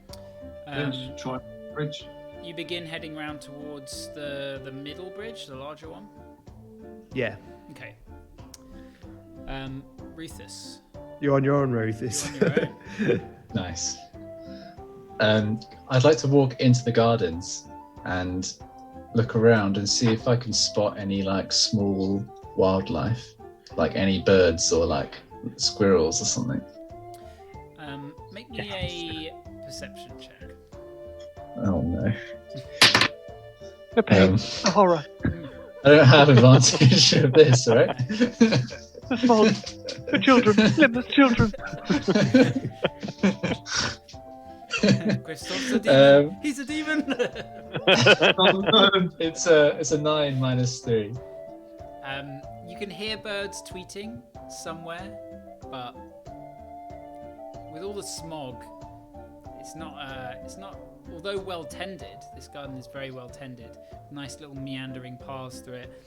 Um, let's try the bridge. You begin heading round towards the middle bridge, the larger one. Yeah, Okay. Ruthus, you're on your own, Ruthus. you're on your own. Nice. I'd like to walk into the gardens and look around and see if I can spot any like small wildlife, like any birds or like squirrels or something. Make me a perception check. Oh no. The pain, Um, the horror, I don't have advantage of this, right? the fault, the children, limbless children. Christoph's a demon. Um, He's a demon. It's a 9 minus 3. You can hear birds tweeting somewhere, but with all the smog, it's not. Although well tended, this garden is very well tended. Nice little meandering paths through it.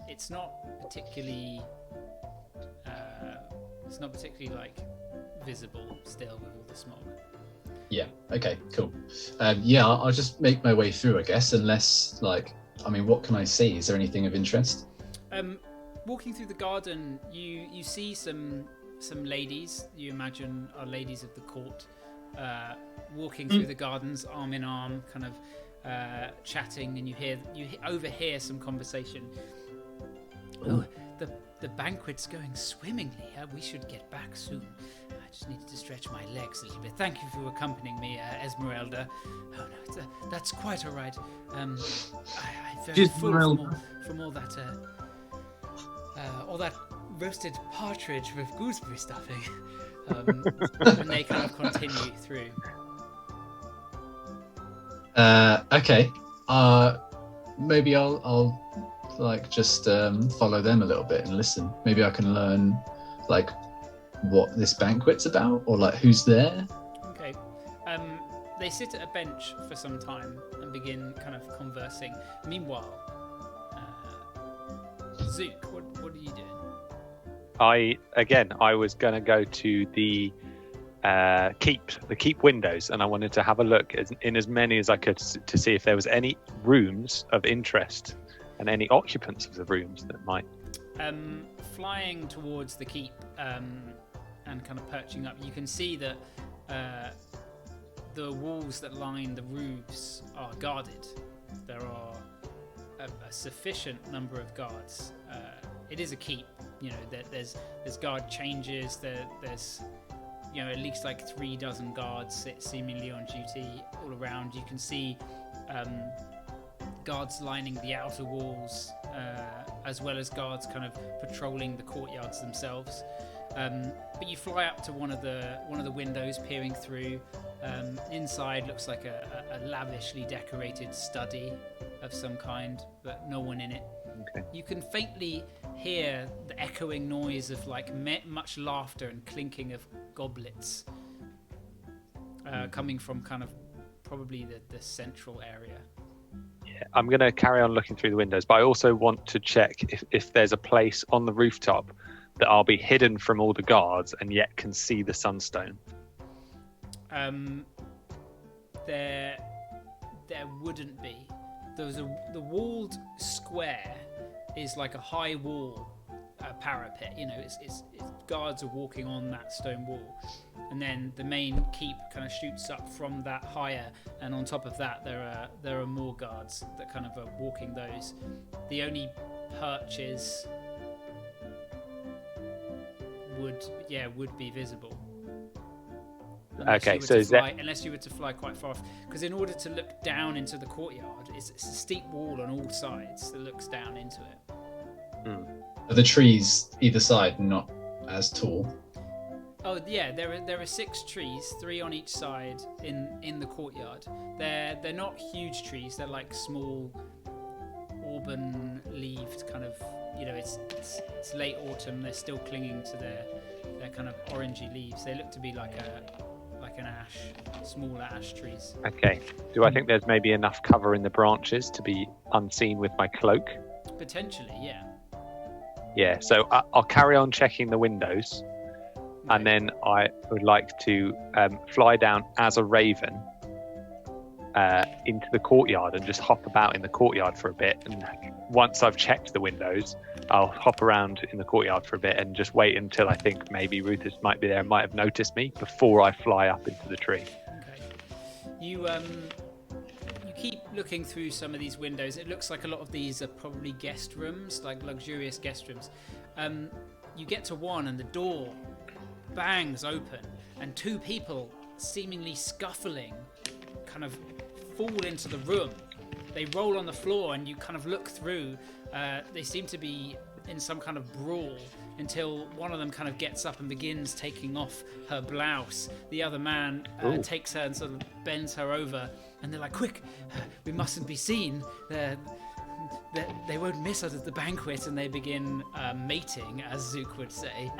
It's not particularly. It's not particularly like visible still with all the smog. Yeah. Okay. Cool. Yeah, I'll just make my way through, I guess. Unless, like, I mean, what can I see? Is there anything of interest? Walking through the garden, you see some ladies. You imagine are ladies of the court, walking through the gardens, arm in arm, kind of chatting, and you overhear some conversation. Oh, The banquet's going swimmingly. We should get back soon. I just needed to stretch my legs a little bit. Thank you for accompanying me, Esmeralda. Oh no, that's quite all right. I'm very full from all that roasted partridge with gooseberry stuffing. And they kind of continue through. Okay. Maybe I'll like just follow them a little bit and listen. Maybe I can learn like what this banquet's about, or like who's there. Okay. They sit at a bench for some time and begin kind of conversing. Meanwhile, Zook, what are you doing? I was going to go to the keep windows, and I wanted to have a look in as many as I could to see if there was any rooms of interest and any occupants of the rooms that might. Flying towards the keep and kind of perching up, you can see that the walls that line the roofs are guarded. There are a sufficient number of guards. It is a keep, you know. There's guard changes. There's at least like 36 guards seemingly on duty all around. You can see guards lining the outer walls, as well as guards kind of patrolling the courtyards themselves. But you fly up to one of the windows, peering through. Inside looks like a lavishly decorated study of some kind, but no one in it. Okay. You can faintly hear the echoing noise of like much laughter and clinking of goblets coming from kind of probably the central area. Yeah, I'm going to carry on looking through the windows, but I also want to check if there's a place on the rooftop that I'll be hidden from all the guards and yet can see the sunstone. There wouldn't be. The walled square is like a high wall, parapet. It's guards are walking on that stone wall, and then the main keep kind of shoots up from that higher, and on top of that there are more guards that kind of are walking those. The only perches would be visible. Okay, so unless you were to fly quite far, because in order to look down into the courtyard, it's a steep wall on all sides that looks down into it. Are the trees either side not as tall? Oh yeah, there are 6 trees, 3 on each side in the courtyard. They're not huge trees. They're like small, auburn-leaved kind of. It's late autumn. They're still clinging to their kind of orangey leaves. They look to be like an ash, smaller ash trees. Okay. Do I think there's maybe enough cover in the branches to be unseen with my cloak? Potentially, yeah. Yeah, so I'll carry on checking the windows, and then I would like to fly down as a raven into the courtyard and just hop about in the courtyard for a bit. And once I've checked the windows, I'll hop around in the courtyard for a bit and just wait until I think maybe Rufus might be there and might have noticed me before I fly up into the tree. Okay. You keep looking through some of these windows. It looks like a lot of these are probably guest rooms, like luxurious guest rooms. You get to one and the door bangs open and 2 people seemingly scuffling kind of fall into the room. They roll on the floor and you kind of look through. They seem to be in some kind of brawl until one of them kind of gets up and begins taking off her blouse. The other man takes her and sort of bends her over, and they're like, quick, we mustn't be seen. They won't miss us at the banquet, and they begin mating, as Zook would say.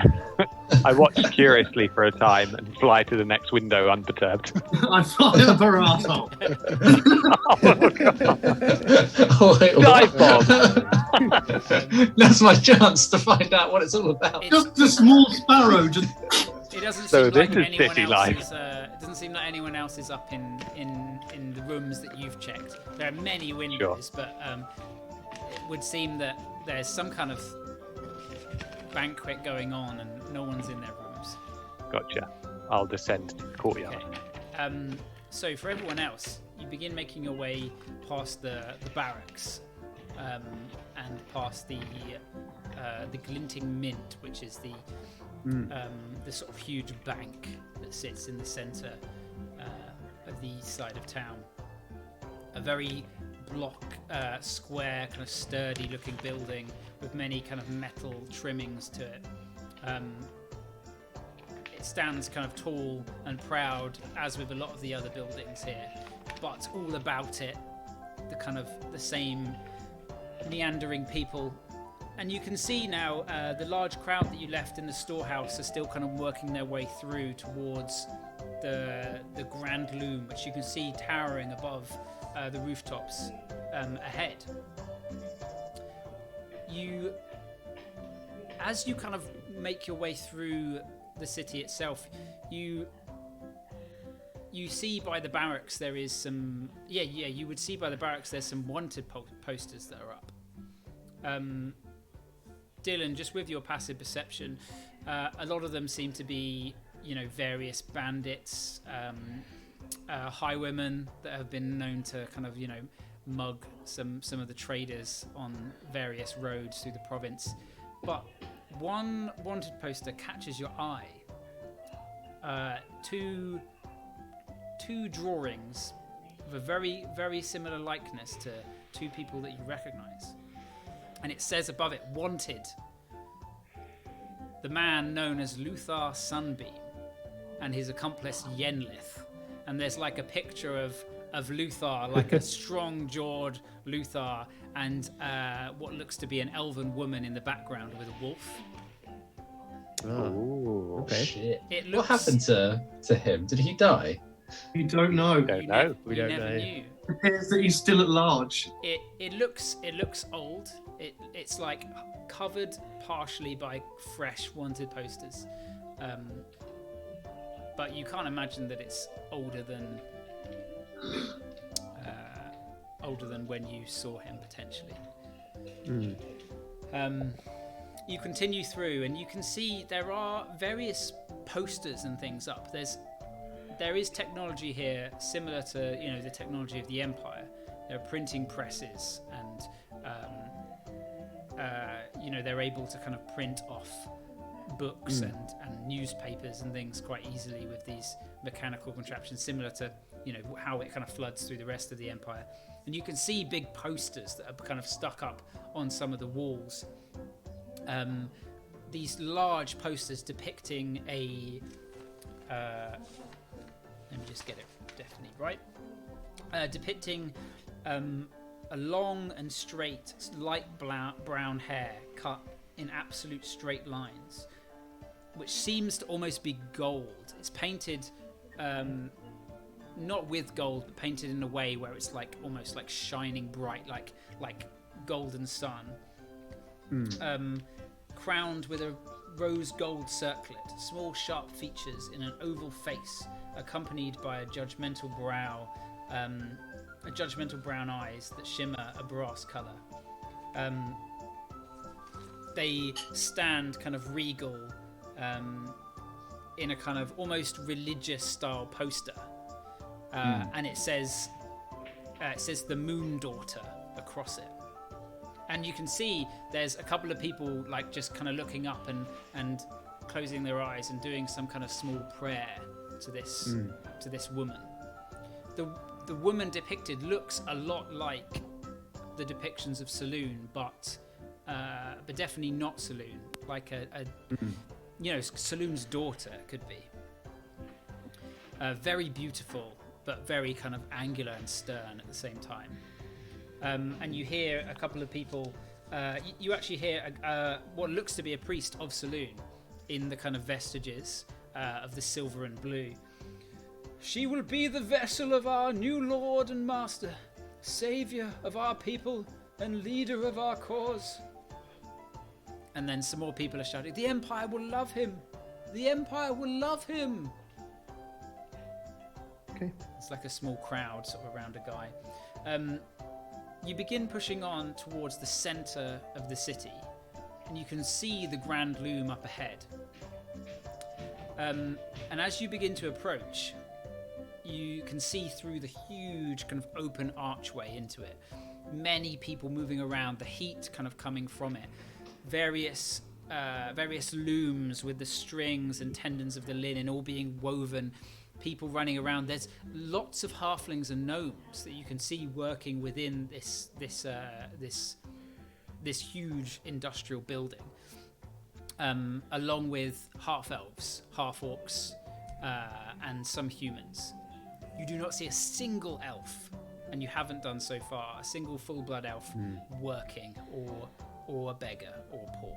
I watch curiously for a time and fly to the next window unperturbed. I fly up her arsehole. Oh, wait, Dive bomb! That's my chance to find out what it's all about. Just a small sparrow. Just. It doesn't So seem this like is anyone city else life. is. It doesn't seem like anyone else is up in the rooms that you've checked. There are many windows, but it would seem that there's some kind of banquet going on and no one's in their rooms. Gotcha. I'll descend to the courtyard. Okay. So for everyone else, you begin making your way past the barracks and past the the Glinting Mint, which is the sort of huge bank that sits in the centre of the east side of town. A very square, kind of sturdy-looking building with many kind of metal trimmings to it. It stands kind of tall and proud, as with a lot of the other buildings here, but all about it, the same meandering people. And you can see now the large crowd that you left in the storehouse are still kind of working their way through towards the Grand Loom, which you can see towering above the rooftops ahead. As you kind of make your way through the city itself, you see by the barracks there is some you would see by the barracks there's some wanted posters that are up. Dylan, just with your passive perception, a lot of them seem to be various bandits, highwaymen that have been known to kind of mug some of the traders on various roads through the province. But one wanted poster catches your eye. Two drawings of a very, very similar likeness to two people that you recognize. And it says above it, "Wanted." The man known as Luthar Sunbeam and his accomplice Yenlith. And there's like a picture of Luthar, like a strong-jawed Luthar, and what looks to be an elven woman in the background with a wolf. Oh, okay. Shit. What happened to him? Did he die? You don't know. Don't know. We You don't never know. knew. It appears that he's still at large. It looks old. It's like covered partially by fresh wanted posters, but you can't imagine that it's older than when you saw him potentially. You continue through and you can see there are various posters and things up. There is technology here similar to the technology of the Empire. There are printing presses and they're able to kind of print off books and newspapers and things quite easily with these mechanical contraptions, similar to how it kind of floods through the rest of the Empire. And you can see big posters that are kind of stuck up on some of the walls. These large posters depicting let me just get it definitely right. Depicting a long and straight, light brown hair cut in absolute straight lines, which seems to almost be gold. It's painted, not with gold, but painted in a way where it's like almost like shining bright, like golden sun. Crowned with a rose gold circlet, small sharp features in an oval face, accompanied by a judgmental brown eyes that shimmer a brass colour. They stand kind of regal in a kind of almost religious style poster, and it says the Moon Daughter across it. And you can see there's a couple of people like just kind of looking up and closing their eyes and doing some kind of small prayer to this woman. The woman depicted looks a lot like the depictions of Saloon, but definitely not Saloon. Like Saloon's daughter could be. Very beautiful, but very kind of angular and stern at the same time. And you hear a couple of people. You actually hear what looks to be a priest of Saloon in the kind of vestiges of the silver and blue. "She will be the vessel of our new Lord and Master, Saviour of our people and leader of our cause." And then some more people are shouting, "The Empire will love him! The Empire will love him!" Okay. It's like a small crowd sort of around a guy. You begin pushing on towards the centre of the city, and you can see the Grand Loom up ahead. And as you begin to approach, you can see through the huge kind of open archway into it. Many people moving around, the heat kind of coming from it. various looms with the strings and tendons of the linen all being woven, people running around. There's lots of halflings and gnomes that you can see working within this huge industrial building, along with half elves, half orcs, and some humans. You do not see a single elf, and you haven't done so far, a single full-blood elf working, or a beggar or poor,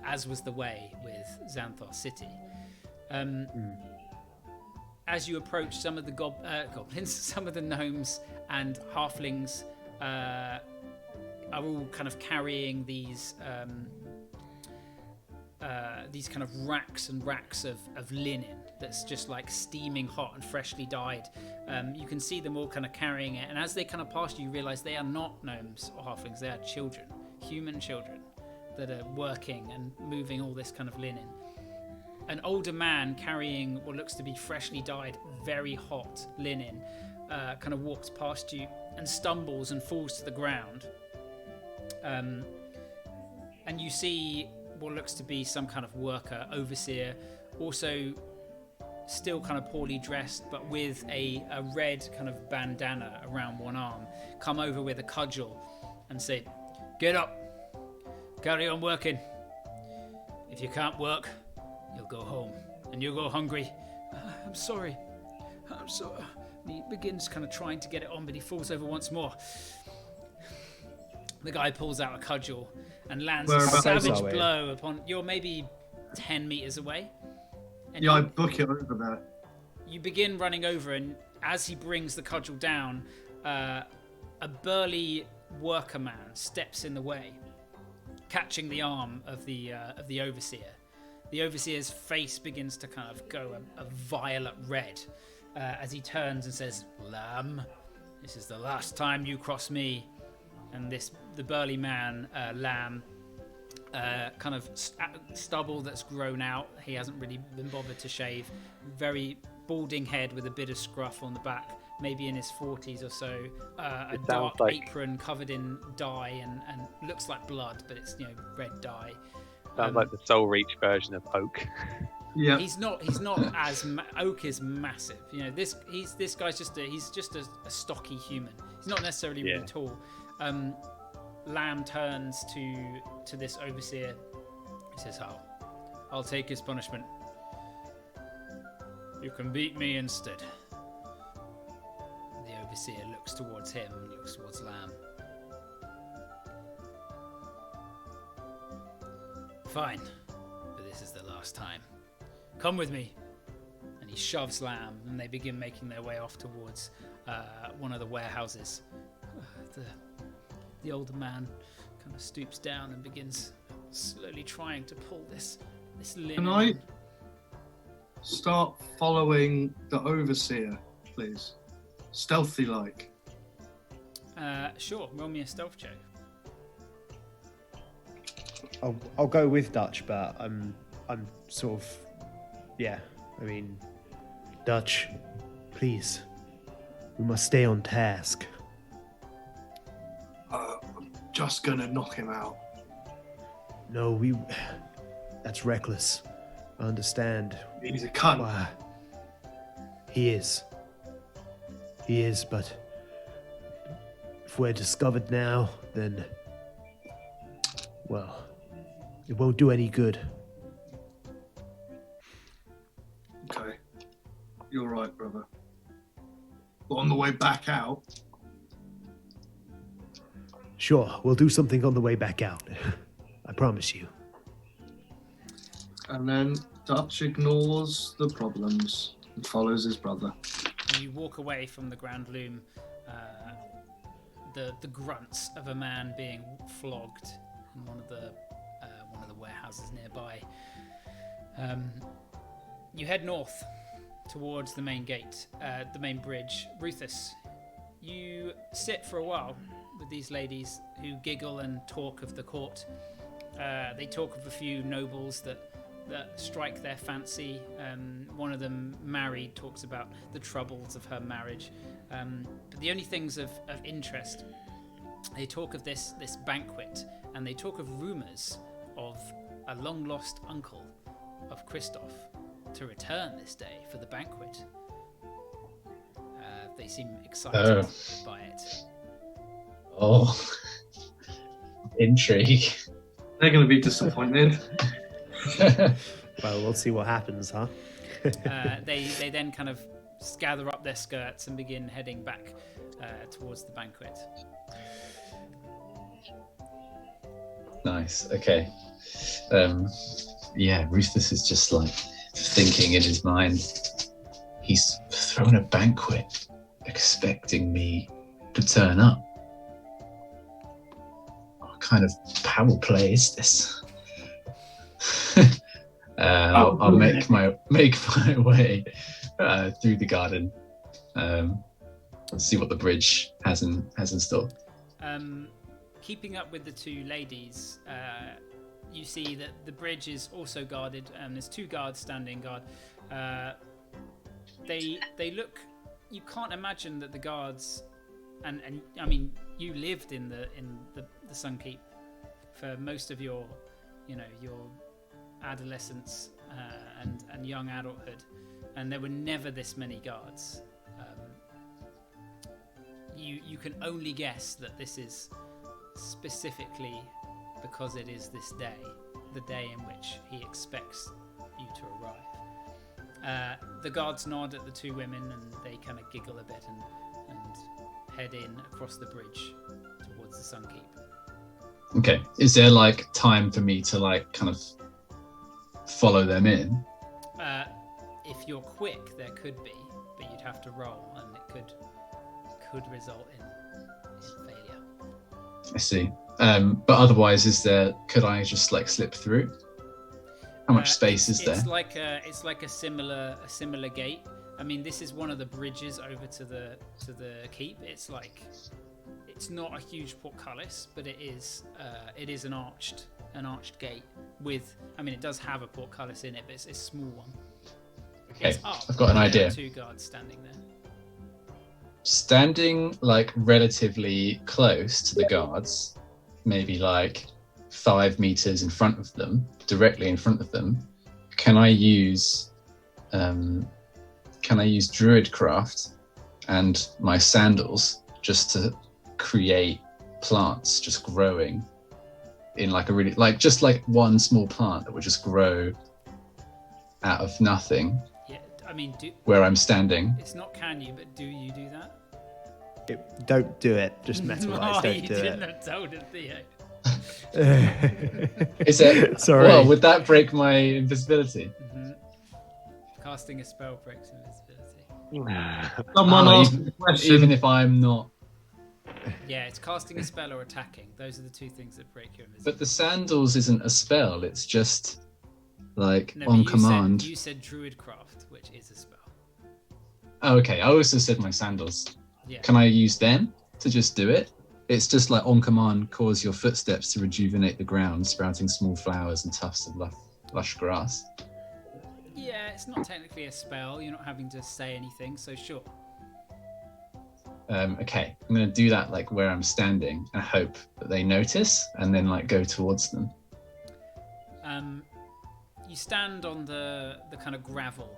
as was the way with Xanthos City. As you approach, some of the goblins, some of the gnomes and halflings are all kind of carrying these kind of racks and racks of linen that's just like steaming hot and freshly dyed. You can see them all kind of carrying it, and as they kind of pass you realize they are not gnomes or halflings, they are children, human children that are working and moving all this kind of linen. An older man carrying what looks to be freshly dyed, very hot linen kind of walks past you and stumbles and falls to the ground. And you see what looks to be some kind of worker, overseer, also still kind of poorly dressed, but with a red kind of bandana around one arm, come over with a cudgel and say, "Get up, carry on working. If you can't work, you'll go home, and you'll go hungry." I'm sorry. And he begins kind of trying to get it on, but he falls over once more. The guy pulls out a cudgel and lands a savage blow upon... You're maybe 10 meters away. And I book it over there. You begin running over, and as he brings the cudgel down, a burly worker man steps in the way, catching the arm of the overseer. The overseer's face begins to kind of go a violet red as he turns and says, "Lamb, this is the last time you cross me." And the burly man, Lamb, kind of stubble that's grown out. He hasn't really been bothered to shave. Very balding head with a bit of scruff on the back, maybe in his 40s or so. A dark apron covered in dye and looks like blood, but it's red dye. Sounds like the Soul Reach version of Oak. Yeah. He's not as Oak is massive. This guy's just a stocky human. He's not necessarily really tall. Lamb turns to this overseer. He says, I'll take his punishment. You can beat me instead." The overseer looks towards him and looks towards Lamb. "Fine, but this is the last time. Come with me." And he shoves Lamb, and they begin making their way off towards one of the warehouses. The older man kind of stoops down and begins slowly trying to pull this linen. Can I start following the overseer, please? Stealthy like. Sure, roll me a stealth check. I'll go with Dutch, but I'm sort of, Dutch, please, we must stay on task. I'm just gonna knock him out. No, that's reckless. I understand. He's a cunt. He is, but if we're discovered now, then, well, it won't do any good. Okay. You're right, brother. But on the way back out... Sure, we'll do something on the way back out. I promise you. And then Dutch ignores the problems and follows his brother. You walk away from the Grand Loom, the grunts of a man being flogged in one of the warehouses nearby. You head north towards the main gate, the main bridge. Rufus, you sit for a while with these ladies who giggle and talk of the court. They talk of a few nobles that strike their fancy. One of them, married, talks about the troubles of her marriage. But the only things of interest They talk of this banquet, and they talk of rumours of a long-lost uncle of Christoph to return this day for the banquet. They seem excited by it. Oh, intrigue. They're going to be disappointed. Well, we'll see what happens, huh? They then kind of gather up their skirts and begin heading back towards the banquet. Nice. Okay. Yeah, Rufus is just like thinking in his mind. He's thrown a banquet, expecting me to turn up. What kind of power play is this? I'll make my way through the garden. See what the bridge has in store. Keeping up with the two ladies, you see that the bridge is also guarded, and there's two guards standing guard. They look. You can't imagine that the guards, and I mean, you lived in the Sunkeep for most of your adolescence and young adulthood, and there were never this many guards. You can only guess that this is specifically because it is this day, the day in which he expects you to arrive. The guards nod at the two women, and they kind of giggle a bit and head in across the bridge towards the Sunkeep. Okay. Is there like time for me to like kind of follow them in? If you're quick, there could be, but you'd have to roll, and it could result in failure. I see. But otherwise, could I just like slip through? How much space is there? It's like a similar gate. I mean, this is one of the bridges over to the keep. It's not a huge portcullis, but it is an arched gate with. I mean, it does have a portcullis in it, but it's a small one. Okay, It's up, I've got an idea. Two guards standing there. Standing like relatively close to the guards, maybe like 5 meters in front of them, directly in front of them, can I use Druidcraft and my sandals just to create plants just growing in like a really just like one small plant that would just grow out of nothing? Yeah, I mean, where I'm standing. It's not can you, but do you do that? Don't do it. Just metal-wise, don't do it. You didn't have told it, Theo. Is it? Sorry. Well, would that break my invisibility? Mm-hmm. Casting a spell breaks invisibility. Someone asked the question. Even if I'm not. Yeah, it's casting a spell or attacking. Those are the two things that break your invisibility. But the sandals isn't a spell. It's just like on command. You said Druidcraft, which is a spell. Oh, okay. I also said my sandals. Yeah. Can I use them to just do it? It's just like on command, cause your footsteps to rejuvenate the ground, sprouting small flowers and tufts of lush grass. Yeah, it's not technically a spell. You're not having to say anything, so sure. Okay, I'm going to do that like where I'm standing and hope that they notice and then like go towards them. You stand on the kind of gravel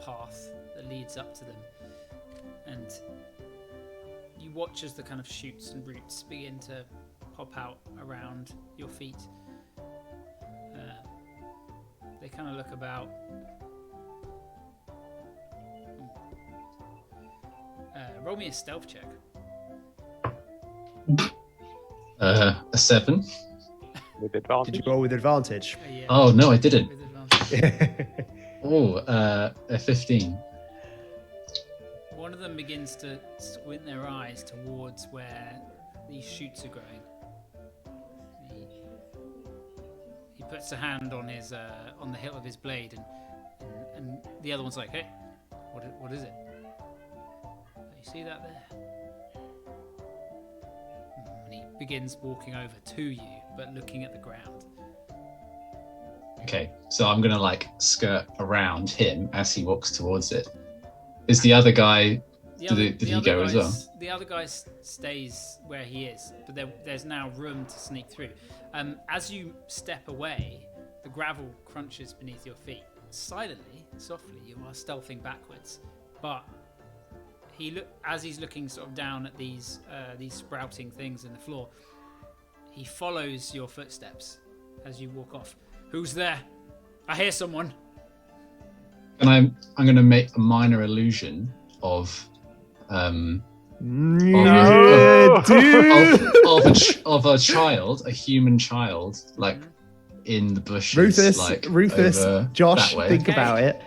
path that leads up to them, and you watch as the kind of shoots and roots begin to pop out around your feet. They kind of look about. Roll me a stealth check. A 7. With advantage. Did you roll with advantage? Yeah, Oh no, I didn't. with advantage. Oh, a 15. One of them begins to squint their eyes towards where these shoots are growing. He puts a hand on his on the hilt of his blade, and the other one's like, "Hey, what is it? You see that there?" And he begins walking over to you, but looking at the ground. Okay, so I'm gonna like skirt around him as he walks towards it. Is the other guy Did he go as well? The other guy stays where he is, but there's now room to sneak through. As you step away, the gravel crunches beneath your feet. Silently, softly, you are stealthing backwards. But as he's looking sort of down at these sprouting things in the floor, he follows your footsteps as you walk off. Who's there? I hear someone. And I'm going to make a minor illusion of of a child, a human child, like in the bushes. Rufus, Josh, that way. think about it.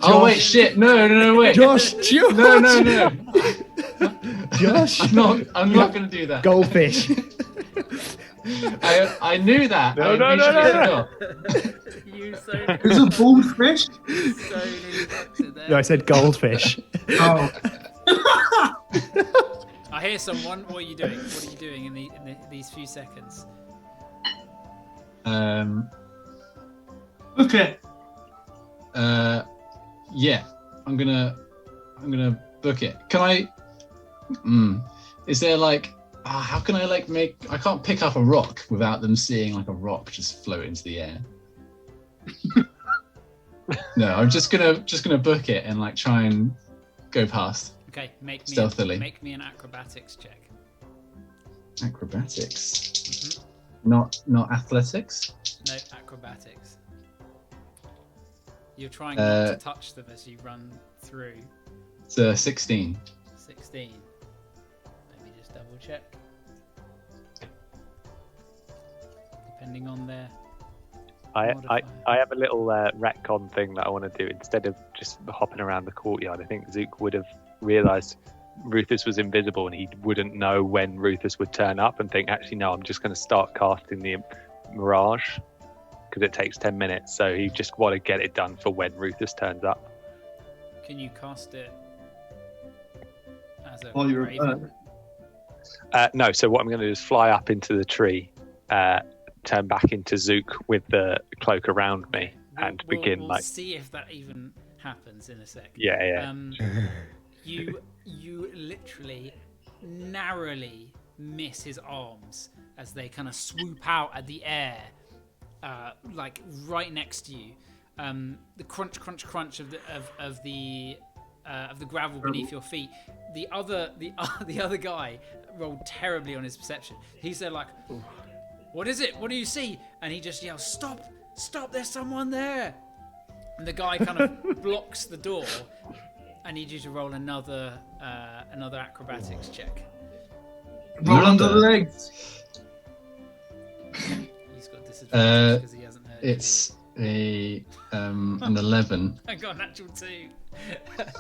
Oh wait, shit! No, wait. Josh. No. Josh, I'm not going to do that. Goldfish. I knew that. No. You so Is it bald fish? nearly fucked it there. No, I said goldfish. Oh, I hear someone. What are you doing? What are you doing in these few seconds? okay. Yeah. I'm gonna book it. Can I? Is there like? How can I like make? I can't pick up a rock without them seeing like a rock just float into the air. No, I'm just gonna book it and like try and go past. Okay, make me an acrobatics check. Acrobatics, not athletics. No, acrobatics. You're trying not to touch them as you run through. It's 16. 16. Let me just double check. Depending on their. I modifier. have a little retcon thing that I want to do. Instead of just hopping around the courtyard, I think Zook would have realised Rufus was invisible and he wouldn't know when Rufus would turn up and think, actually, no, I'm just going to start casting the Mirage because it takes 10 minutes. So he just want to get it done for when Rufus turns up. Can you cast it as a While you're raven? No, so what I'm going to do is fly up into the tree, turn back into Zook with the cloak around me, and begin we'll see if that even happens in a sec. Yeah. You literally narrowly miss his arms as they kind of swoop out at the air, like right next to you. The crunch of the gravel beneath your feet. The other guy rolled terribly on his perception. He said like, "What is it? What do you see?" And he just yells, "Stop! There's someone there!" And the guy kind of blocks the door. I need you to roll another acrobatics check. Roll under the legs. He's got disadvantage because he hasn't heard. It's an 11. I got a natural 2.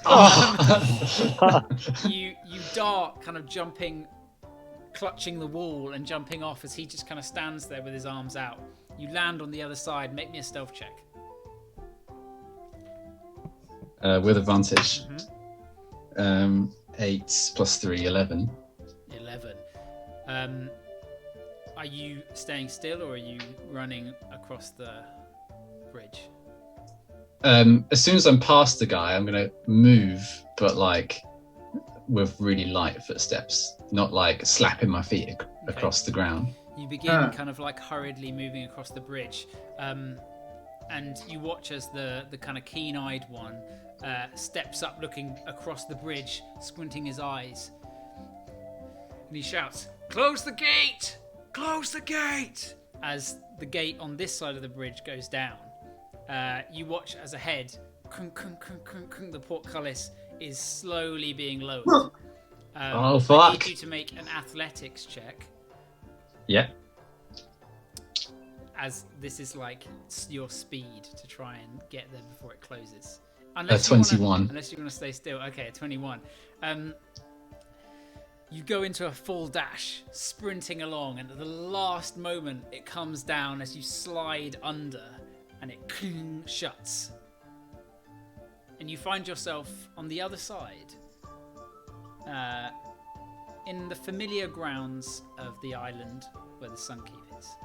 Oh. You dart, kind of jumping, clutching the wall and jumping off as he just kind of stands there with his arms out. You land on the other side. Make me a stealth check. With advantage. Mm-hmm. 8 plus 3, 11. 11. Are you staying still or are you running across the bridge? As soon as I'm past the guy, I'm going to move, but like with really light footsteps, not like slapping my feet across the ground. You begin kind of like hurriedly moving across the bridge, and you watch as the kind of keen-eyed one steps up, looking across the bridge, squinting his eyes, and he shouts, "Close the gate! Close the gate!" As the gate on this side of the bridge goes down. You watch as ahead, the portcullis is slowly being lowered. Oh, fuck. I need you to make an athletics check, Yeah. as this is like your speed to try and get there before it closes. 21. Unless you want to stay still. Okay, 21. You go into a full dash, sprinting along, and at the last moment it comes down as you slide under, and it shuts. And you find yourself on the other side, in the familiar grounds of the island where the Sunkeep is.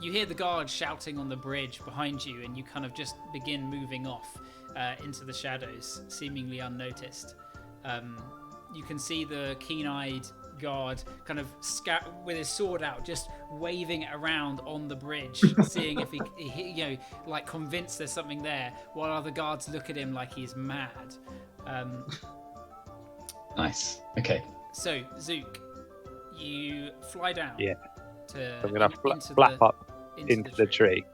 you hear the guard shouting on the bridge behind you, and you kind of just begin moving off into the shadows, seemingly unnoticed. You can see the keen-eyed guard kind of with his sword out, just waving it around on the bridge, seeing if he like convinced there's something there, while other guards look at him like he's mad. Nice. Okay. So, Zook, you fly down. Yeah. I'm going to flap up into the tree.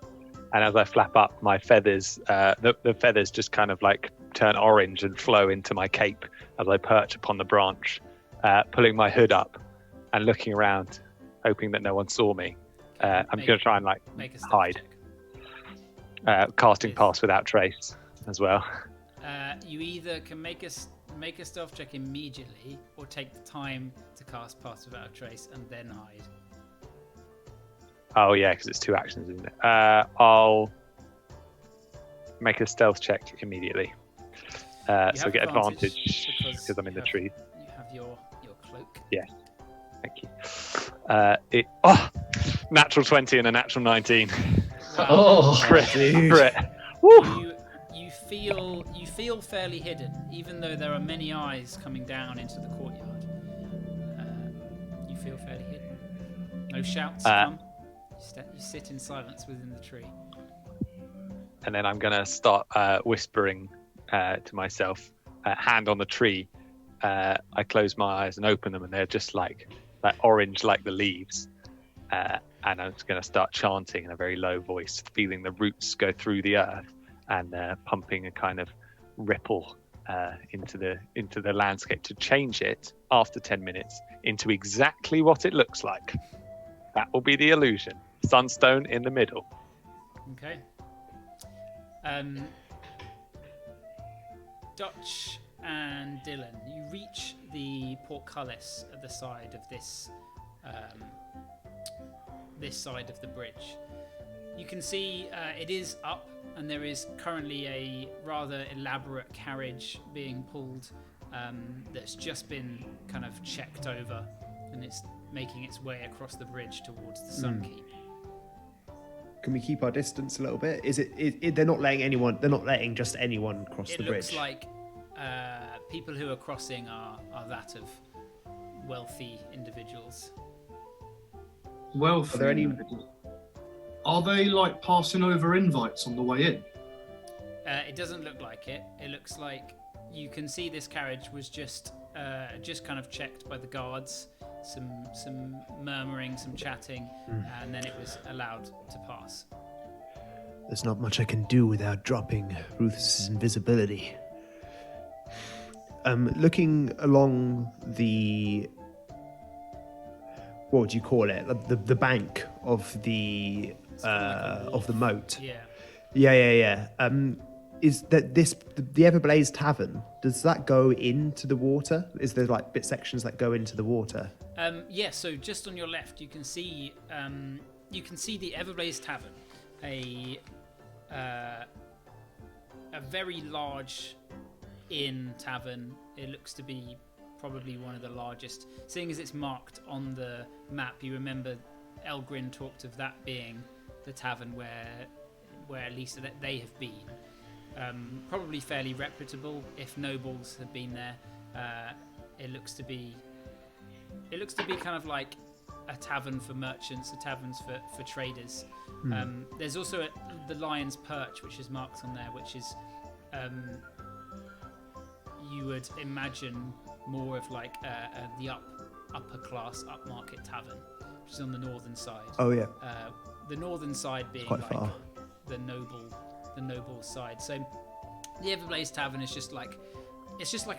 And as I flap up, my feathers, the feathers just kind of like turn orange and flow into my cape as I perch upon the branch, pulling my hood up and looking around, hoping that no one saw me. I'm going to try and like hide. Casting pass without trace as well. You either can make a stealth check immediately, or take the time to cast pass without a trace and then hide. Oh yeah, because it's 2 actions, isn't it? I'll make a stealth check immediately. So get advantage because I'm in the tree. You have your cloak. Yes. Thank you. Natural 20 and a natural 19. Wow. Oh, Crit. You feel fairly hidden, even though there are many eyes coming down into the courtyard. You feel fairly hidden. No shouts come. You sit in silence within the tree. And then I'm going to start whispering to myself, hand on the tree. I close my eyes and open them, and they're just like orange, like the leaves. And I'm just going to start chanting in a very low voice, feeling the roots go through the earth and pumping a kind of ripple into the landscape to change it after 10 minutes into exactly what it looks like. That will be the illusion. Sunstone in the middle. Okay. Dutch and Dylan, you reach the portcullis at the side of this side of the bridge. You can see it is up, and there is currently a rather elaborate carriage being pulled that's just been kind of checked over, and it's making its way across the bridge towards the Sun Keep. Can we keep our distance a little bit? Is it they're not letting just anyone cross the bridge? It looks like people who are crossing are that of wealthy individuals. Wealthy. Are there any? Are they like passing over invites on the way in? It doesn't look like it. It looks like you can see this carriage was just kind of checked by the guards. Some murmuring, some chatting, and then it was allowed to pass. There's not much I can do without dropping Ruth's invisibility. Looking along the, what would you call it? The bank of the moat. Yeah. Is that the Everblaze Tavern? Does that go into the water? Is there like sections that go into the water? So just on your left, you can see the Everblaze Tavern, a very large inn tavern. It looks to be probably one of the largest, seeing as it's marked on the map. You remember Elgrin talked of that being the tavern where at least they have been. Probably fairly reputable. If nobles had been there, it looks to be kind of like a tavern for merchants, a tavern for traders. There's also the Lion's Perch, which is marked on there, which is you would imagine more of like the upper class, upmarket tavern, which is on the northern side. Oh yeah. The northern side being quite like far. the noble side. So the Everblaze Tavern is just like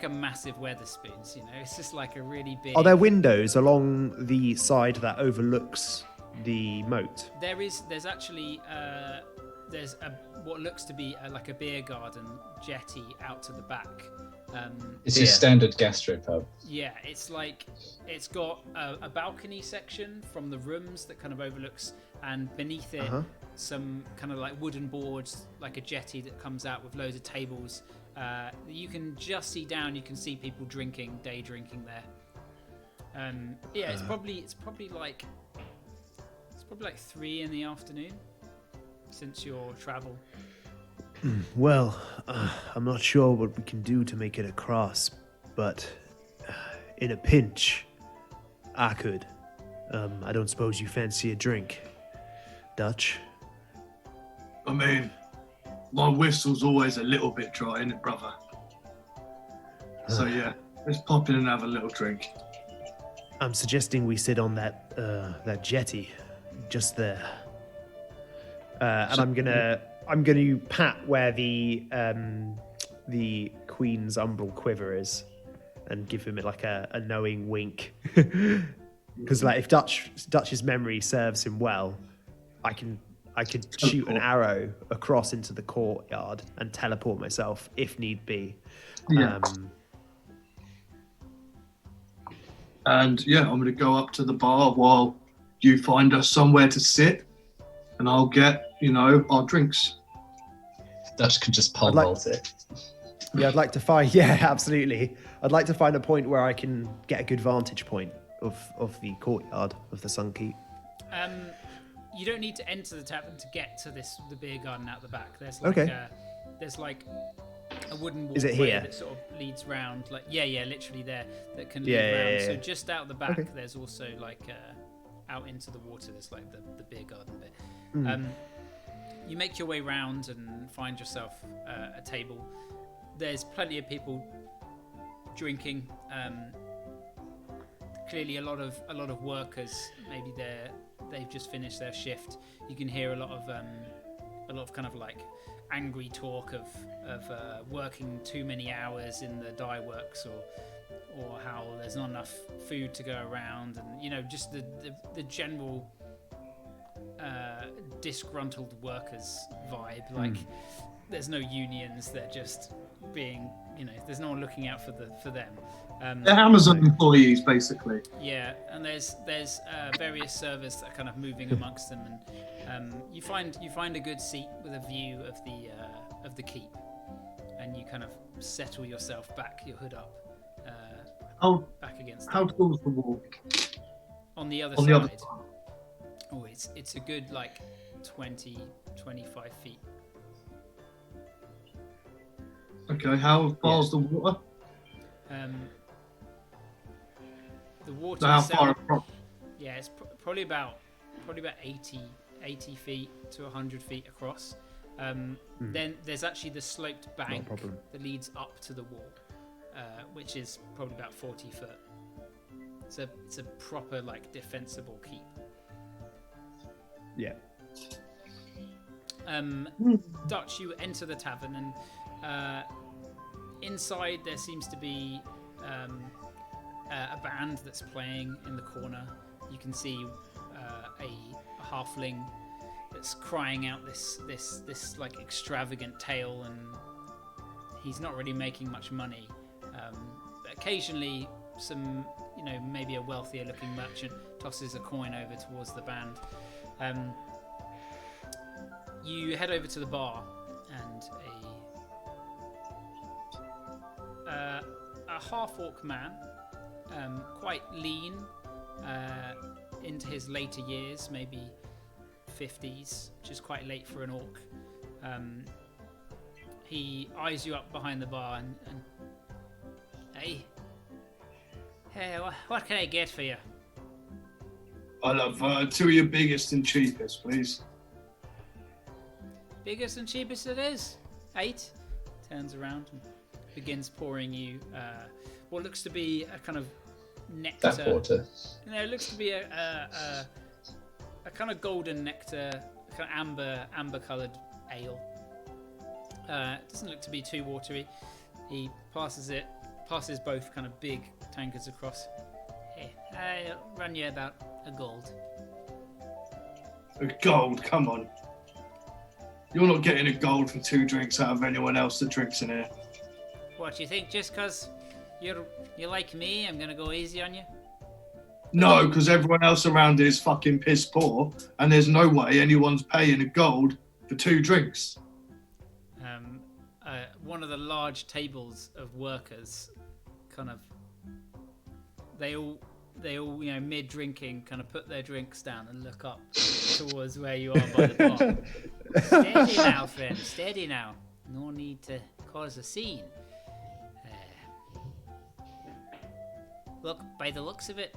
a massive Weatherspoons, It's just like a really big. Are there windows along the side that overlooks the moat? There's actually there's what looks to be like a beer garden jetty out to the back. It's your standard gastropub. Yeah, it's got a balcony section from the rooms that kind of overlooks, and beneath it some kind of like wooden boards, like a jetty that comes out with loads of tables. You can just see down. You can see people day drinking there. It's probably probably like 3 in the afternoon since your travel. Well, I'm not sure what we can do to make it across, but in a pinch, I could. I don't suppose you fancy a drink, Dutch? I mean, my whistle's always a little bit dry, isn't it, brother? So yeah, let's pop in and have a little drink. I'm suggesting we sit on that jetty, just there. And I'm gonna pat where the Queen's umbral quiver is, and give him like a knowing wink. Because like if Dutch's memory serves him well, I could shoot an arrow across into the courtyard and teleport myself if need be. Yeah. And yeah, I'm going to go up to the bar while you find us somewhere to sit, and I'll get, our drinks. Dutch can just pole vault it. Yeah, I'd like to find. Yeah, absolutely. I'd like to find a point where I can get a good vantage point of the courtyard of the Sun Keep. You don't need to enter the tavern to get to the beer garden out the back. There's like a wooden walkway Is it here? that sort of leads round. Like literally there that can lead round. Yeah. So just out the back, there's also like out into the water. There's like the beer garden bit. You make your way round and find yourself a table. There's plenty of people drinking. Clearly, a lot of workers. Maybe they've just finished their shift. You can hear a lot of kind of like angry talk of working too many hours in the dye works, or how there's not enough food to go around, and just the general disgruntled workers vibe. Like there's no unions. They're just being, there's no one looking out for them. They're Amazon employees, basically. Yeah, and there's various servers that are kind of moving amongst them, and you find a good seat with a view of the keep, and you kind of settle yourself back, your hood up, back against. How tall's the wall? On the other On side. the other side. Oh, it's a good like 20, 25 feet. Okay, how far's the water? The water. So how itself, far across? Yeah, it's probably about 80 feet to 100 feet across. Then there's actually the sloped bank that leads up to the wall, which is probably about 40 foot. It's a proper like defensible keep. Yeah. Dutch, you enter the tavern, and inside there seems to be a band that's playing in the corner. You can see a halfling that's crying out this like extravagant tale, and he's not really making much money. But occasionally, some maybe a wealthier looking merchant tosses a coin over towards the band. You head over to the bar, and a half-orc man, quite lean, into his later years, maybe 50s, which is quite late for an orc. He eyes you up behind the bar and hey, what can I get for you? I'll have 2 of your biggest and cheapest, please. Biggest and cheapest it is. 8. Turns around and begins pouring you what looks to be a kind of nectar. Tap water. It looks to be a kind of golden nectar, kind of amber coloured ale. It doesn't look to be too watery. He passes both kind of big tankards across. Hey, I'll run you about a gold. A gold? Come on. You're not getting a gold for 2 drinks out of anyone else that drinks in here. What, you think just because you're like me, I'm going to go easy on you? No, because everyone else around here is fucking piss poor, and there's no way anyone's paying a gold for 2 drinks. One of the large tables of workers, kind of, they all they all, mid drinking, kind of put their drinks down and look up towards where you are by the bar. Steady now, friend. Steady now. No need to cause a scene. Look, by the looks of it,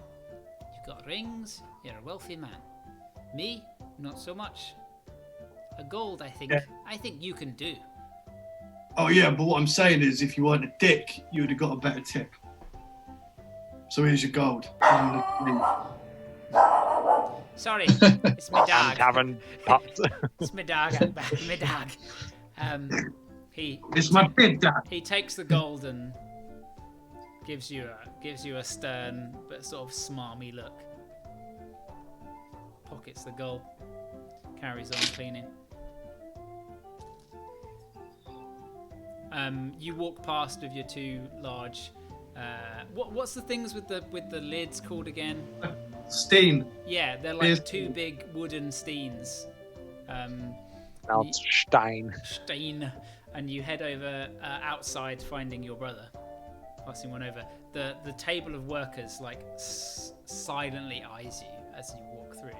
you've got rings. You're a wealthy man. Me, not so much. A gold, I think. Yeah. I think you can do. Oh yeah, but what I'm saying is, if you weren't a dick, you would have got a better tip. So here's your gold. Sorry, it's my And dog. tavern pups. It's my dog. My dog. It's my big dad. He takes the gold and gives you a stern but sort of smarmy look. Pockets the gold. Carries on cleaning. You walk past with your two large. What's the things with the lids called again? Steen. Yeah, they're like two big wooden steens. Stein. Stein, and you head over outside, finding your brother. Passing one over. The table of workers like silently eyes you as you walk through,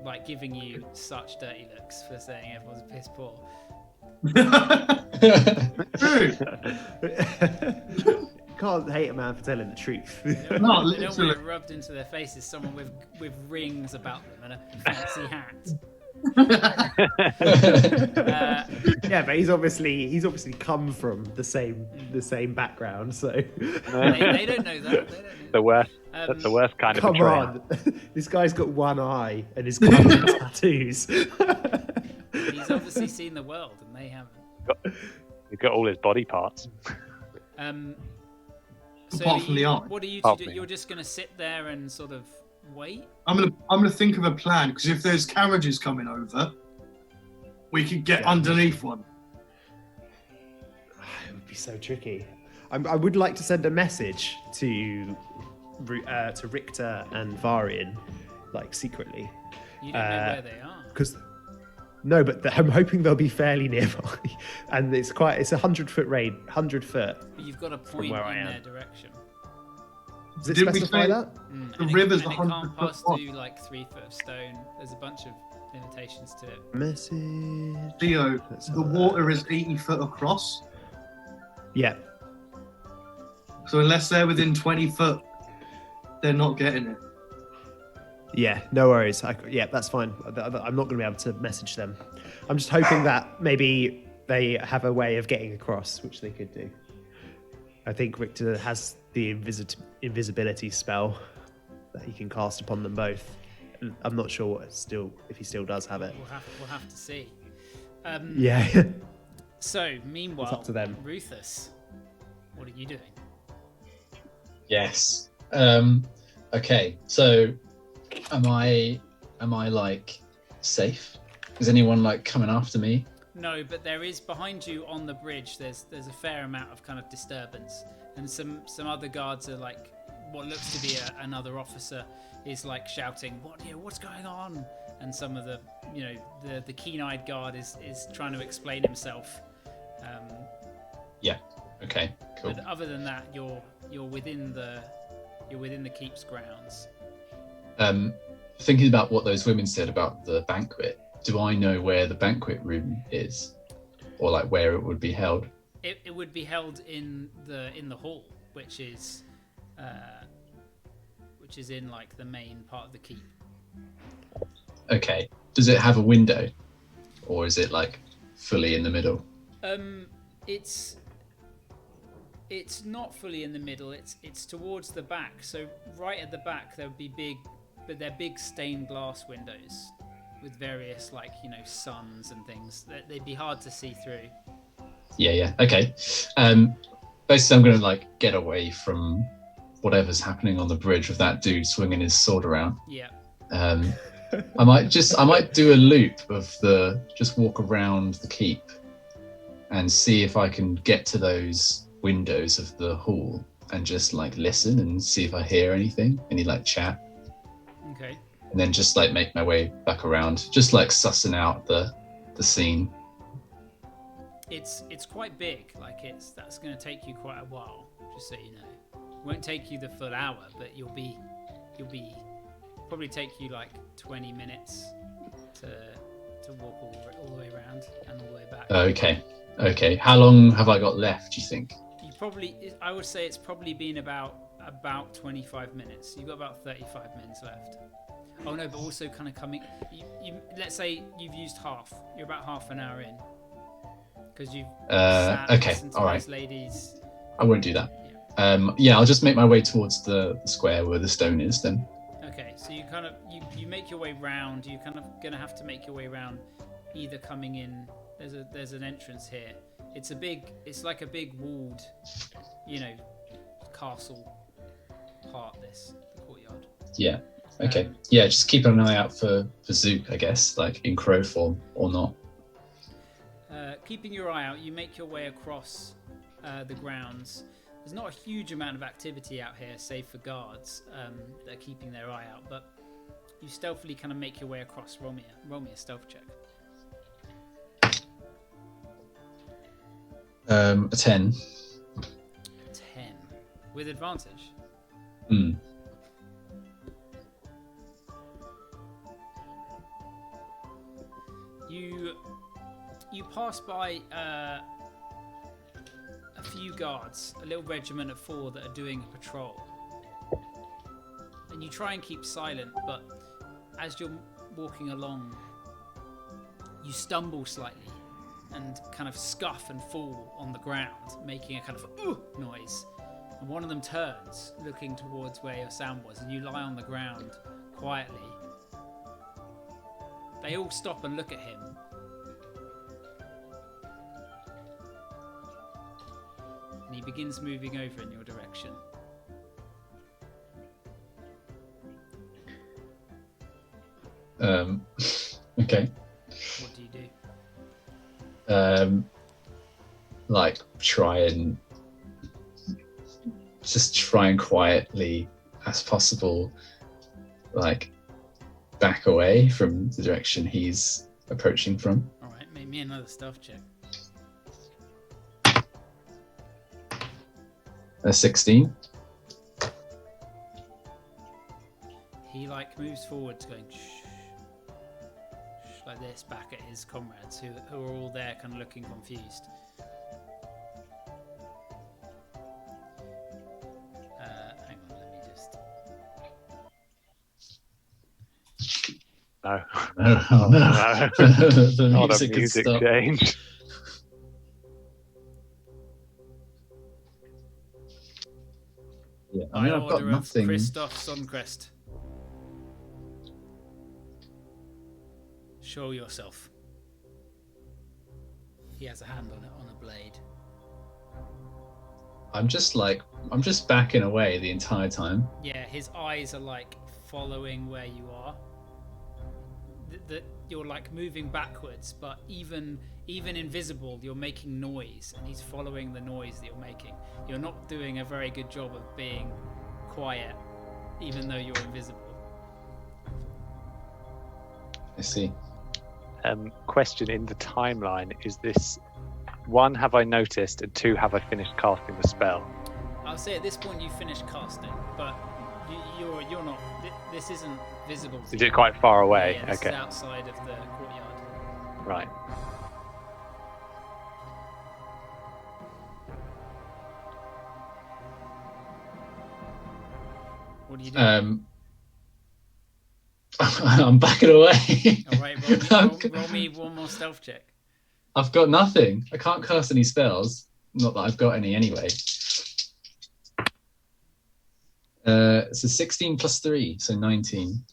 like giving you such dirty looks for saying everyone's piss poor. Can't hate a man for telling the truth. No, They don't want literally. it rubbed into their faces. Someone with rings about them and a fancy hat. Yeah, but he's obviously come from the same background, so They don't know that. They don't know. The worst. that. That's the worst kind of come betrayal. on. This guy's got one eye and is covered in tattoos. He's obviously seen the world, and they haven't. He's got all his body parts. So Apart from the eye. what are you Apart to do? from the You're just going to sit there and sort of wait? I'm gonna think of a plan, because if there's carriages coming over, we could get underneath one. It would be so tricky. I would like to send a message to Richter and Varian, like secretly. You don't know where they are. No, but I'm hoping they'll be fairly nearby, and it's a 100-foot range, 100 foot. But you've got to point in where I am. their direction. Does it Didn't we specify say- that? The And river's and it 100 can't foot pass wide. through like 3 foot of stone. There's a bunch of limitations to it. Message. Theo, Let's the have a water look. is 80 foot across, Yeah. so unless they're within 20 foot, they're not getting it. Yeah, no worries. Yeah, that's fine. I'm not going to be able to message them. I'm just hoping that maybe they have a way of getting across, which they could do. I think Richter has the invisibility spell that he can cast upon them both. I'm not sure if he still does have it. We'll have to see. Yeah. So, meanwhile, It's up to them. Rufus, what are you doing? Yes. Okay. So, am I like safe? Is anyone like coming after me? No, but there is behind you on the bridge. There's a fair amount of kind of disturbance, and some other guards are like, what looks to be another officer is like shouting, what's going on? And some of the the keen-eyed guard is trying to explain himself. Yeah. Okay. Cool. But other than that, you're within the keep's grounds. Thinking about what those women said about the banquet, do I know where the banquet room is, or like where it would be held? It would be held in the hall, which is in like the main part of the keep. Okay. Does it have a window, or is it like fully in the middle? It's not fully in the middle. It's towards the back. So right at the back there would be they're big stained glass windows with various suns and things. They'd be hard to see through. Yeah. Okay. Basically, I'm gonna like get away from whatever's happening on the bridge with that dude swinging his sword around. Yeah. I might do a loop of just walk around the keep and see if I can get to those windows of the hall and just like listen and see if I hear anything, any like chat. Okay. And then just like make my way back around, just like sussing out the scene. It's quite big. Like that's going to take you quite a while, just so you know. Won't take you the full hour, but you'll be probably take you like 20 minutes to walk all the way around and all the way back. Okay. How long have I got left, do you think? I would say it's probably been about 25 minutes. You've got about 35 minutes left. Oh no, but also kind of coming. You let's say you've used half. You're about half an hour in because you've sat and listened to all right. these ladies. I won't do that. Yeah, I'll just make my way towards the square where the stone is then. Okay, so you kind of you make your way round. You're kind of gonna have to make your way round, either coming in. There's an entrance here. It's like a big walled, castle part. The courtyard. Yeah. Okay. Yeah, just keep an eye out for Zook, I guess, like in crow form or not. Keeping your eye out, you make your way across the grounds. There's not a huge amount of activity out here, save for guards that are keeping their eye out, but you stealthily kind of make your way across. Roll me a stealth check. A 10. 10. With advantage? You pass by a few guards, a little regiment of 4 that are doing a patrol. And you try and keep silent, but as you're walking along, you stumble slightly and kind of scuff and fall on the ground, making a kind of noise. And one of them turns, looking towards where your sound was, and you lie on the ground quietly. They all stop and look at him. And he begins moving over in your direction. Okay. What do you do? Try and quietly as possible, like back away from the direction he's approaching from. All right, make me another stealth check. A 16. He moves forwards, going shh, shh, like this, back at his comrades who are all there, kind of looking confused. Hang on, let me just. No. No. The Not a music music has stopped. change. Yeah, By I've got order of nothing. Christoph Sundcrest. Show yourself. He has a hand on a blade. I'm just backing away the entire time. Yeah, his eyes are following where you are. That you're moving backwards, but even invisible, you're making noise, and he's following the noise that you're making. You're not doing a very good job of being quiet, even though you're invisible. I see. Question in the timeline: is this 1, have I noticed, and 2, have I finished casting the spell? I'll say at this point you finished casting, but you're not. This isn't visible. Is it quite far away? Yeah, this Okay. is outside of the courtyard. Right. What do you do? I'm backing away. All right, roll me one more stealth check. I've got nothing. I can't cast any spells. Not that I've got any anyway. It's a 16 plus 3, so 19.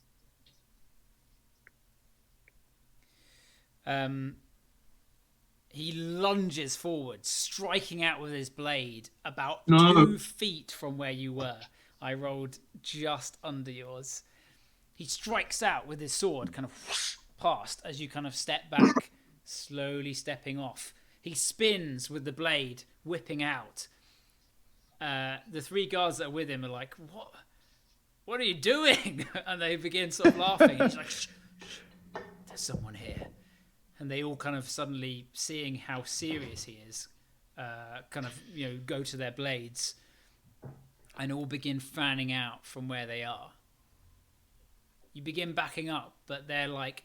He lunges forward, striking out with his blade about No. 2 feet from where you were. I rolled just under yours. He strikes out with his sword, kind of whoosh, past as you kind of step back, slowly stepping off. He spins with the blade, whipping out. The 3 guards that are with him are like, What are you doing? And they begin sort of laughing. He's like, shh, there's someone here. And they all kind of suddenly, seeing how serious he is, go to their blades. and all begin fanning out from where they are. You begin backing up, but they're like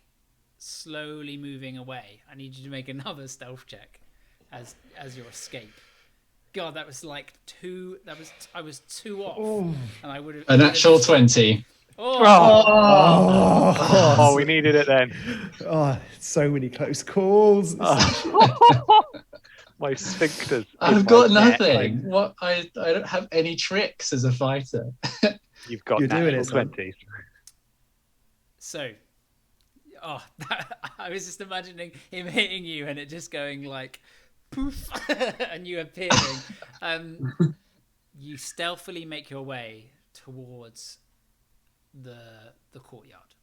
slowly moving away. I need you to make another stealth check as your escape. God, that was like two. I was 2 off, and I would have An actual 20. Oh, we needed it then. Oh, so many close calls. My sphincters. I've got nothing. What? I don't have any tricks as a fighter. You've got You're doing natural it, son. 20s. So, I was just imagining him hitting you and it just going like poof, and you appearing. You stealthily make your way towards the courtyard.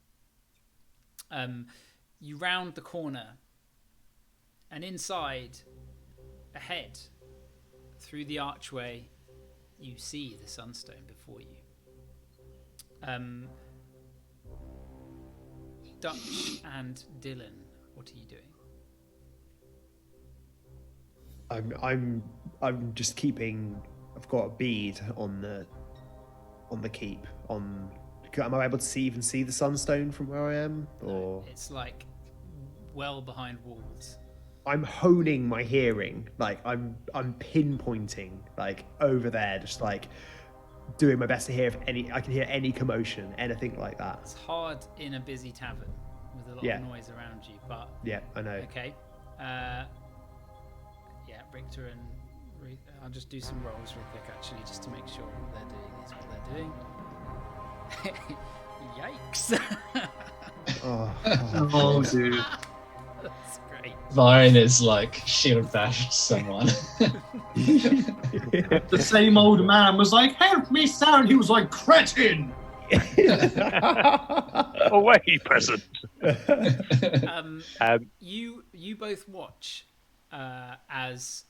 You round the corner, and inside, ahead, through the archway, you see the sunstone before you. Dutch and Dylan, what are you doing? I'm just keeping. I've got a bead on the keep. Am I able to even see the sunstone from where I am? Or It's like well behind walls. I'm honing my hearing. Like I'm pinpointing like over there, just like doing my best to hear if I can hear any commotion, anything like that. It's hard in a busy tavern with a lot of noise around you, but Yeah, I know. okay. Richter and I'll just do some rolls real quick actually, just to make sure what they're doing is what they're doing. Yikes! Oh, dude. That's great. Vine is like shield bashed someone. The same old man was like, "Help me, sir," and he was like, "Cretin!" Away, peasant. You both watch as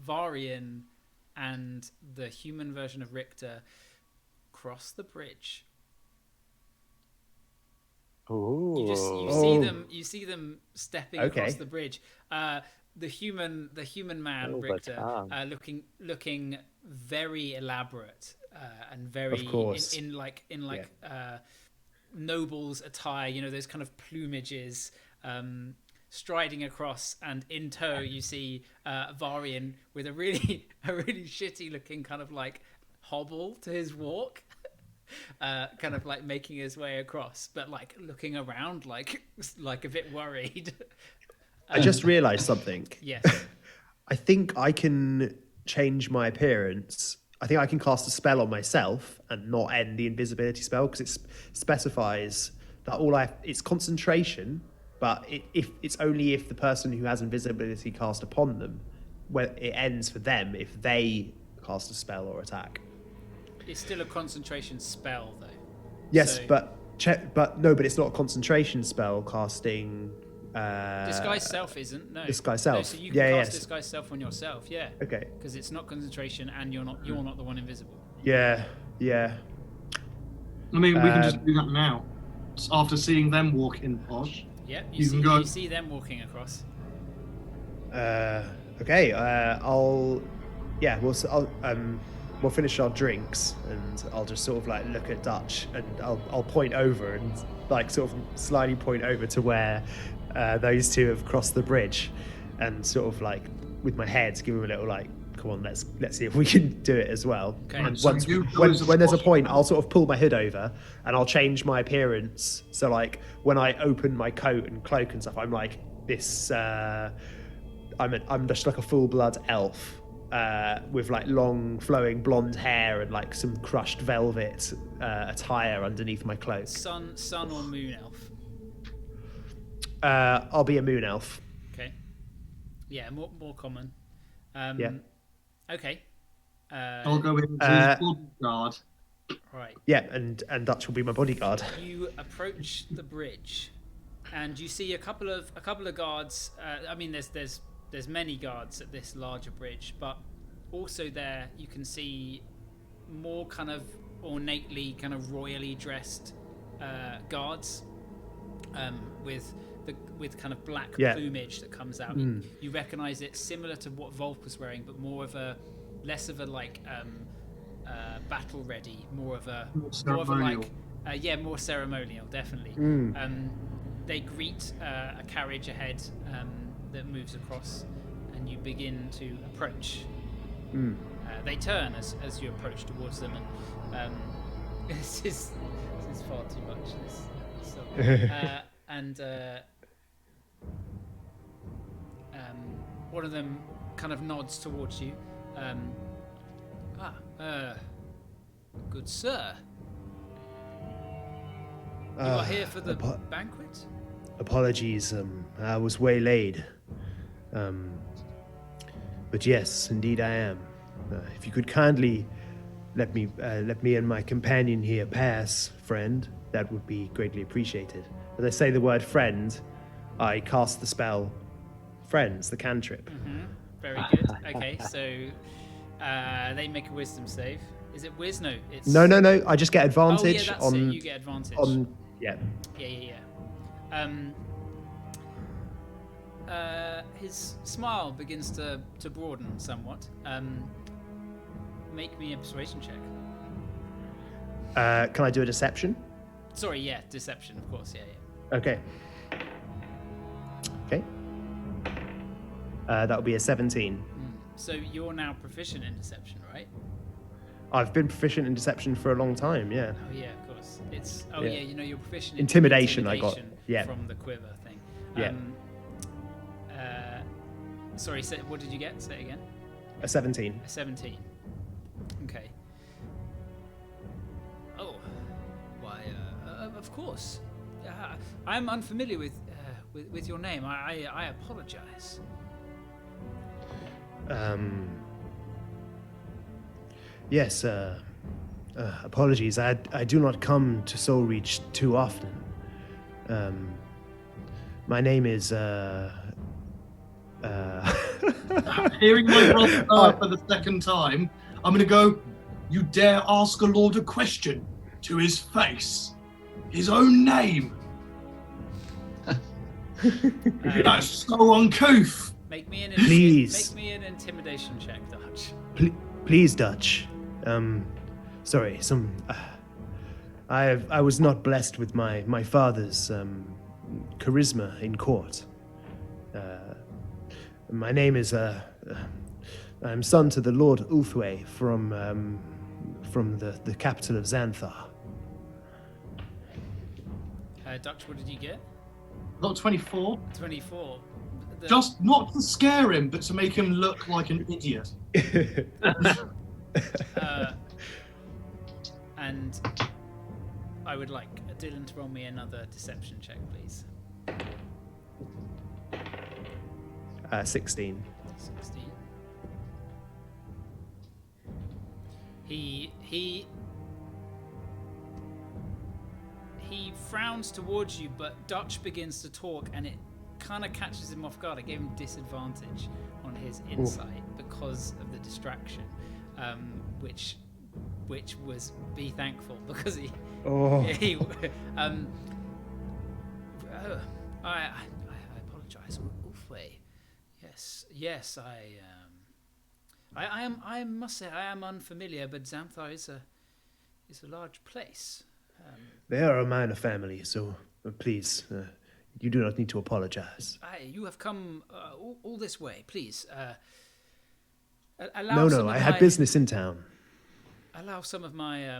Varian and the human version of Richter cross the bridge. Ooh. You see them stepping across the bridge. The human man Richter, looking very elaborate and very in noble's attire. You know, those kind of plumages. Striding across, and in tow you see Varian with a really shitty looking kind of like hobble to his walk, kind of like making his way across, but like looking around like a bit worried. I just realised something. Yes. I think I can change my appearance. I think I can cast a spell on myself and not end the invisibility spell, because it specifies that it's concentration. But if it's only if the person who has invisibility cast upon them, where it ends for them if they cast a spell or attack. It's still a concentration spell, though. Yes, So- but it's not a concentration spell casting. Disguise self isn't. No. Disguise self. No, so you can cast disguise self on yourself. Yeah. Okay. Because it's not concentration, and you're not the one invisible. Yeah. I mean, we can just do that now. Just after seeing them walk in Posh. Yeah. You can go. You see them walking across. Okay. We'll finish our drinks, and I'll just sort of like look at Dutch, and I'll point over and like sort of slightly point over to where those two have crossed the bridge, and sort of like with my head give them a little like, come on, let's see if we can do it as well. Okay. And So when there's a point, I'll sort of pull my hood over and I'll change my appearance. So like when I open my coat and cloak and stuff, I'm like this. I'm just like a full blood elf. With like long flowing blonde hair and like some crushed velvet attire underneath my cloak. Sun or moon elf. I'll be a moon elf. Okay. Yeah, more common. Yeah. Okay. I'll go into his bodyguard. Right. Yeah, and Dutch will be my bodyguard. You approach the bridge, and you see a couple of guards. I mean, there's many guards at this larger bridge, but also there you can see more kind of ornately, kind of royally dressed guards with kind of black plumage that comes out. You recognize it similar to what Volk was wearing, but less of a like battle ready, more of a Ceremonial. more ceremonial, definitely. They greet a carriage ahead that moves across, and you begin to approach. They turn as you approach towards them, and this is far too much. One of them kind of nods towards you. Good sir. You are here for the banquet? Apologies, I was waylaid. But yes, indeed I am. If you could kindly let me and my companion here pass, friend, that would be greatly appreciated. As I say the word friend, I cast the spell Friends, the cantrip. Very good. Okay, so they make a wisdom save. Is it whiz? No, it's... No, I just get advantage that's it. You get advantage. Yeah. His smile begins to broaden somewhat. Make me a persuasion check. Can I do a deception? Sorry, yeah, deception, of course, yeah. Okay. That would be a 17. So you're now proficient in deception, right? I've been proficient in deception for a long time, yeah. Oh yeah, of course. It's you're proficient in intimidation I got. Yeah. From the quiver thing. Yeah. Sorry, what did you get? Say it again. A 17. A 17. Okay. Oh, why? Of course. I'm unfamiliar with your name. I apologize. Yes. Apologies. I do not come to Soul Reach too often. My name is. Hearing my brother for the second time, I'm going to go, you dare ask a lord a question to his face? His own name? That's so uncouth. Make me an intimidation check, Dutch. Please, Dutch. Sorry, I was not blessed with my father's charisma in court. My name is I'm son to the Lord Ulthwé from the capital of Xanthar. Dutch, what did you get? Got 24. 24. Just not to scare him, but to make him look like an idiot. And I would like Dylan to roll me another deception check, please. 16. 16. He frowns towards you, but Dutch begins to talk, and it kind of catches him off guard. I gave him disadvantage on his insight because of the distraction, which was be thankful because I apologize. Ulthwé. Yes, I must say I am unfamiliar, but Xanthar is a large place. They are a minor family, so please, you do not need to apologize. You have come all this way. Please, allow I had business in town. Allow some of my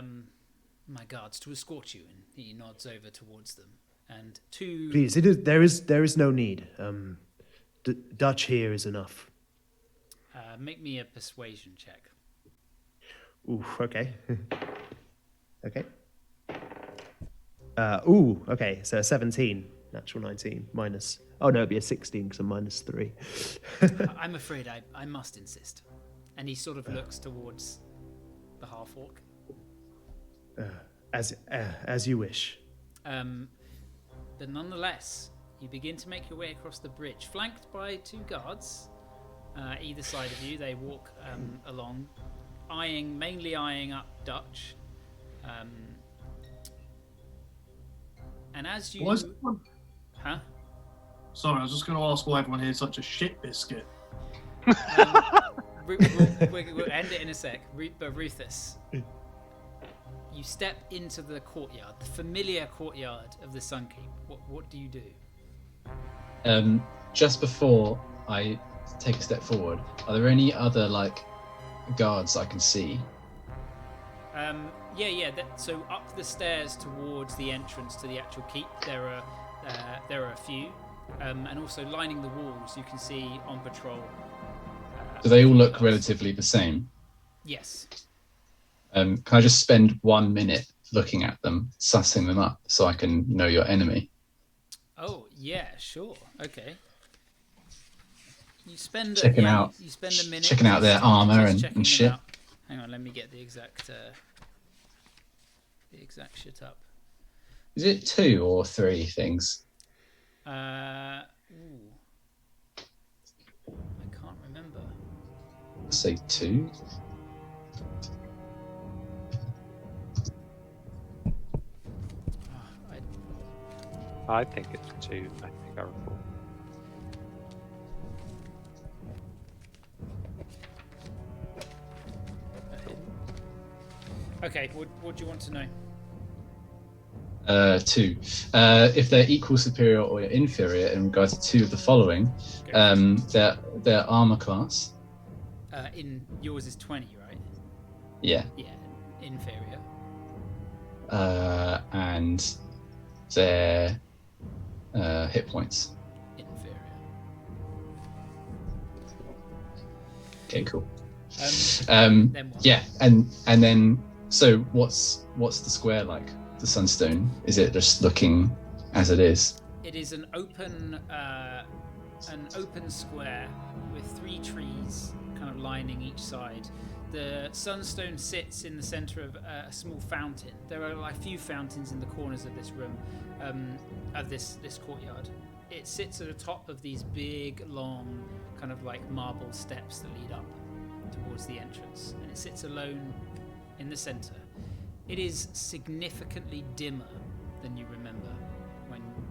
my guards to escort you, and he nods over towards them. And please, there is no need. Dutch here is enough. Make me a persuasion check. Ooh, okay. Okay. Okay, so 17, natural 19, minus... Oh, no, it'd be a 16, because I'm minus 3. I'm afraid I must insist. And he sort of looks towards the half-orc. As you wish. But nonetheless, you begin to make your way across the bridge, flanked by 2 guards. Either side of you, they walk along, mainly eyeing up Dutch. And as you... Huh? Sorry, I was just going to ask why everyone here is such a shit biscuit. we'll end it in a sec. But Rufus, you step into the courtyard, the familiar courtyard of the Sun Keep. What do you do? Just before I take a step forward, are there any other like guards I can see? Yeah. So up the stairs towards the entrance to the actual keep, there are a few, and also lining the walls, you can see on patrol. Do they all look relatively the same? Yes. Can I just spend 1 minute looking at them, sussing them up, so I can know your enemy? Oh yeah, sure. Okay. You spend Checking a minute checking out their armor and shit. Out. Hang on, let me get the exact shit up. Is it 2 or 3 things? I can't remember. Say 2. I think it's 2. I think I recall. Okay, what do you want to know? 2. If they're equal, superior, or inferior in regards to 2 of the following, their armor class. In yours is 20, right? Yeah. Yeah, inferior. And their hit points. Inferior. Okay, cool. Then what? Yeah, and then so what's the square like? The Sunstone, is it just looking as it is? It is an open square with 3 trees kind of lining each side. The Sunstone sits in the center of a small fountain. There are like a few fountains in the corners of this room, of this courtyard. It sits at the top of these big, long, kind of like marble steps that lead up towards the entrance, and it sits alone in the center. It is significantly dimmer than you remember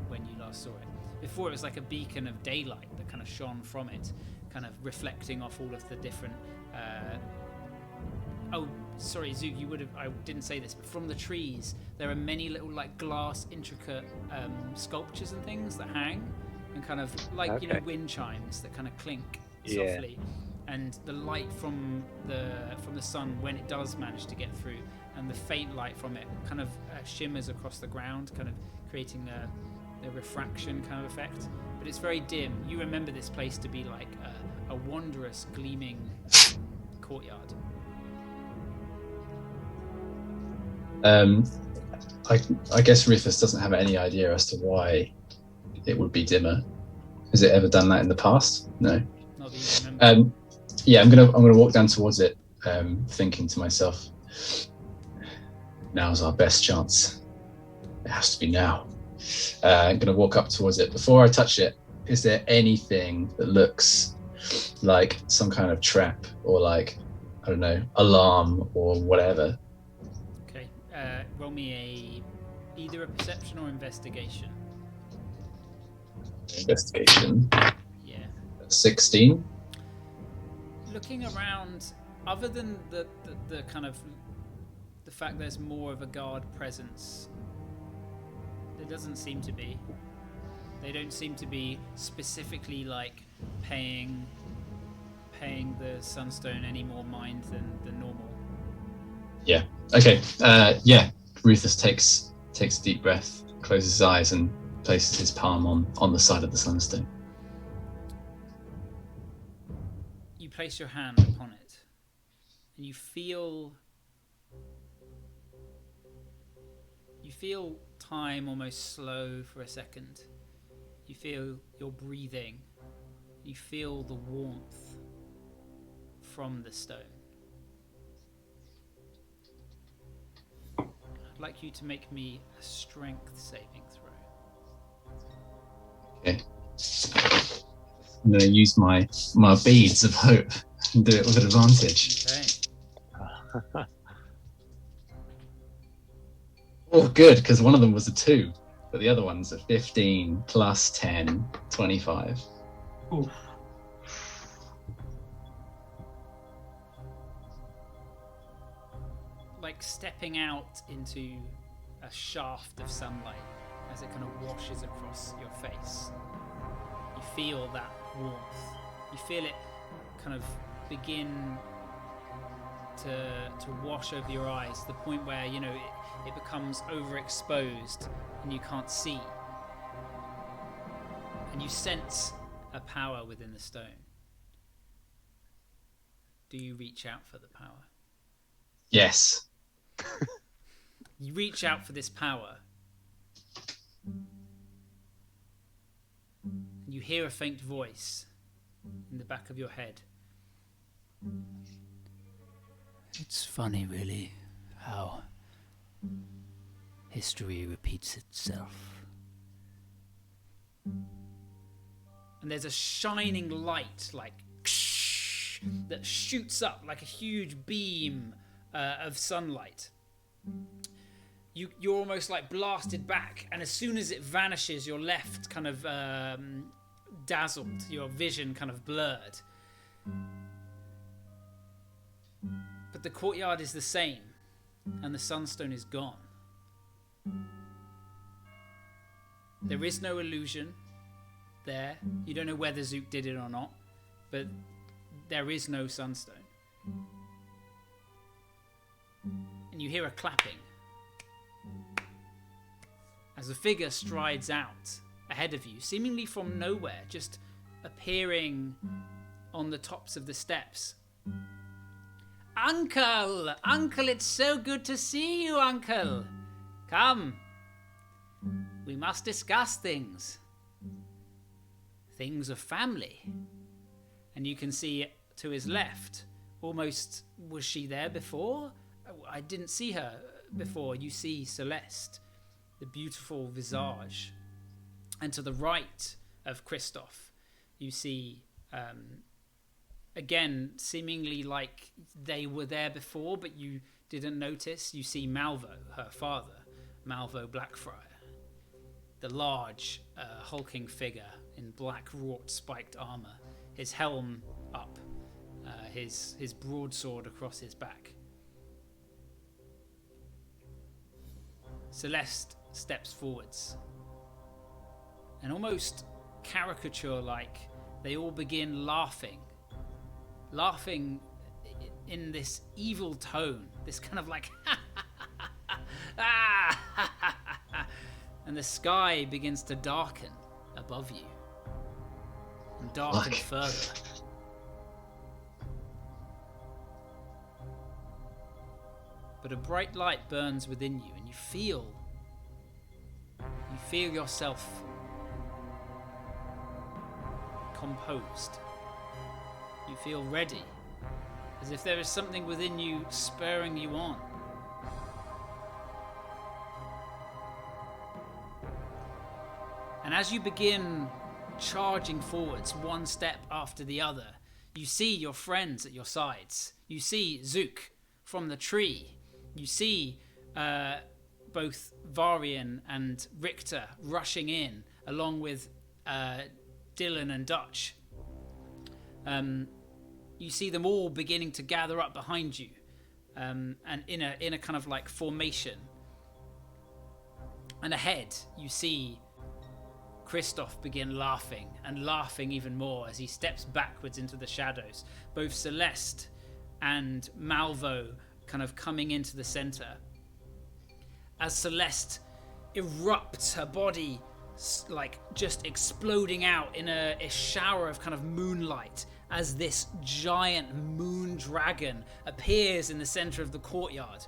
when you last saw it. Before, it was like a beacon of daylight that kind of shone from it, kind of reflecting off all of the different. Oh, sorry, Zug, I didn't say this, but from the trees, there are many little like glass, intricate sculptures and things that hang, and kind of like wind chimes that kind of clink softly. And the light from the sun, when it does manage to get through, and the faint light from it kind of shimmers across the ground, kind of creating a refraction kind of effect. But it's very dim. You remember this place to be like a wondrous, gleaming courtyard. I guess Rufus doesn't have any idea as to why it would be dimmer. Has it ever done that in the past? No. Not that you remember. Yeah, I'm gonna walk down towards it, thinking to myself, now's our best chance. It has to be now. I'm gonna walk up towards it. Before I touch it, is there anything that looks like some kind of trap or like, I don't know, alarm or whatever? Okay, roll me either a perception or investigation. Investigation. Yeah. 16. Looking around, other than the kind of the fact there's more of a guard presence, there doesn't seem to be. They don't seem to be specifically like paying the Sunstone any more mind than normal. Yeah. Okay. Yeah. Rufus takes a deep breath, closes his eyes, and places his palm on the side of the Sunstone. You place your hand upon it, and you feel time almost slow for a second. You feel your breathing. You feel the warmth from the stone. I'd like you to make me a strength saving throw. Okay. I'm going to use my beads of hope and do it with advantage. Okay. Oh, good, because one of them was a 2, but the other one's a 15 plus 10, 25. Oof. like stepping out into a shaft of sunlight as it kind of washes across your face. You feel that warmth. You feel it kind of begin to wash over your eyes to the point where, you know, it becomes overexposed and you can't see. And you sense a power within the stone. Do you reach out for the power? Yes. You reach out for this power. You hear a faint voice in the back of your head. It's funny, really, how history repeats itself. And there's a shining light, like, that shoots up like a huge beam of sunlight. You're almost like blasted back, and as soon as it vanishes, you're left kind of dazzled, your vision kind of blurred. But the courtyard is the same, and the sunstone is gone. There is no illusion there. You don't know whether Zook did it or not, but there is no sunstone. And you hear a clapping as a figure strides out ahead of you, seemingly from nowhere, just appearing on the tops of the steps. Uncle! Uncle, it's so good to see you, Uncle! Come. We must discuss things. Things of family. And you can see to his left, almost, was she there before? I didn't see her before. You see Celeste, the beautiful visage. And to the right of Christoph, you see, again, seemingly like they were there before, but you didn't notice. You see Malvo, her father, Malvo Blackfriar, the large, hulking figure in black wrought spiked armor, his helm up, his broadsword across his back. Celeste steps forwards, and almost caricature-like, they all begin laughing in this evil tone, this kind of like and the sky begins to darken above you and darken further. But a bright light burns within you, and you feel yourself composed. You feel ready, as if there is something within you spurring you on. And as you begin charging forwards, one step after the other, you see your friends at your sides. You see Zook from the tree. You see both Varian and Richter rushing in, along with Dylan and Dutch. You see them all beginning to gather up behind you, and in a kind of like formation. And ahead, you see Christoph begin laughing, and laughing even more as he steps backwards into the shadows. Both Celeste and Malvo kind of coming into the center. As Celeste erupts, her body like just exploding out in a shower of kind of moonlight, as this giant moon dragon appears in the center of the courtyard.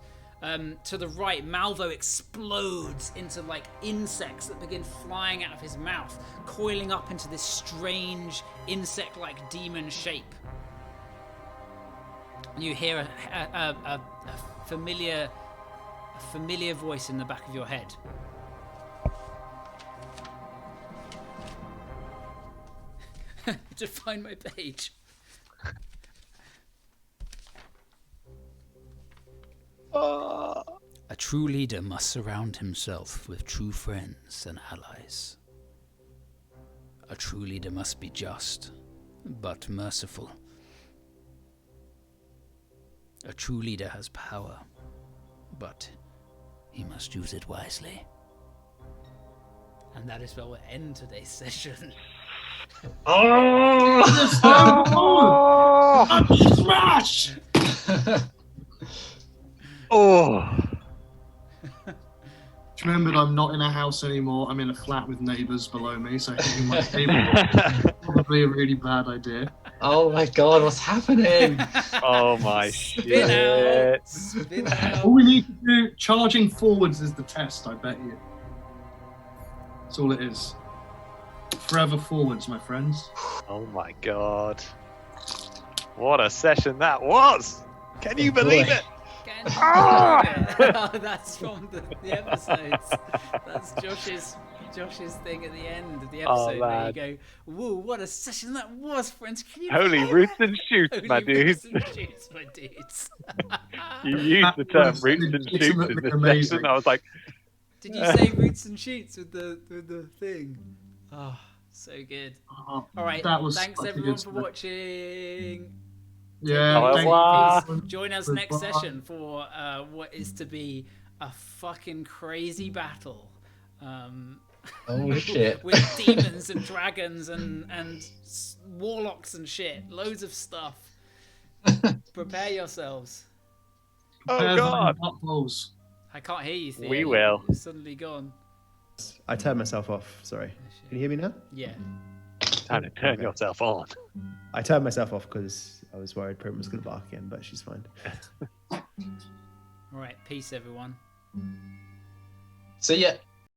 To the right, Malvo explodes into like insects that begin flying out of his mouth, coiling up into this strange insect-like demon shape. You hear a familiar voice in the back of your head. To find my page. A true leader must surround himself with true friends and allies. A true leader must be just, but merciful. A true leader has power, but he must use it wisely. And that is where we'll end today's session. Oh! Smash! Oh. Remembered I'm not in a house anymore. I'm in a flat with neighbours below me, so hitting my table is probably a really bad idea. Oh my god, what's happening? Oh my Spin shit. out! Spin out! All we need to do, charging forwards is the test, I bet you. That's all it is. Forever forwards, my friends. Oh my god. What a session that was! Can you believe it? Oh, that's from the episodes. That's Josh's thing at the end of the episode where you go, "Woo, what a session that was, friends! Can you Holy believe roots it? and shoots, Holy my roots dudes. and shoots, my dudes." You used the term roots and shoots in legitimately this amazing. session. I was like, Did you say roots and shoots with the thing? Oh, so good. Oh, All right, that was thanks such a everyone good for session. watching. Yeah, Au thank revoir. you. Join us next Goodbye. session for what is to be a fucking crazy battle. Oh shit. With demons and dragons and warlocks and shit. Loads of stuff. Prepare yourselves. oh god. Buttholes. I can't hear you, Theo. We will. You're suddenly gone. I turned myself off. Sorry. Can you hear me now? Yeah. Time to turn Okay. yourself on. I turned myself off because I was worried Prim was going to bark again, but she's fine. All right. Peace, everyone. So yeah.